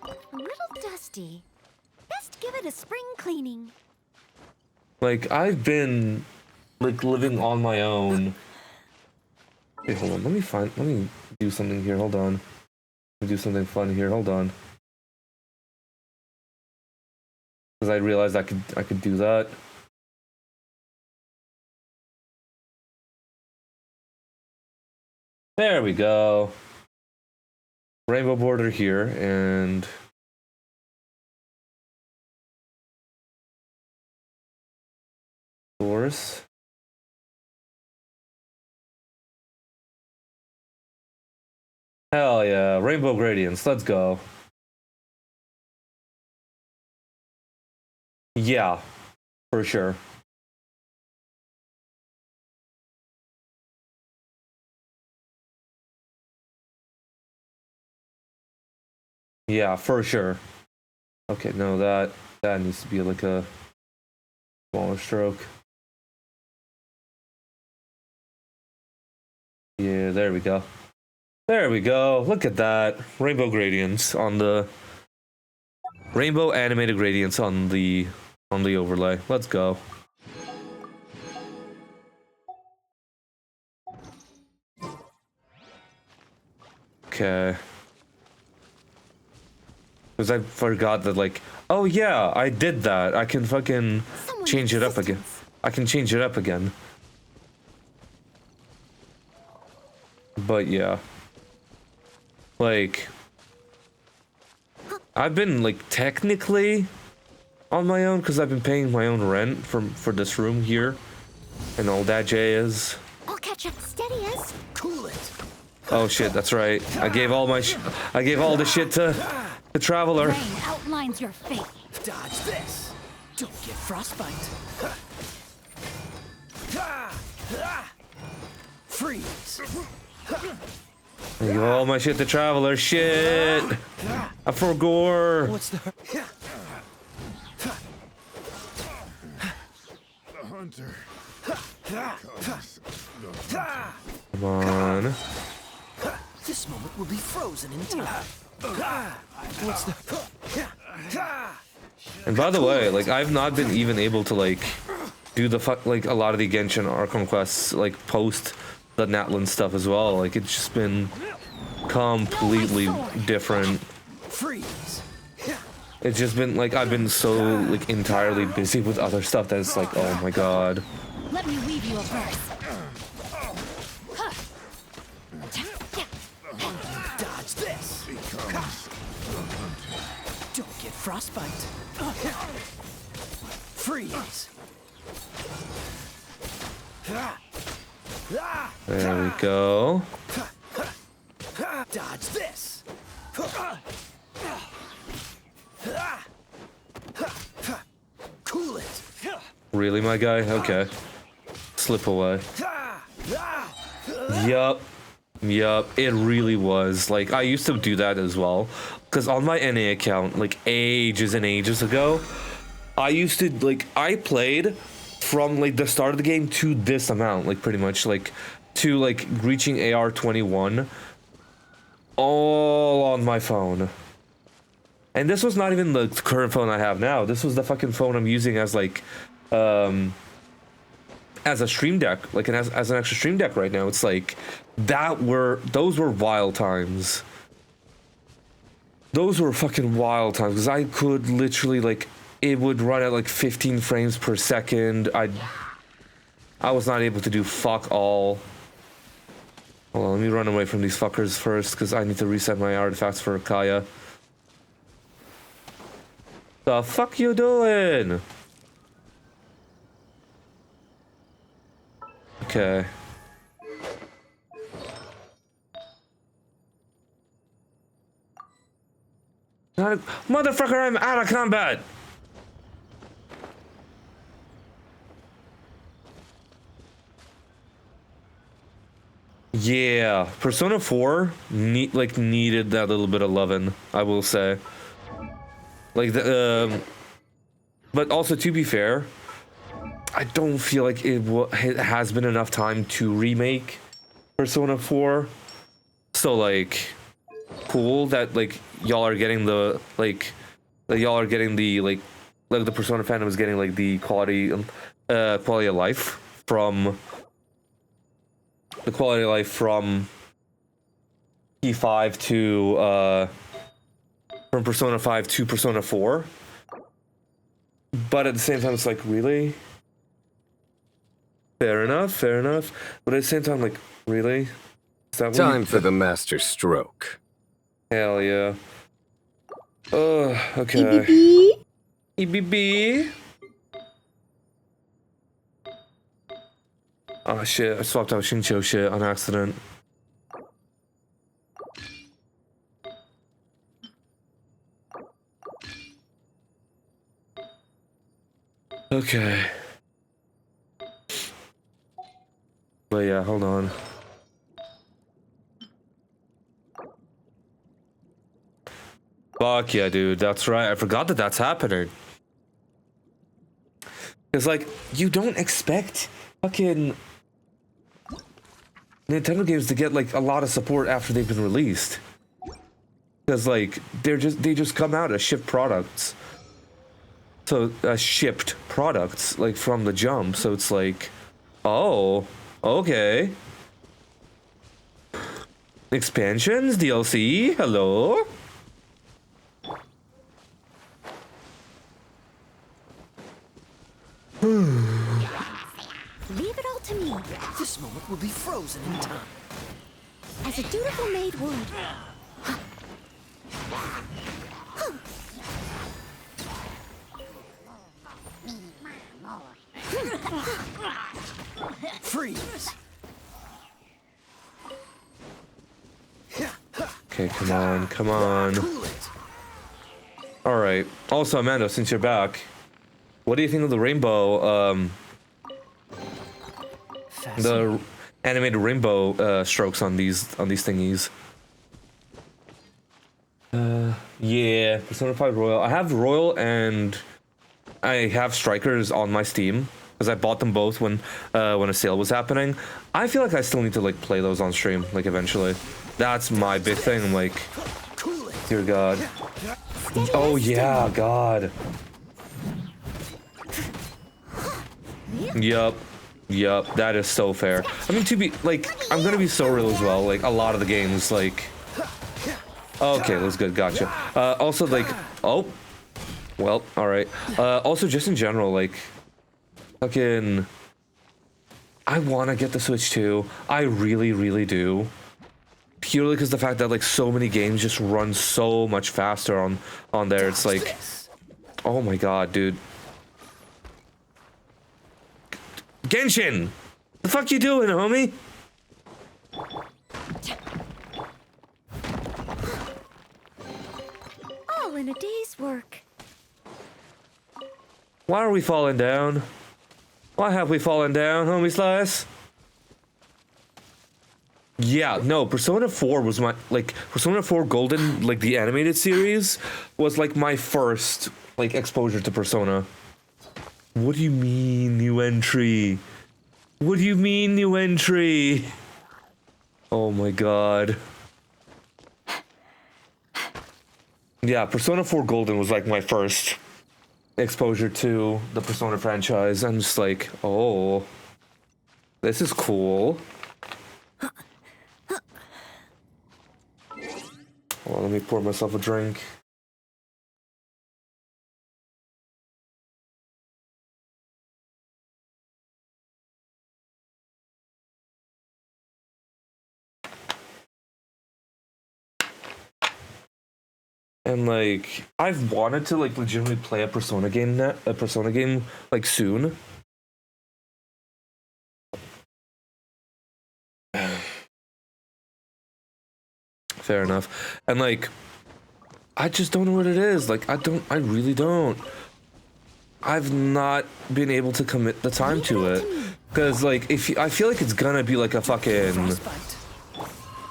A little dusty. Best give it a spring cleaning. Like, I've been like living on my own. Wait, hold on. Let me do something here. Hold on. Let me do something fun here. Hold on. Because I realized I could do that. There we go. Rainbow border here, and source. Hell yeah, rainbow gradients, let's go. Yeah, for sure. Yeah, for sure. Okay, no, that needs to be like a smaller stroke. Yeah, there we go. There we go. Look at that. Rainbow gradients on the rainbow animated gradients on the overlay. Let's go. Okay. Because I forgot that, like, oh yeah, I did that. I can fucking change it up again. I can change it up again. But yeah. Like, I've been, like, technically on my own because I've been paying my own rent for this room here and all that jazz. I'll catch up steady as. Cool it. Oh shit, that's right. I gave all the shit to the traveler. Rain outlines your fate. Dodge this. Don't get frostbite. Freeze. I gave all my shit to traveler. Shit. I forgot. What's the hunter. Come on. This moment will be frozen in time. What's the And by the way, like, I've not been even able to like do like a lot of the Genshin Archon quests like post the Natlan stuff as well. Like, it's just been completely different. freeze? It's just been like I've been so like entirely busy with other stuff that it's like, oh my god. Let me weave you a verse. Dodge this. Don't get frostbite. Freeze. There we go. Dodge this. Cool it. Really, my guy? Okay. Slip away. Yup. It really was. Like, I used to do that as well. Because on my NA account, like, ages and ages ago, I used to, like, I played from, like, the start of the game to this amount, like, pretty much, like, to, like, reaching AR 21 all on my phone. And this was not even the current phone I have now. This was the fucking phone I'm using as, like, as a stream deck, like, as an extra stream deck right now. It's like, those were wild times. Those were fucking wild times, because I could literally, like, it would run at like 15 frames per second. I was not able to do fuck all. Hold on, let me run away from these fuckers first, because I need to reset my artifacts for Kaya. The fuck you doing? Okay. Motherfucker, I'm out of combat! Yeah, Persona 4 needed that little bit of lovin', I will say. Like but also to be fair, I don't feel like it has been enough time to remake Persona 4. So like, cool that like y'all are getting the the Persona fandom is getting like the quality of life from P5 to from Persona 5 to Persona 4. But at the same time, it's like, really? Fair enough. But at the same time, like, really? Is that time for the master stroke. Hell yeah. Okay. EBB. Oh shit, I swapped out Shincho shit on accident. Okay. But yeah, hold on. Fuck yeah, dude, that's right. I forgot that that's happening. It's like, you don't expect fucking Nintendo games to get like a lot of support after they've been released. Because like, they just come out as shipped products. So, shipped products, like, from the jump. So it's like, oh, okay. Expansions, DLC, hello? Leave it all to me. This moment will be frozen in time. As a dutiful maid would. Freeze. Okay, come on. Alright. Also, Amanda, since you're back, what do you think of the rainbow, the animated rainbow, strokes on these thingies? Yeah, Persona 5 Royal. I have Royal and I have Strikers on my Steam, because I bought them both when a sale was happening. I feel like I still need to, like, play those on stream, like, eventually. That's my big thing, I'm like, dear God. Oh, yeah, God. Yup, that is so fair. I mean, to be, like, I'm gonna be so real as well, like, a lot of the games, like... Okay, that's good, gotcha. Also, like, oh. Well, alright. Also, just in general, like... Fucking... I wanna get the Switch too. I really, really do. Purely because the fact that, like, so many games just run so much faster on there. It's like... Oh my god, dude. Genshin! The fuck you doing, homie? All in a day's work. Why are we falling down? Why have we fallen down, homie Slice? Yeah, no, Persona 4 was my, like, Persona 4 Golden, like, the animated series, was, like, my first, like, exposure to Persona. What do you mean, new entry? What do you mean, new entry? Oh my god. Yeah, Persona 4 Golden was, like, my first exposure to the Persona franchise. I'm just like, oh, this is cool. Hold on, let me pour myself a drink. And like, I've wanted to like legitimately play a Persona game like soon. Fair enough. And like, I just don't know what it is. Like, I really don't. I've not been able to commit the time to it. Because like, I feel like it's gonna be like a fucking...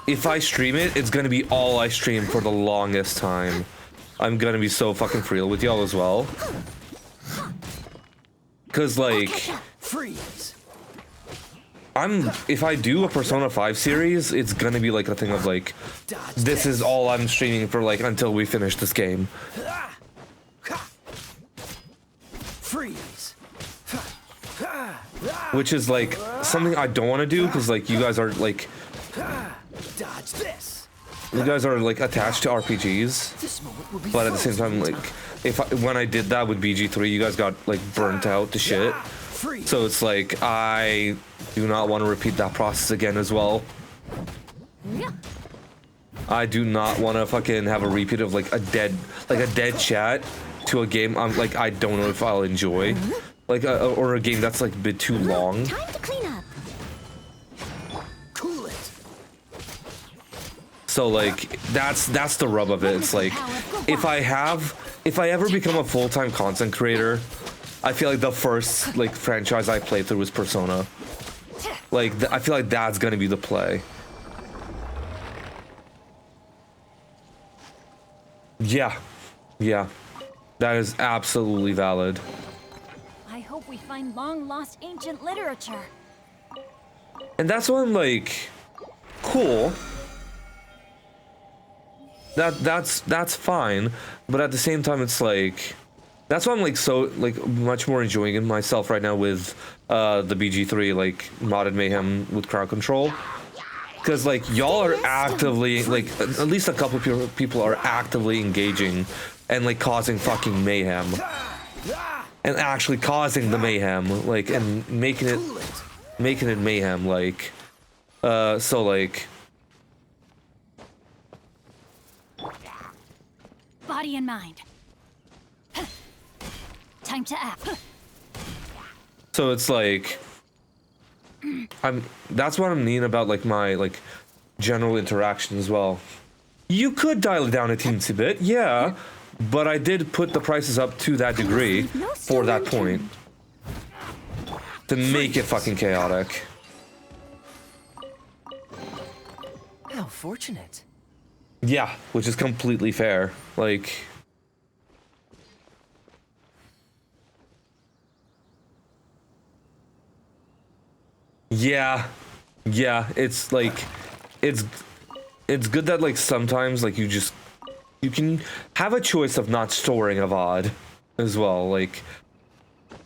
If I stream it, it's gonna be all I stream for the longest time. I'm gonna be so fucking real with y'all as well. Cause like, if I do a Persona 5 series, it's gonna be like a thing of like, this is all I'm streaming for like until we finish this game. Which is like something I don't want to do because like you guys are like, you guys are like attached to RPGs, but at the same time, like when I did that with BG3, you guys got like burnt out to shit. So it's like I do not want to repeat that process again as well. I do not want to fucking have a repeat of like a dead chat to a game I'm like I don't know if I'll enjoy, like or a game that's like a bit too long. Time to clean up. Cool it. So like that's the rub of it. It's like if I ever become a full-time content creator, I feel like the first like franchise I played through was Persona. Like I feel like that's gonna be the play. Yeah, that is absolutely valid. I hope we find long-lost ancient literature. And that's why I'm like, cool. That's fine, but at the same time, it's like, that's why I'm like so like much more enjoying it myself right now with the BG3 like modded mayhem with crowd control, because like y'all are actively like at least a couple of people are actively engaging and like causing fucking mayhem and actually causing the mayhem like and making it mayhem like so like. Body and mind. Time to act. So it's like that's what I'm mean about like my like general interaction as well. You could dial it down a teensy bit, yeah, but I did put the prices up to that degree for that point to make it fucking chaotic. How fortunate. Yeah, which is completely fair. Like, yeah, it's like, it's good that like sometimes like you can have a choice of not storing a VOD as well. Like,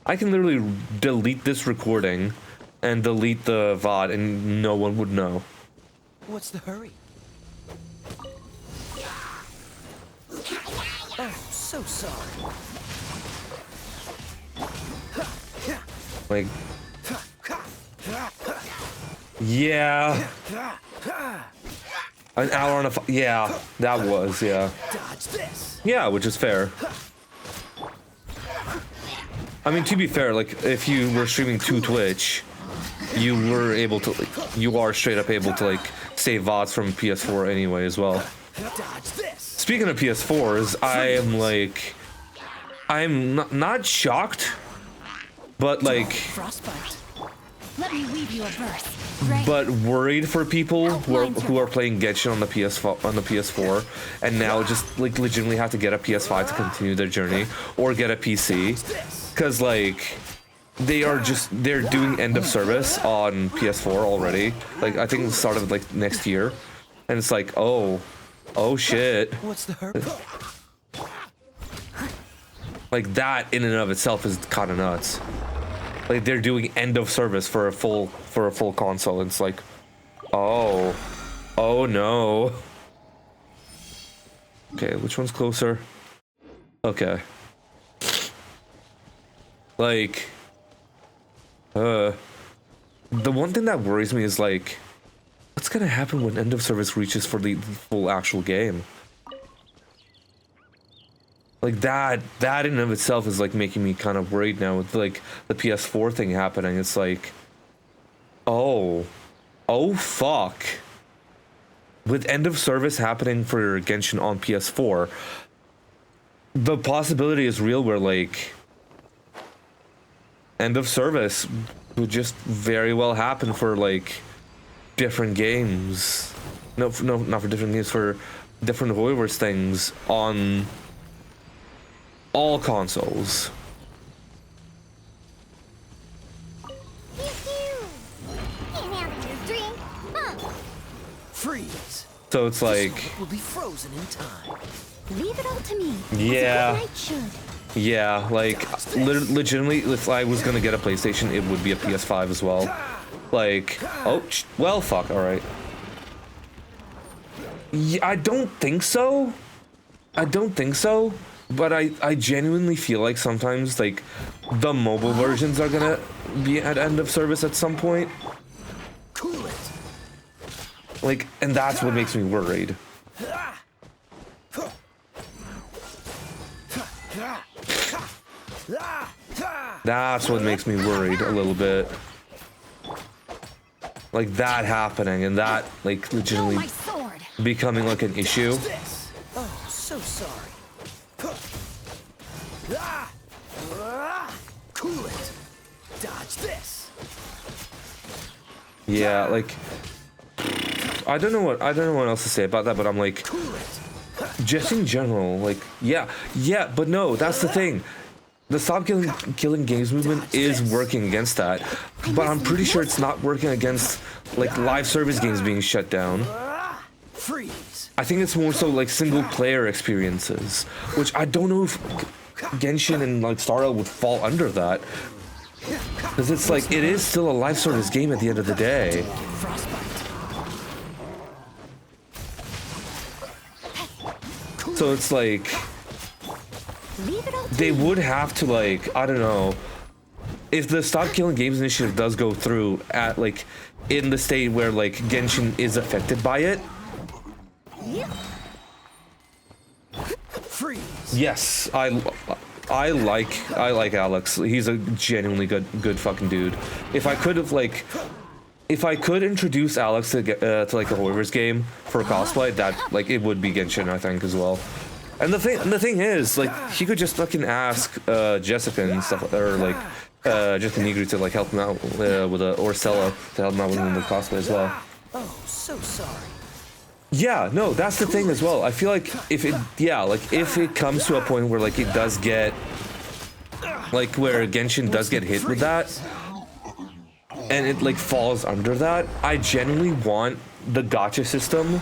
I can literally delete this recording and delete the VOD and no one would know. What's the hurry? Oh, so sorry. Like, yeah. An hour and a yeah, that was, yeah. Yeah, which is fair. I mean, to be fair, like, if you were streaming to Twitch, you were able to, like, you are straight up able to, like, save VODs from PS4 anyway as well. Speaking of PS4s, I am, like, I'm not shocked, but, like, Let me weave you a verse. but worried for people who are playing Genshin on the PS4 and now just like legitimately have to get a PS5 to continue their journey or get a PC, because like they're doing end of service on PS4 already. Like I think it started like next year, and it's like oh shit. What's the hurry? Like that in and of itself is kind of nuts. Like they're doing end of service for a full console. And it's like, oh no. Okay, which one's closer? Okay. Like, the one thing that worries me is like, what's gonna happen when end of service reaches for the full actual game? Like that in and of itself is like making me kind of worried now with like the PS4 thing happening. It's like, oh fuck. With end of service happening for Genshin on PS4, the possibility is real where like end of service would just very well happen for like different games. No, not for different games, for different Hoyoverse things on all consoles. Freeze. So it's like, will be frozen in time. Leave it all to me. yeah. As a good knight should. Yeah, like, legitimately, if I was gonna get a PlayStation, it would be a PS5 as well. Like, oh, well, fuck, alright. Yeah, I don't think so. But I genuinely feel like sometimes, like, the mobile versions are gonna be at end of service at some point. Cool it. Like, and that's what makes me worried. That's what makes me worried a little bit. Like that happening and that like legitimately becoming like an issue. Oh, so sorry. Cool it. Dodge this. Yeah, like I don't know what else to say about that, but I'm like, just in general, like yeah, but no, that's the thing. The stop killing games movement is working against that, but I'm pretty sure it's not working against like live service games being shut down. Freeze. I think it's more so like single player experiences, which I don't know if Genshin and like Star Rail would fall under that, because it's like it is still a live service game at the end of the day. So it's like they would have to like, I don't know, if the Stop Killing Games initiative does go through at like in the state where like Genshin is affected by it. Freeze. Yes, I like Alex. He's a genuinely good fucking dude. If I could introduce Alex to get to like a Hoyoverse game for cosplay, that like it would be Genshin, I think, as well. And the thing is, like, he could just fucking ask Jessica and stuff, or like Jessica Nigri to like help him out with or Stella to help him out with the cosplay as well. Oh, so sorry. Yeah, no, that's the thing as well. I feel like if it comes to a point where like it does get like where Genshin does get hit with that, and it like falls under that, I genuinely want the gacha system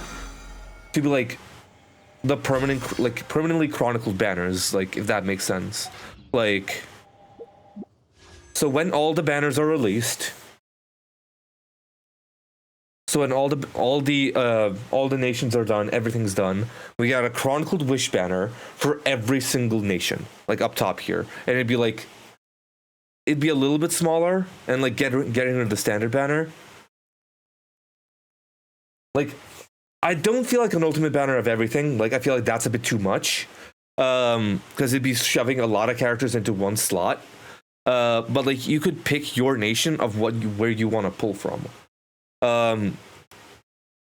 to be like the permanently chronicled banners, like if that makes sense. Like, so when all the banners are released, so when all the nations are done, everything's done, we got a chronicled wish banner for every single nation, like up top here, and it'd be a little bit smaller and like getting rid of the standard banner. Like, I don't feel like an ultimate banner of everything. Like, I feel like that's a bit too much, because it'd be shoving a lot of characters into one slot. But like, you could pick your nation of where you want to pull from.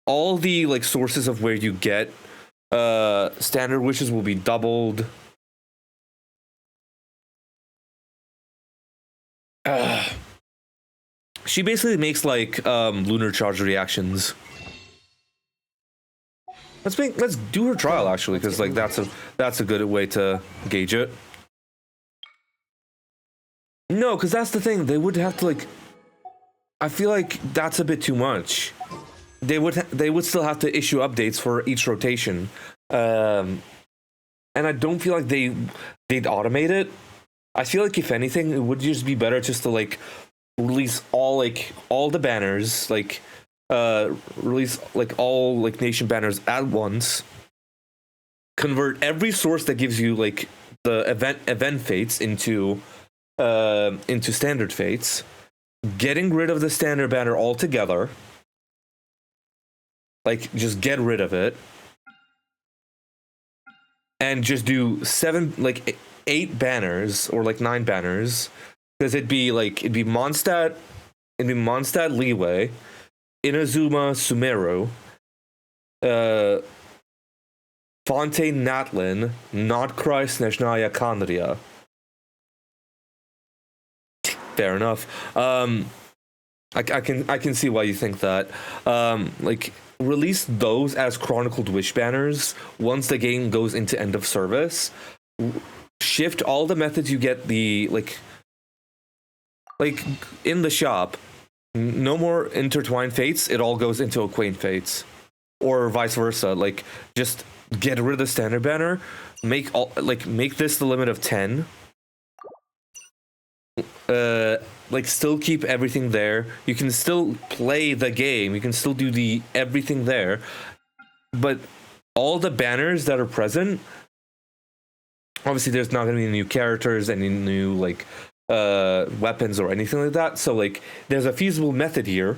All the like sources of where you get standard wishes will be doubled. She basically makes like lunar charge reactions. Let's do her trial actually, because like that's a good way to gauge it. No, because that's the thing. They would have to like. I feel like that's a bit too much. They would still have to issue updates for each rotation, and I don't feel like they'd automate it. I feel like if anything, it would just be better just to like release all the banners, like release like all like nation banners at once, convert every source that gives you like the event fates into standard fates, getting rid of the standard banner altogether. Like, just get rid of it. And just do 8 banners, or like 9 banners. Because it'd be Mondstadt, Leeway, Inazuma Sumeru, Fontaine Natlin, Notcry Snezhnaya Kandria. Fair enough. I can see why you think that. Like, release those as Chronicled Wish banners once the game goes into end of service. Shift all the methods you get the like in the shop. No more intertwined fates. It all goes into Acquaint fates, or vice versa. Like, just get rid of the standard banner. Make this the limit of 10. Like, still keep everything there. You can still play the game. You can still do everything there. But all the banners that are present, obviously there's not going to be new characters, any new like weapons or anything like that. So like, there's a feasible method here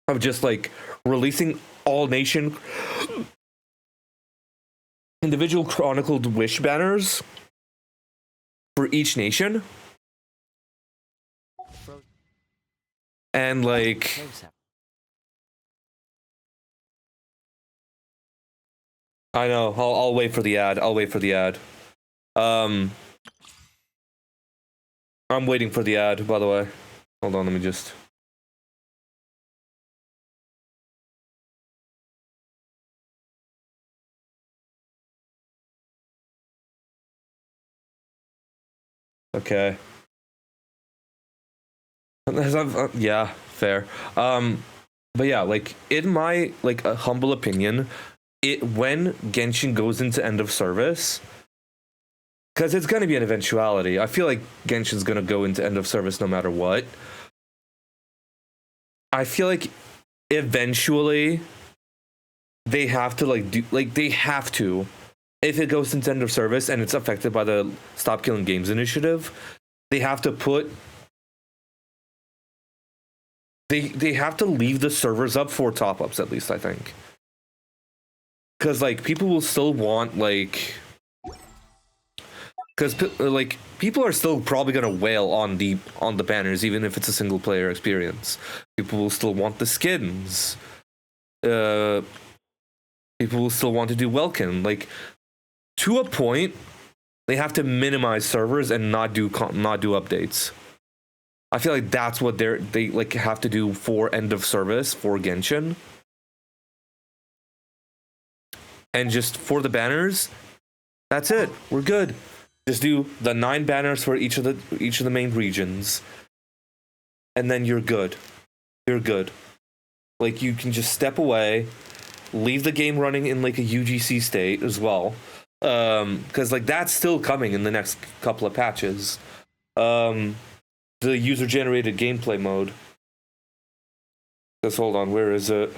of just like releasing all nation individual Chronicled Wish banners for each nation, and like I know, I'll wait for the ad. I'm waiting for the ad, by the way. Hold on, let me just. Okay. Yeah, fair. But yeah, like, in my like a humble opinion, when Genshin goes into end of service, because it's gonna be an eventuality. I feel like Genshin's gonna go into end of service no matter what. I feel like eventually they have to if it goes into end of service and it's affected by the Stop Killing Games initiative, they have to put they have to leave the servers up for top-ups, at least, I think. Because like, people will still want like, because like, people are still probably gonna wail on the banners, even if it's a single player experience. People will still want the skins. People will still want to do Welkin. Like, to a point, they have to minimize servers and not do updates. I feel like that's what they like have to do for end of service for Genshin. And just for the banners, that's it. We're good. Just do the 9 banners for each of the main regions, and then you're good. You're good. Like, you can just step away, leave the game running in like a UGC state as well. Because like, that's still coming in the next couple of patches. The user-generated gameplay mode. Just hold on, where is it?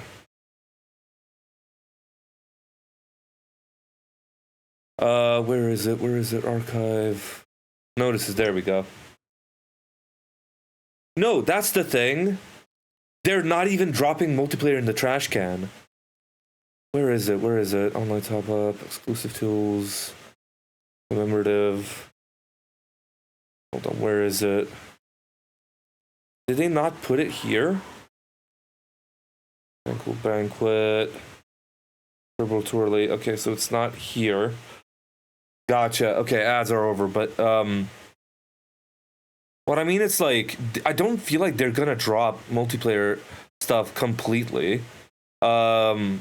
Where is it? Archive. Notices, there we go. No, that's the thing. They're not even dropping multiplayer in the trash can. Where is it? Online top-up, exclusive tools, commemorative. Hold on, where is it? Did they not put it here? Banquet. Turbo Twirly. Okay, so it's not here. Gotcha. Okay, ads are over, but what I mean, it's like, I don't feel like they're gonna drop multiplayer stuff completely. Because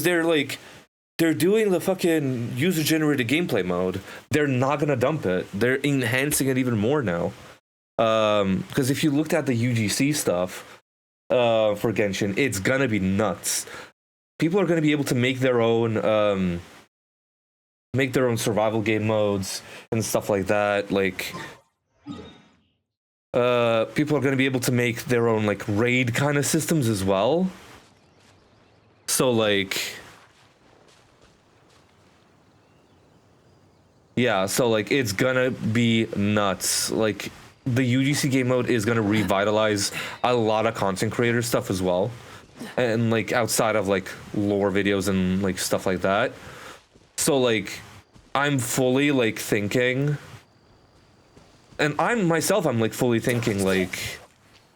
they're doing the fucking user-generated gameplay mode. They're not gonna dump it. They're enhancing it even more now. Because if you looked at the UGC stuff for Genshin, it's gonna be nuts. People are gonna be able to make their own survival game modes and stuff like that. Like, people are gonna be able to make their own like raid kind of systems as well. So like, yeah, so like it's gonna be nuts. Like the UGC game mode is gonna revitalize a lot of content creator stuff as well, and like outside of like lore videos and like stuff like that. So like I'm fully like thinking, and I'm like fully thinking like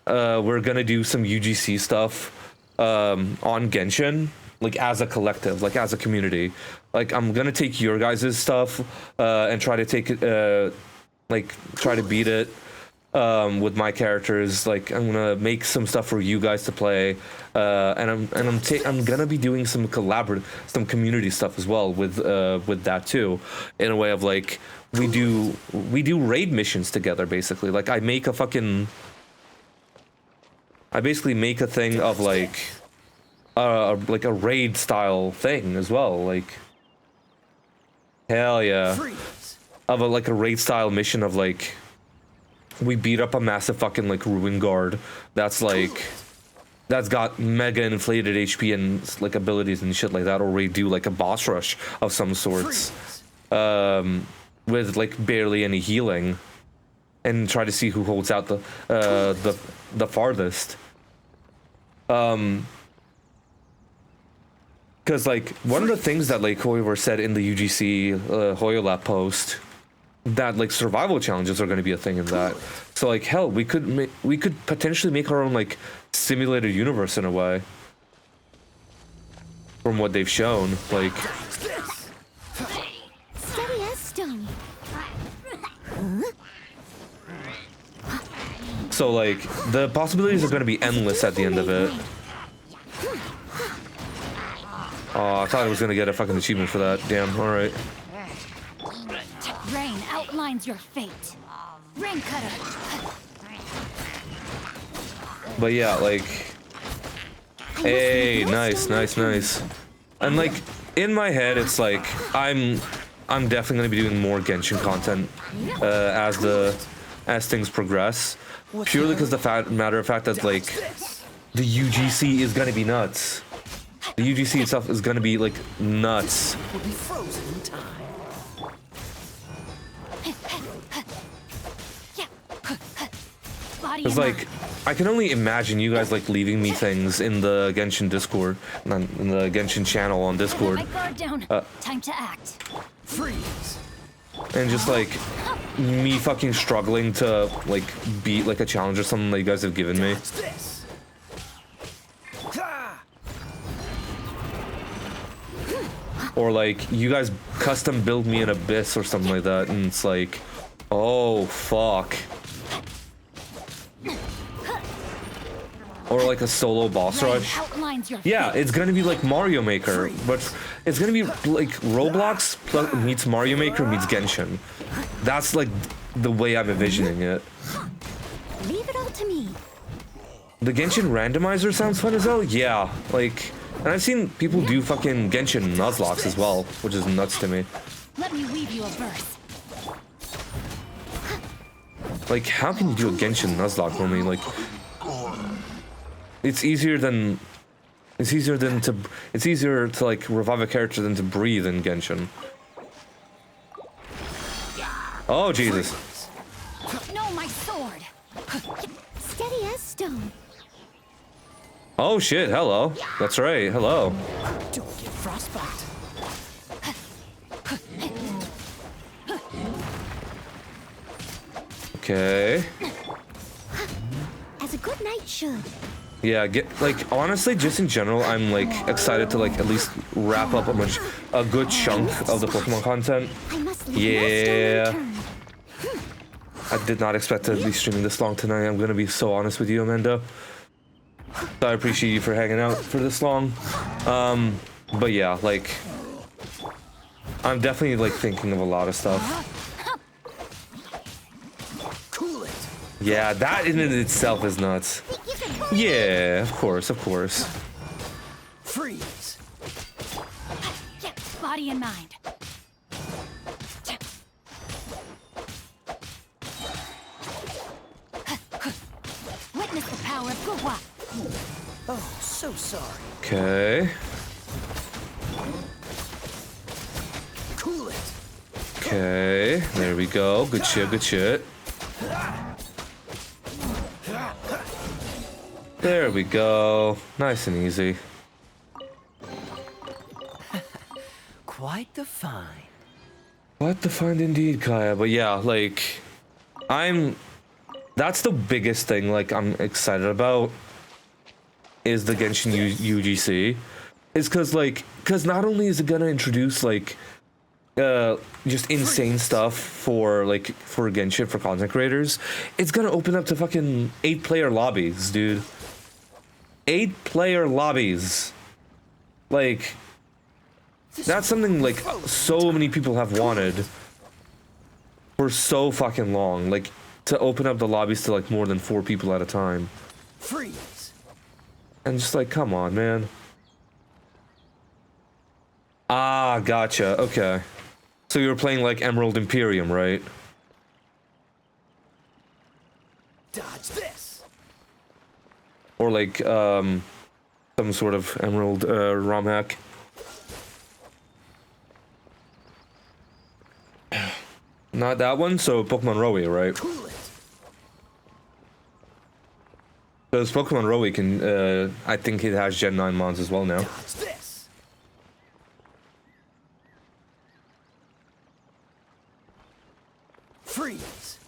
we're gonna do some UGC stuff on Genshin, like as a collective, like as a community. Like I'm gonna take your guys' stuff and try to take it, like try to beat it with my characters. Like I'm gonna make some stuff for you guys to play, and I'm gonna be doing some community stuff as well with that too, in a way of like we do raid missions together basically. Like I basically make a thing of like a raid style thing as well. Like hell yeah, of a raid style mission of like we beat up a massive fucking like ruin guard that's got mega inflated HP and like abilities and shit like that, or we do like a boss rush of some sorts with like barely any healing, and try to see who holds out the farthest. Because like one of the things that like Hoyover said in the UGC Hoyolab post, that like survival challenges are going to be a thing in that. So like hell, we could potentially make our own like simulated universe in a way, from what they've shown. Like Steady as stone. so like the possibilities are going to be endless at the end of it. Oh, I thought I was going to get a fucking achievement for that. Damn. All right. Rain outlines your fate. Rain cutter. But yeah, like, hey, nice. And like in my head, it's like I'm definitely gonna be doing more Genshin content as things progress. Purely because matter of fact that like the UGC is gonna be nuts. The UGC itself is gonna be like nuts. Will be frozen in time. It's like I can only imagine you guys like leaving me things in the Genshin Discord, in the Genshin channel on Discord. Time to act. Freeze. And just like me fucking struggling to like beat like a challenge or something that you guys have given me. Or like you guys custom build me an abyss or something like that, and it's like, oh fuck. Or like a solo boss rush. Yeah, it's gonna be like Mario Maker, but it's gonna be like Roblox meets Mario Maker meets Genshin. That's like the way I'm envisioning it. Leave it all to me. The Genshin randomizer sounds fun as hell. Yeah, like, and I've seen people do fucking Genshin Nuzlocke as well, which is nuts to me. Let me weave you a verse. Like, how can you do a Genshin Nuzlocke for me? Like, it's easier to like revive a character than to breathe in Genshin. Oh Jesus! No, my sword. Steady as stone. Oh shit! Hello. That's right. Hello. Don't get frostbite. Okay. As a good knight should. Yeah, like honestly, just in general, I'm like excited to like at least wrap up a good chunk of the Pokemon content. Yeah. I did not expect to be streaming this long tonight. I'm gonna be so honest with you, Amanda. So I appreciate you for hanging out for this long. But yeah, like I'm definitely like thinking of a lot of stuff. Yeah, that in itself is nuts. Yeah, of course. Freeze. Body and mind. Witness the power of Gu-Wa. Oh, so sorry. Okay. Okay, there we go. Good shit, good shit. There we go. Nice and easy. Quite the find. Quite the find indeed, Kaya. But yeah, like, that's the biggest thing, like, I'm excited about is the Genshin UGC. Is because not only is it gonna introduce, like, just insane stuff for Genshin, for content creators, it's gonna open up to fucking 8-player lobbies, dude. 8-player lobbies. Like, that's something, like, so many people have wanted for so fucking long. Like, to open up the lobbies to, like, more than 4 people at a time. Freeze. And just, like, come on, man. Ah, gotcha. Okay. So you were playing, like, Emerald Imperium, right? Dodge this. Or, like, some sort of Emerald ROM hack. Not that one, so Pokemon Rowie, right? Cool it. Because Pokemon Rowie can, I think it has Gen 9 mods as well now. Dodge this. Freeze.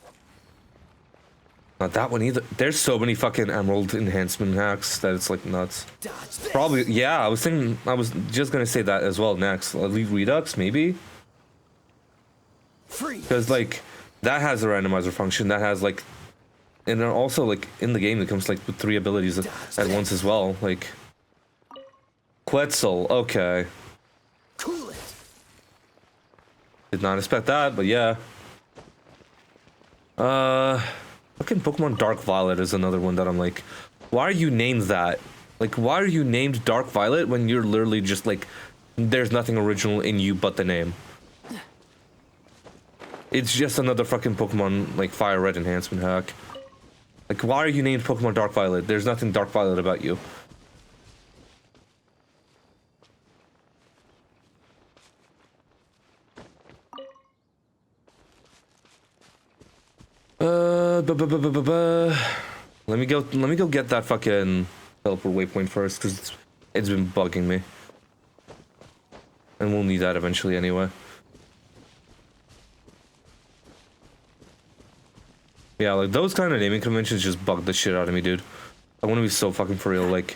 Not that one either. There's so many fucking Emerald enhancement hacks that it's, like, nuts. Dodge this. Probably, yeah, I was just gonna say that as well next. Elite Redux, maybe? Freeze. Because, like, that has a randomizer function, that has, like, and then also, like, in the game it comes, like, with 3 abilities at once as well, like, Quetzal, okay. Cool it. Did not expect that, but yeah. Fucking Pokemon Dark Violet is another one that I'm like, why are you named that? Like, why are you named Dark Violet when you're literally just, like, there's nothing original in you but the name? It's just another fucking Pokemon, like, Fire Red enhancement hack. Like, why are you named Pokemon Dark Violet? There's nothing Dark Violet about you. Let me go get that fucking teleport waypoint first, because it's been bugging me. And we'll need that eventually anyway. Yeah, like, those kind of naming conventions just bug the shit out of me, dude. I want to be so fucking for real, like,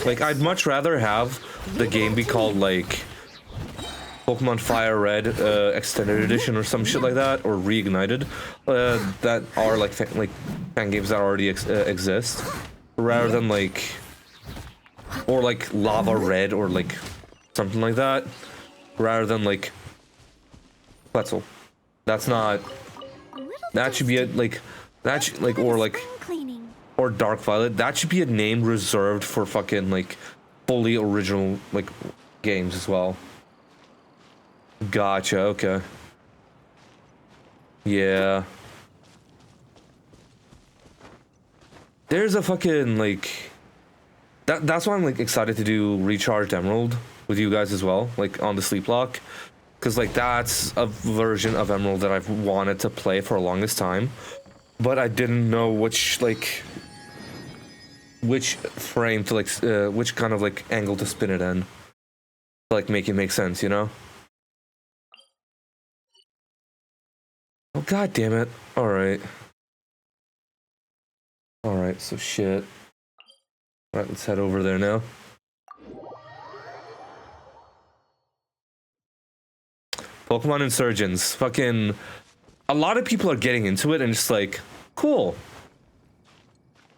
I'd much rather have the game be called, like, Pokemon Fire Red Extended Edition or some shit like that, or Reignited, that are, like, fan games that already exist, rather than, like, or, like, Lava Red, or, like, something like that, rather than, like, Quetzal. That's not. That should be a, like, that should, like, or, like, or Dark Violet. That should be a name reserved for fucking, like, fully original, like, games as well. Gotcha. Okay. Yeah. There's a fucking, like, that's why I'm, like, excited to do Recharged Emerald with you guys as well, like, on the sleep lock. Because, like, that's a version of Emerald that I've wanted to play for the longest time. But I didn't know which, like, which frame to, like, which kind of, like, angle to spin it in. To, like, make it make sense, you know? Oh, god damn it. Alright. Alright, so shit. Alright, let's head over there now. Pokemon Insurgents. Fucking... A lot of people are getting into it and just like, cool.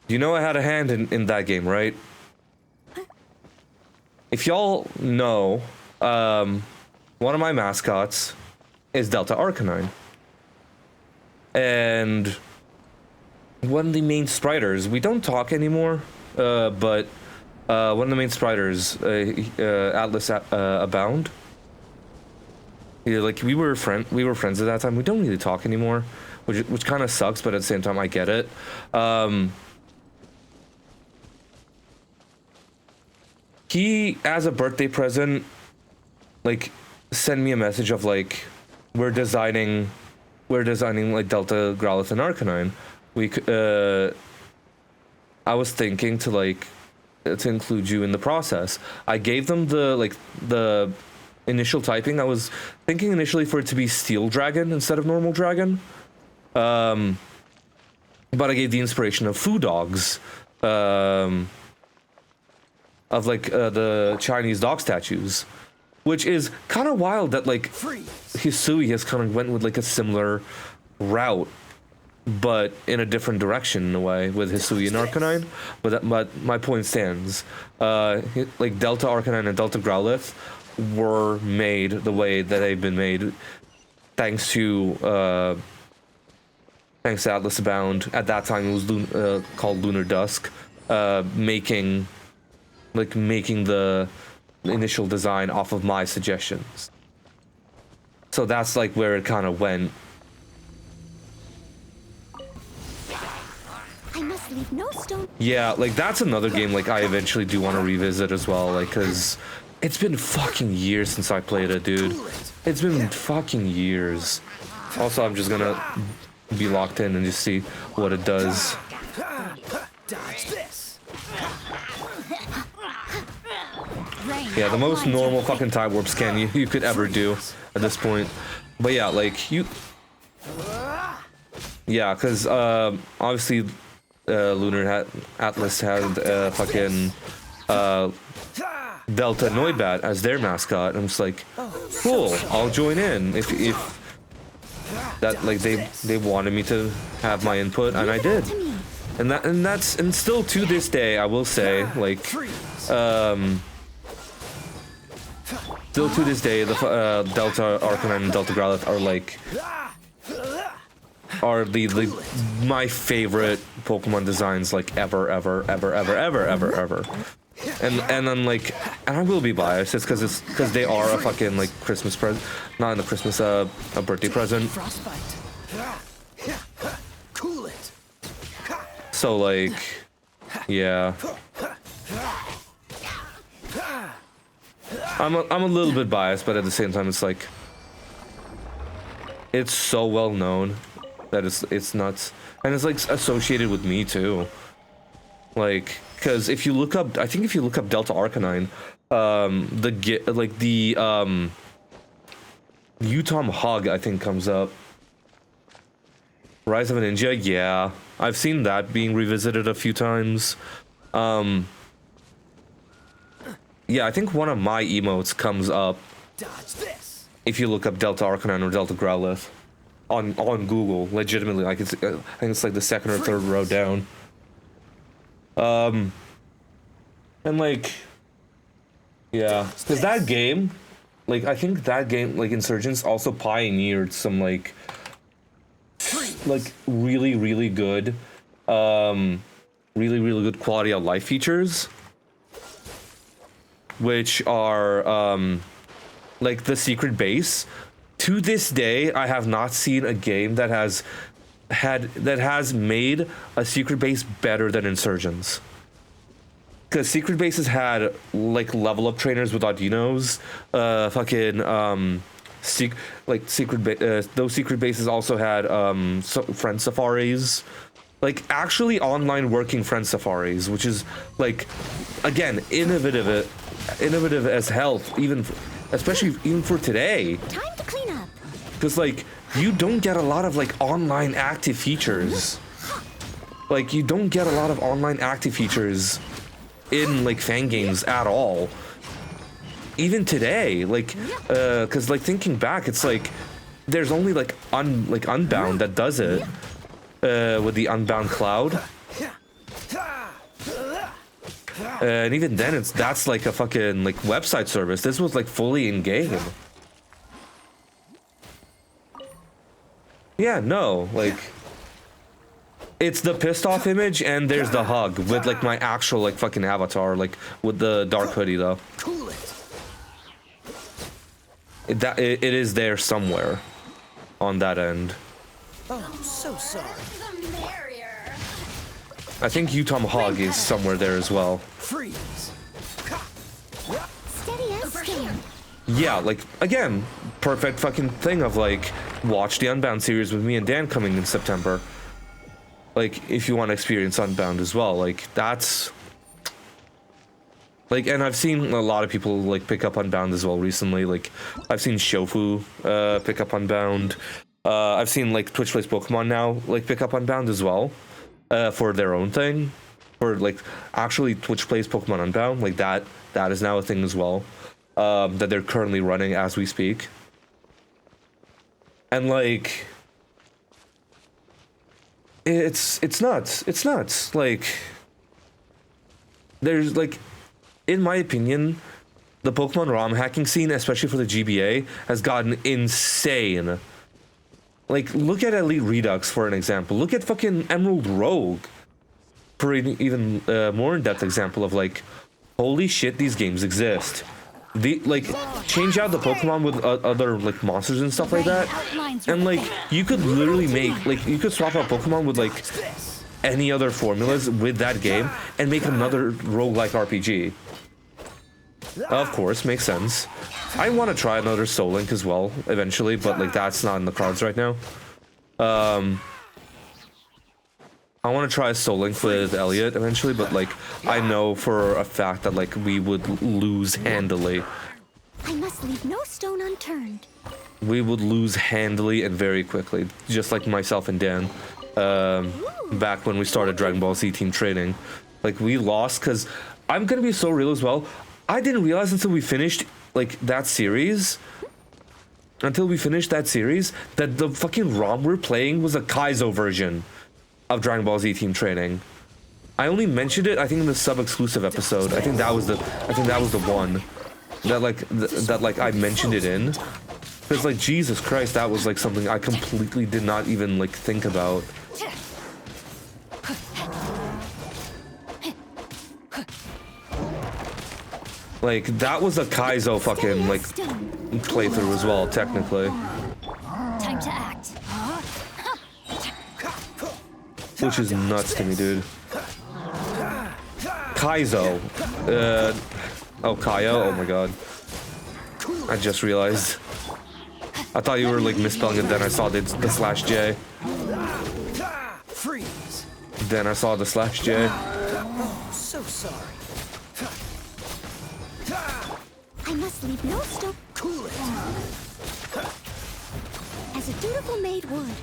You know I had a hand in that game, right? If y'all know, one of my mascots is Delta Arcanine. And one of the main spriters, we don't talk anymore, but one of the main spriters, Atlas Abound. Yeah, like, we were friends at that time. We don't really talk anymore, which kind of sucks, but at the same time I get it. He, as a birthday present, like, send me a message of like, we're designing like Delta, Growlithe, and Arcanine. I was thinking to like to include you in the process. I gave them the initial typing. I was thinking initially for it to be Steel Dragon instead of normal Dragon. But I gave the inspiration of Foo Dogs, of like the Chinese dog statues, which is kind of wild that like Hisui has kind of went with like a similar route, but in a different direction in a way with Hisui and Arcanine. But my point stands. Like Delta Arcanine and Delta Growlithe were made the way that they've been made, thanks to Atlas Abound. At that time, it was called Lunar Dusk, making the initial design off of my suggestions. So that's like where it kind of went. I must leave no stone. Yeah, like that's another game like I eventually do want to revisit as well, like because it's been fucking years since I played it, dude. It's been fucking years. Also, I'm just gonna be locked in and just see what it does. Yeah, the most normal fucking Time Warp scan you could ever do at this point. But yeah, like you... Yeah, because obviously Lunar Atlas had fucking Delta Noibat as their mascot. I'm just like, cool, I'll join in if that like they wanted me to have my input, and I did. And still to this day, I will say, like, still to this day, the Delta Arcanine and Delta Growlithe are like my favorite Pokemon designs like ever. And then like, and I will be biased. It's because they are a fucking like Christmas present, not in a Christmas a birthday present. So like, yeah. I'm a little bit biased, but at the same time, it's like it's so well known that it's nuts, and it's like associated with me too. Like, because if you look up, I think if you look up Delta Arcanine, the Utom Hug I think comes up. Rise of a Ninja, yeah, I've seen that being revisited a few times. Yeah, I think one of my emotes comes up if you look up Delta Arcanine or Delta Growlithe on Google, legitimately. Like I think it's like the second or third row down. And like, yeah, because that game, like I think that game, like Insurgents, also pioneered some like really good, really good quality of life features, which are like the secret base. To this day, I have not seen a game that has made a secret base better than Insurgents. Because secret bases had like level up trainers with Audinos, those secret bases also had friend safaris, like actually online working friend safaris, which is like, again, innovative as hell, especially for today. Time to clean up. Because like you don't get a lot of like online active features. Like you don't get a lot of online active features in like fan games at all. Even today, like, because like thinking back, it's like there's only like Unbound that does it with the Unbound Cloud, and even then that's like a fucking like website service. This was like fully in game. Yeah, no, like it's the pissed off image, and there's the hug with like my actual like fucking avatar, like with the dark hoodie though. It is there somewhere on that end. Oh, so sorry. I think Utom Hog is somewhere there as well. Freeze. Steady as skin. yeah, like, again, perfect fucking thing of, like, watch the Unbound series with me and Dan coming in September. Like, if you want to experience Unbound as well, like, that's... Like, and I've seen a lot of people, like, pick up Unbound as well recently. Like, I've seen Shofu pick up Unbound. I've seen, like, Twitch Plays Pokemon now, like, pick up Unbound as well. For their own thing. Or, like, actually Twitch Plays Pokemon Unbound. Like, that is now a thing as well. That they're currently running as we speak. And, like... It's nuts. It's nuts. Like... There's, like... In my opinion, the Pokemon ROM hacking scene, especially for the GBA, has gotten insane. Like, look at Elite Redux for an example. Look at fucking Emerald Rogue for an even more in-depth example of, like, holy shit, these games exist. Like, change out the Pokemon with other, like, monsters and stuff like that. And, like, you could literally make, like, you could swap out Pokemon with, like, any other formulas with that game and make another roguelike RPG. Of course, makes sense. I want to try another Soul Link as well, eventually, but, like, that's not in the cards right now. I want to try a Soul Link with Elliot eventually, but, like, I know for a fact that, like, we would lose handily. I must leave no stone unturned. We would lose handily and very quickly, just like myself and Dan. Back when we started Dragon Ball Z Team Training. Like, we lost because, I'm going to be so real as well, I didn't realize until we finished, like, that series, that the fucking ROM we're playing was a Kaizo version of Dragon Ball Z Team Training. I only mentioned it, I think, in the sub-exclusive episode. I think that was the one that, like, I mentioned it in. Because, like, Jesus Christ, that was, like, something I completely did not even, like, think about. Like, that was a Kaizo fucking, like, playthrough as well, technically. Time to act. Which is nuts to me, dude. Kaizo. Oh, Kaio? Oh my god. I just realized. I thought you were, like, misspelling it, then I saw the slash J. Freeze. Then I saw the slash J. Oh, so sorry. I must leave no stone. Cool it. As a dutiful maid would.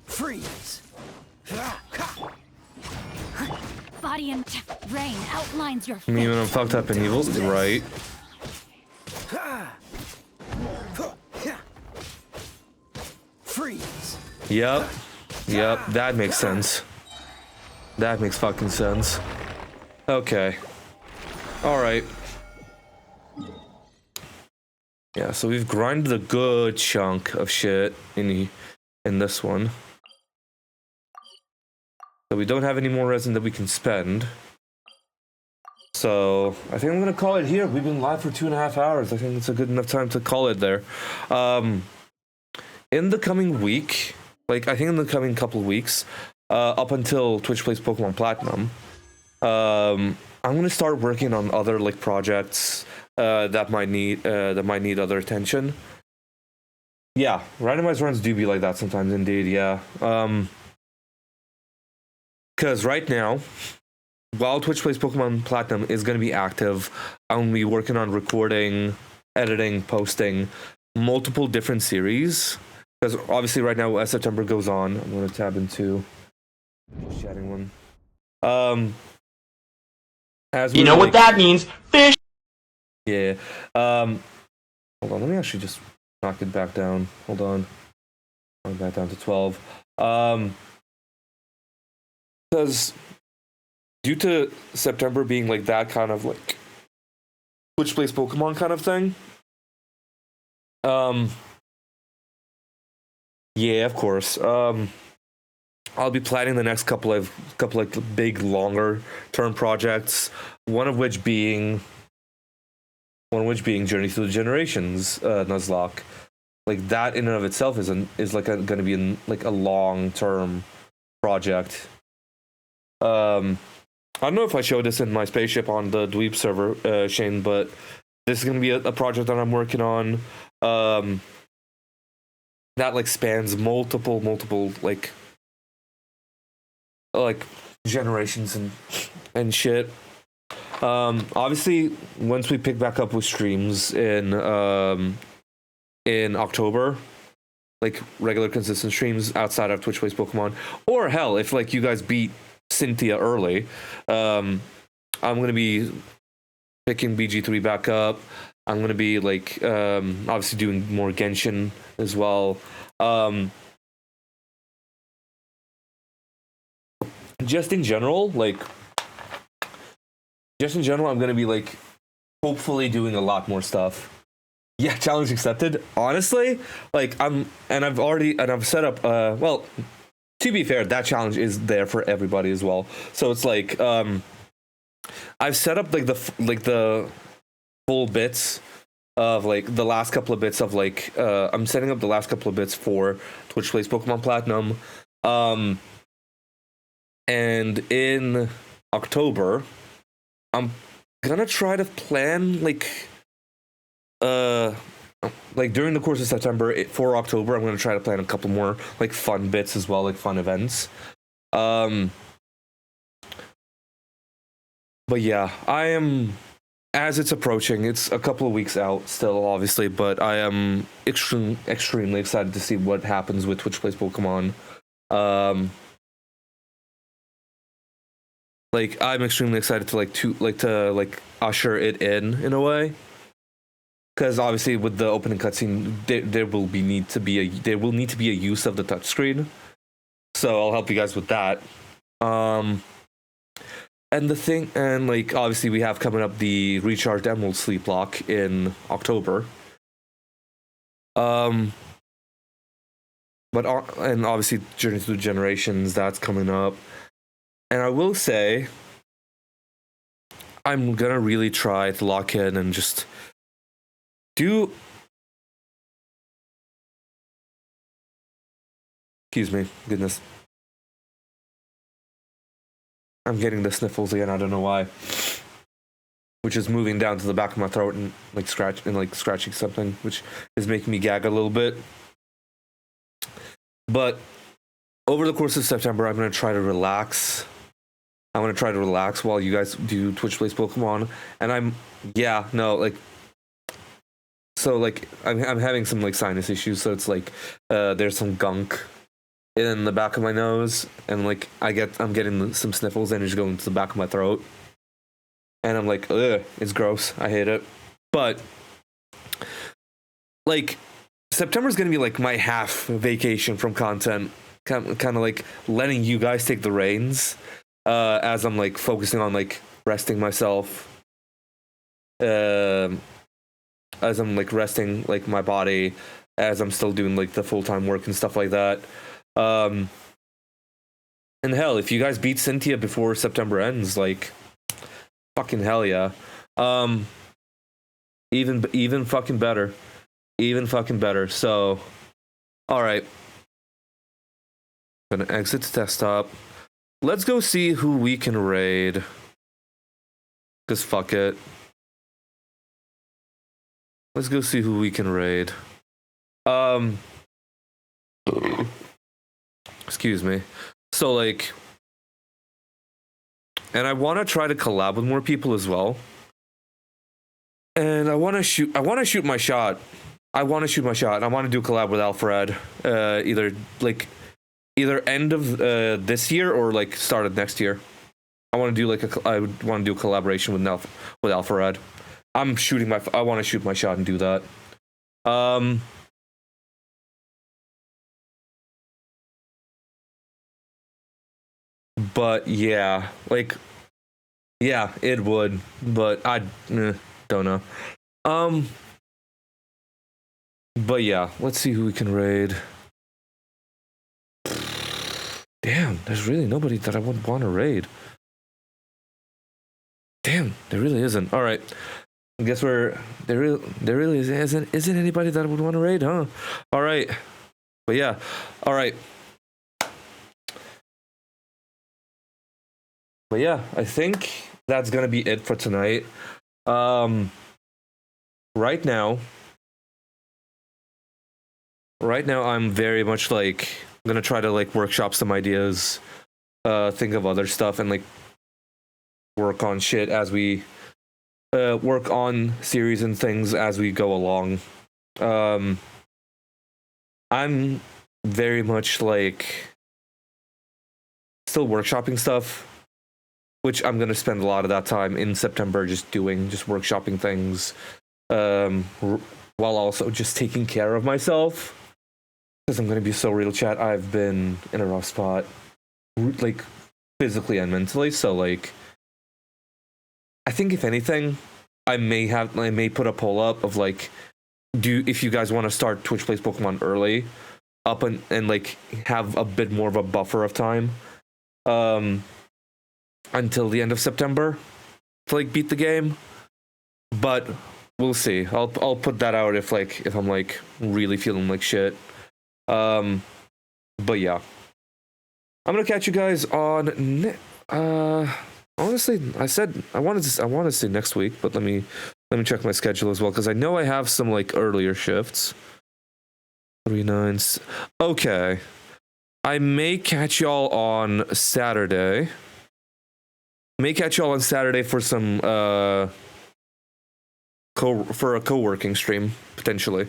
Freeze. Body and rain outlines your Me when I'm fucked up and evil, right? Freeze. Yep, that makes sense. That makes fucking sense. Okay. Alright. Yeah, so we've grinded a good chunk of shit in this one. So we don't have any more resin that we can spend. So I think I'm gonna call it here. We've been live for 2.5 hours. I think it's a good enough time to call it there. In the coming week, like, I think in the coming couple of weeks, up until Twitch Plays Pokemon Platinum, I'm gonna start working on other, like, projects that might need other attention. Yeah, randomized runs do be like that sometimes, indeed. Yeah, because right now, while Twitch Plays Pokemon Platinum is gonna be active, I'm gonna be working on recording, editing, posting multiple different series. Because obviously, right now, as September goes on, I'm gonna tab into just chatting one. As you know what that means? Fish. Yeah. Hold on. Let me actually just knock it back down. Hold on. I'm back down to 12. Because due to September being like that kind of like Twitch Plays Pokemon kind of thing. Yeah, of course. I'll be planning the next couple of big longer term projects. One of which being Journey Through the Generations, Nuzlocke. Like, that in and of itself is going to be a long term project. I don't know if I showed this in my spaceship on the Dweeb server, Shane, but this is gonna be a project that I'm working on. That like spans multiple like generations and shit. Obviously, once we pick back up with streams in October, like regular consistent streams outside of Twitch Plays Pokemon, or hell, if like you guys beat Cynthia early, I'm gonna be picking BG3 back up. I'm gonna be like obviously doing more Genshin as well. Just in general, I'm gonna be like hopefully doing a lot more stuff. Yeah, challenge accepted. Honestly, like I've set up well, to be fair, that challenge is there for everybody as well. So it's like I've set up like the full bits of like the last couple of bits of like I'm setting up the last couple of bits for Twitch Plays Pokemon Platinum. And in October, I'm gonna try to plan like during the course of September for October, I'm gonna try to plan a couple more like fun bits as well, like fun events. But yeah, I am, as it's approaching, it's a couple of weeks out still, obviously, but I am extremely excited to see what happens with Twitch Plays Pokemon. Like I'm extremely excited to usher it in a way, because obviously with the opening cutscene, there will need to be a use of the touchscreen, so I'll help you guys with that. And like obviously we have coming up the Recharged Emerald Sleep Lock in October. And obviously Journey Through Generations, that's coming up. And I will say, I'm gonna really try to lock in and just do. Excuse me, goodness. I'm getting the sniffles again, I don't know why. Which is moving down to the back of my throat and scratching something, which is making me gag a little bit. But over the course of September, I'm gonna try to relax. I'm gonna try to relax while you guys do Twitch Plays Pokemon, and I'm having some like sinus issues, so it's like there's some gunk in the back of my nose, and like I'm getting some sniffles, and it's going to the back of my throat, and I'm like, ugh, it's gross. I hate it. But like September's gonna be like my half vacation from content, kind of like letting you guys take the reins. As I'm like focusing on like resting myself, as I'm like resting like my body, as I'm still doing like the full-time work and stuff like that. And hell, if you guys beat Cynthia before September ends, like fucking hell yeah. Even fucking better. So all right, gonna exit the desktop. Let's go see who we can raid. Cause fuck it. Let's go see who we can raid. Excuse me. So like, and I want to try to collab with more people as well. And I want to shoot my shot. I want to do a collab with Alfred. Either end of this year or like start of next year. I want to do a collaboration with Alfred. I want to shoot my shot and do that. But yeah, like, yeah, it would, but I don't know. But yeah, let's see who we can raid. Damn, there's really nobody that I would want to raid. Damn, there really isn't. All right, I guess there really isn't anybody that I would want to raid, huh? All right, but yeah, all right. But yeah, I think that's gonna be it for tonight. right now, I'm very much like gonna try to like workshop some ideas, think of other stuff, and like work on shit as we work on series and things as we go along. I'm very much like still workshopping stuff, which I'm gonna spend a lot of that time in September just workshopping things, while also just taking care of myself. Because I'm gonna be so real, chat. I've been in a rough spot, like physically and mentally. So like, I think if anything, I may put a poll up of like, if you guys want to start Twitch Plays Pokemon early, up and like have a bit more of a buffer of time, until the end of September to like beat the game. But we'll see. I'll put that out if I'm like really feeling like shit. But yeah, I'm gonna catch you guys on honestly, I wanted to say next week, but let me check my schedule as well, because I know I have some like earlier shifts. 3/9. Okay, I may catch y'all on Saturday. For some for a co-working stream, potentially,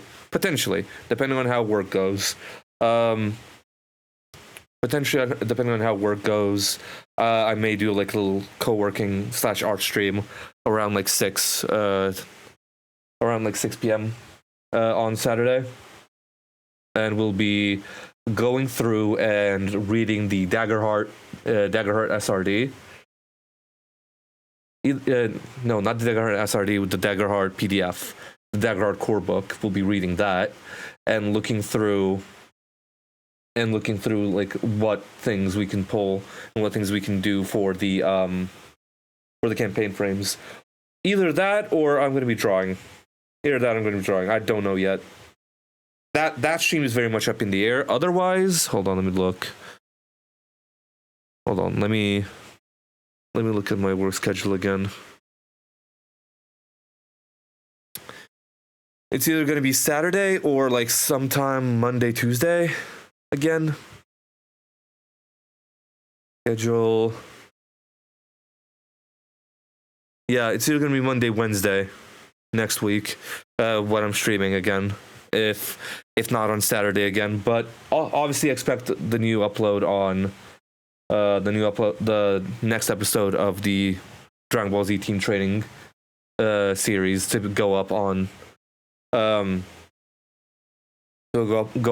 depending on how work goes. I may do like a little co-working / art stream around like 6 p.m. On Saturday, and we'll be going through and reading the Daggerheart SRD. No, not the Daggerheart SRD, with the Daggerheart PDF, the Daggerheart core book. We'll be reading that and looking through like what things we can pull and what things we can do for the campaign frames. Either that or I'm going to be drawing. I don't know yet. That stream is very much up in the air. Otherwise, hold on, let me look. Hold on, let me look at my work schedule again. It's either going to be Saturday or like sometime Monday, Tuesday again. Schedule. Yeah, it's either going to be Monday, Wednesday next week when I'm streaming again. If not on Saturday again, but obviously expect the new upload on the next episode of the Dragon Ball Z team training series to go up on go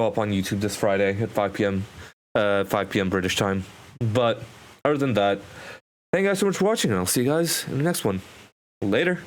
up on YouTube this Friday at 5 p.m. 5 p.m. British time. But other than that, thank you guys so much for watching, and I'll see you guys in the next one. Later.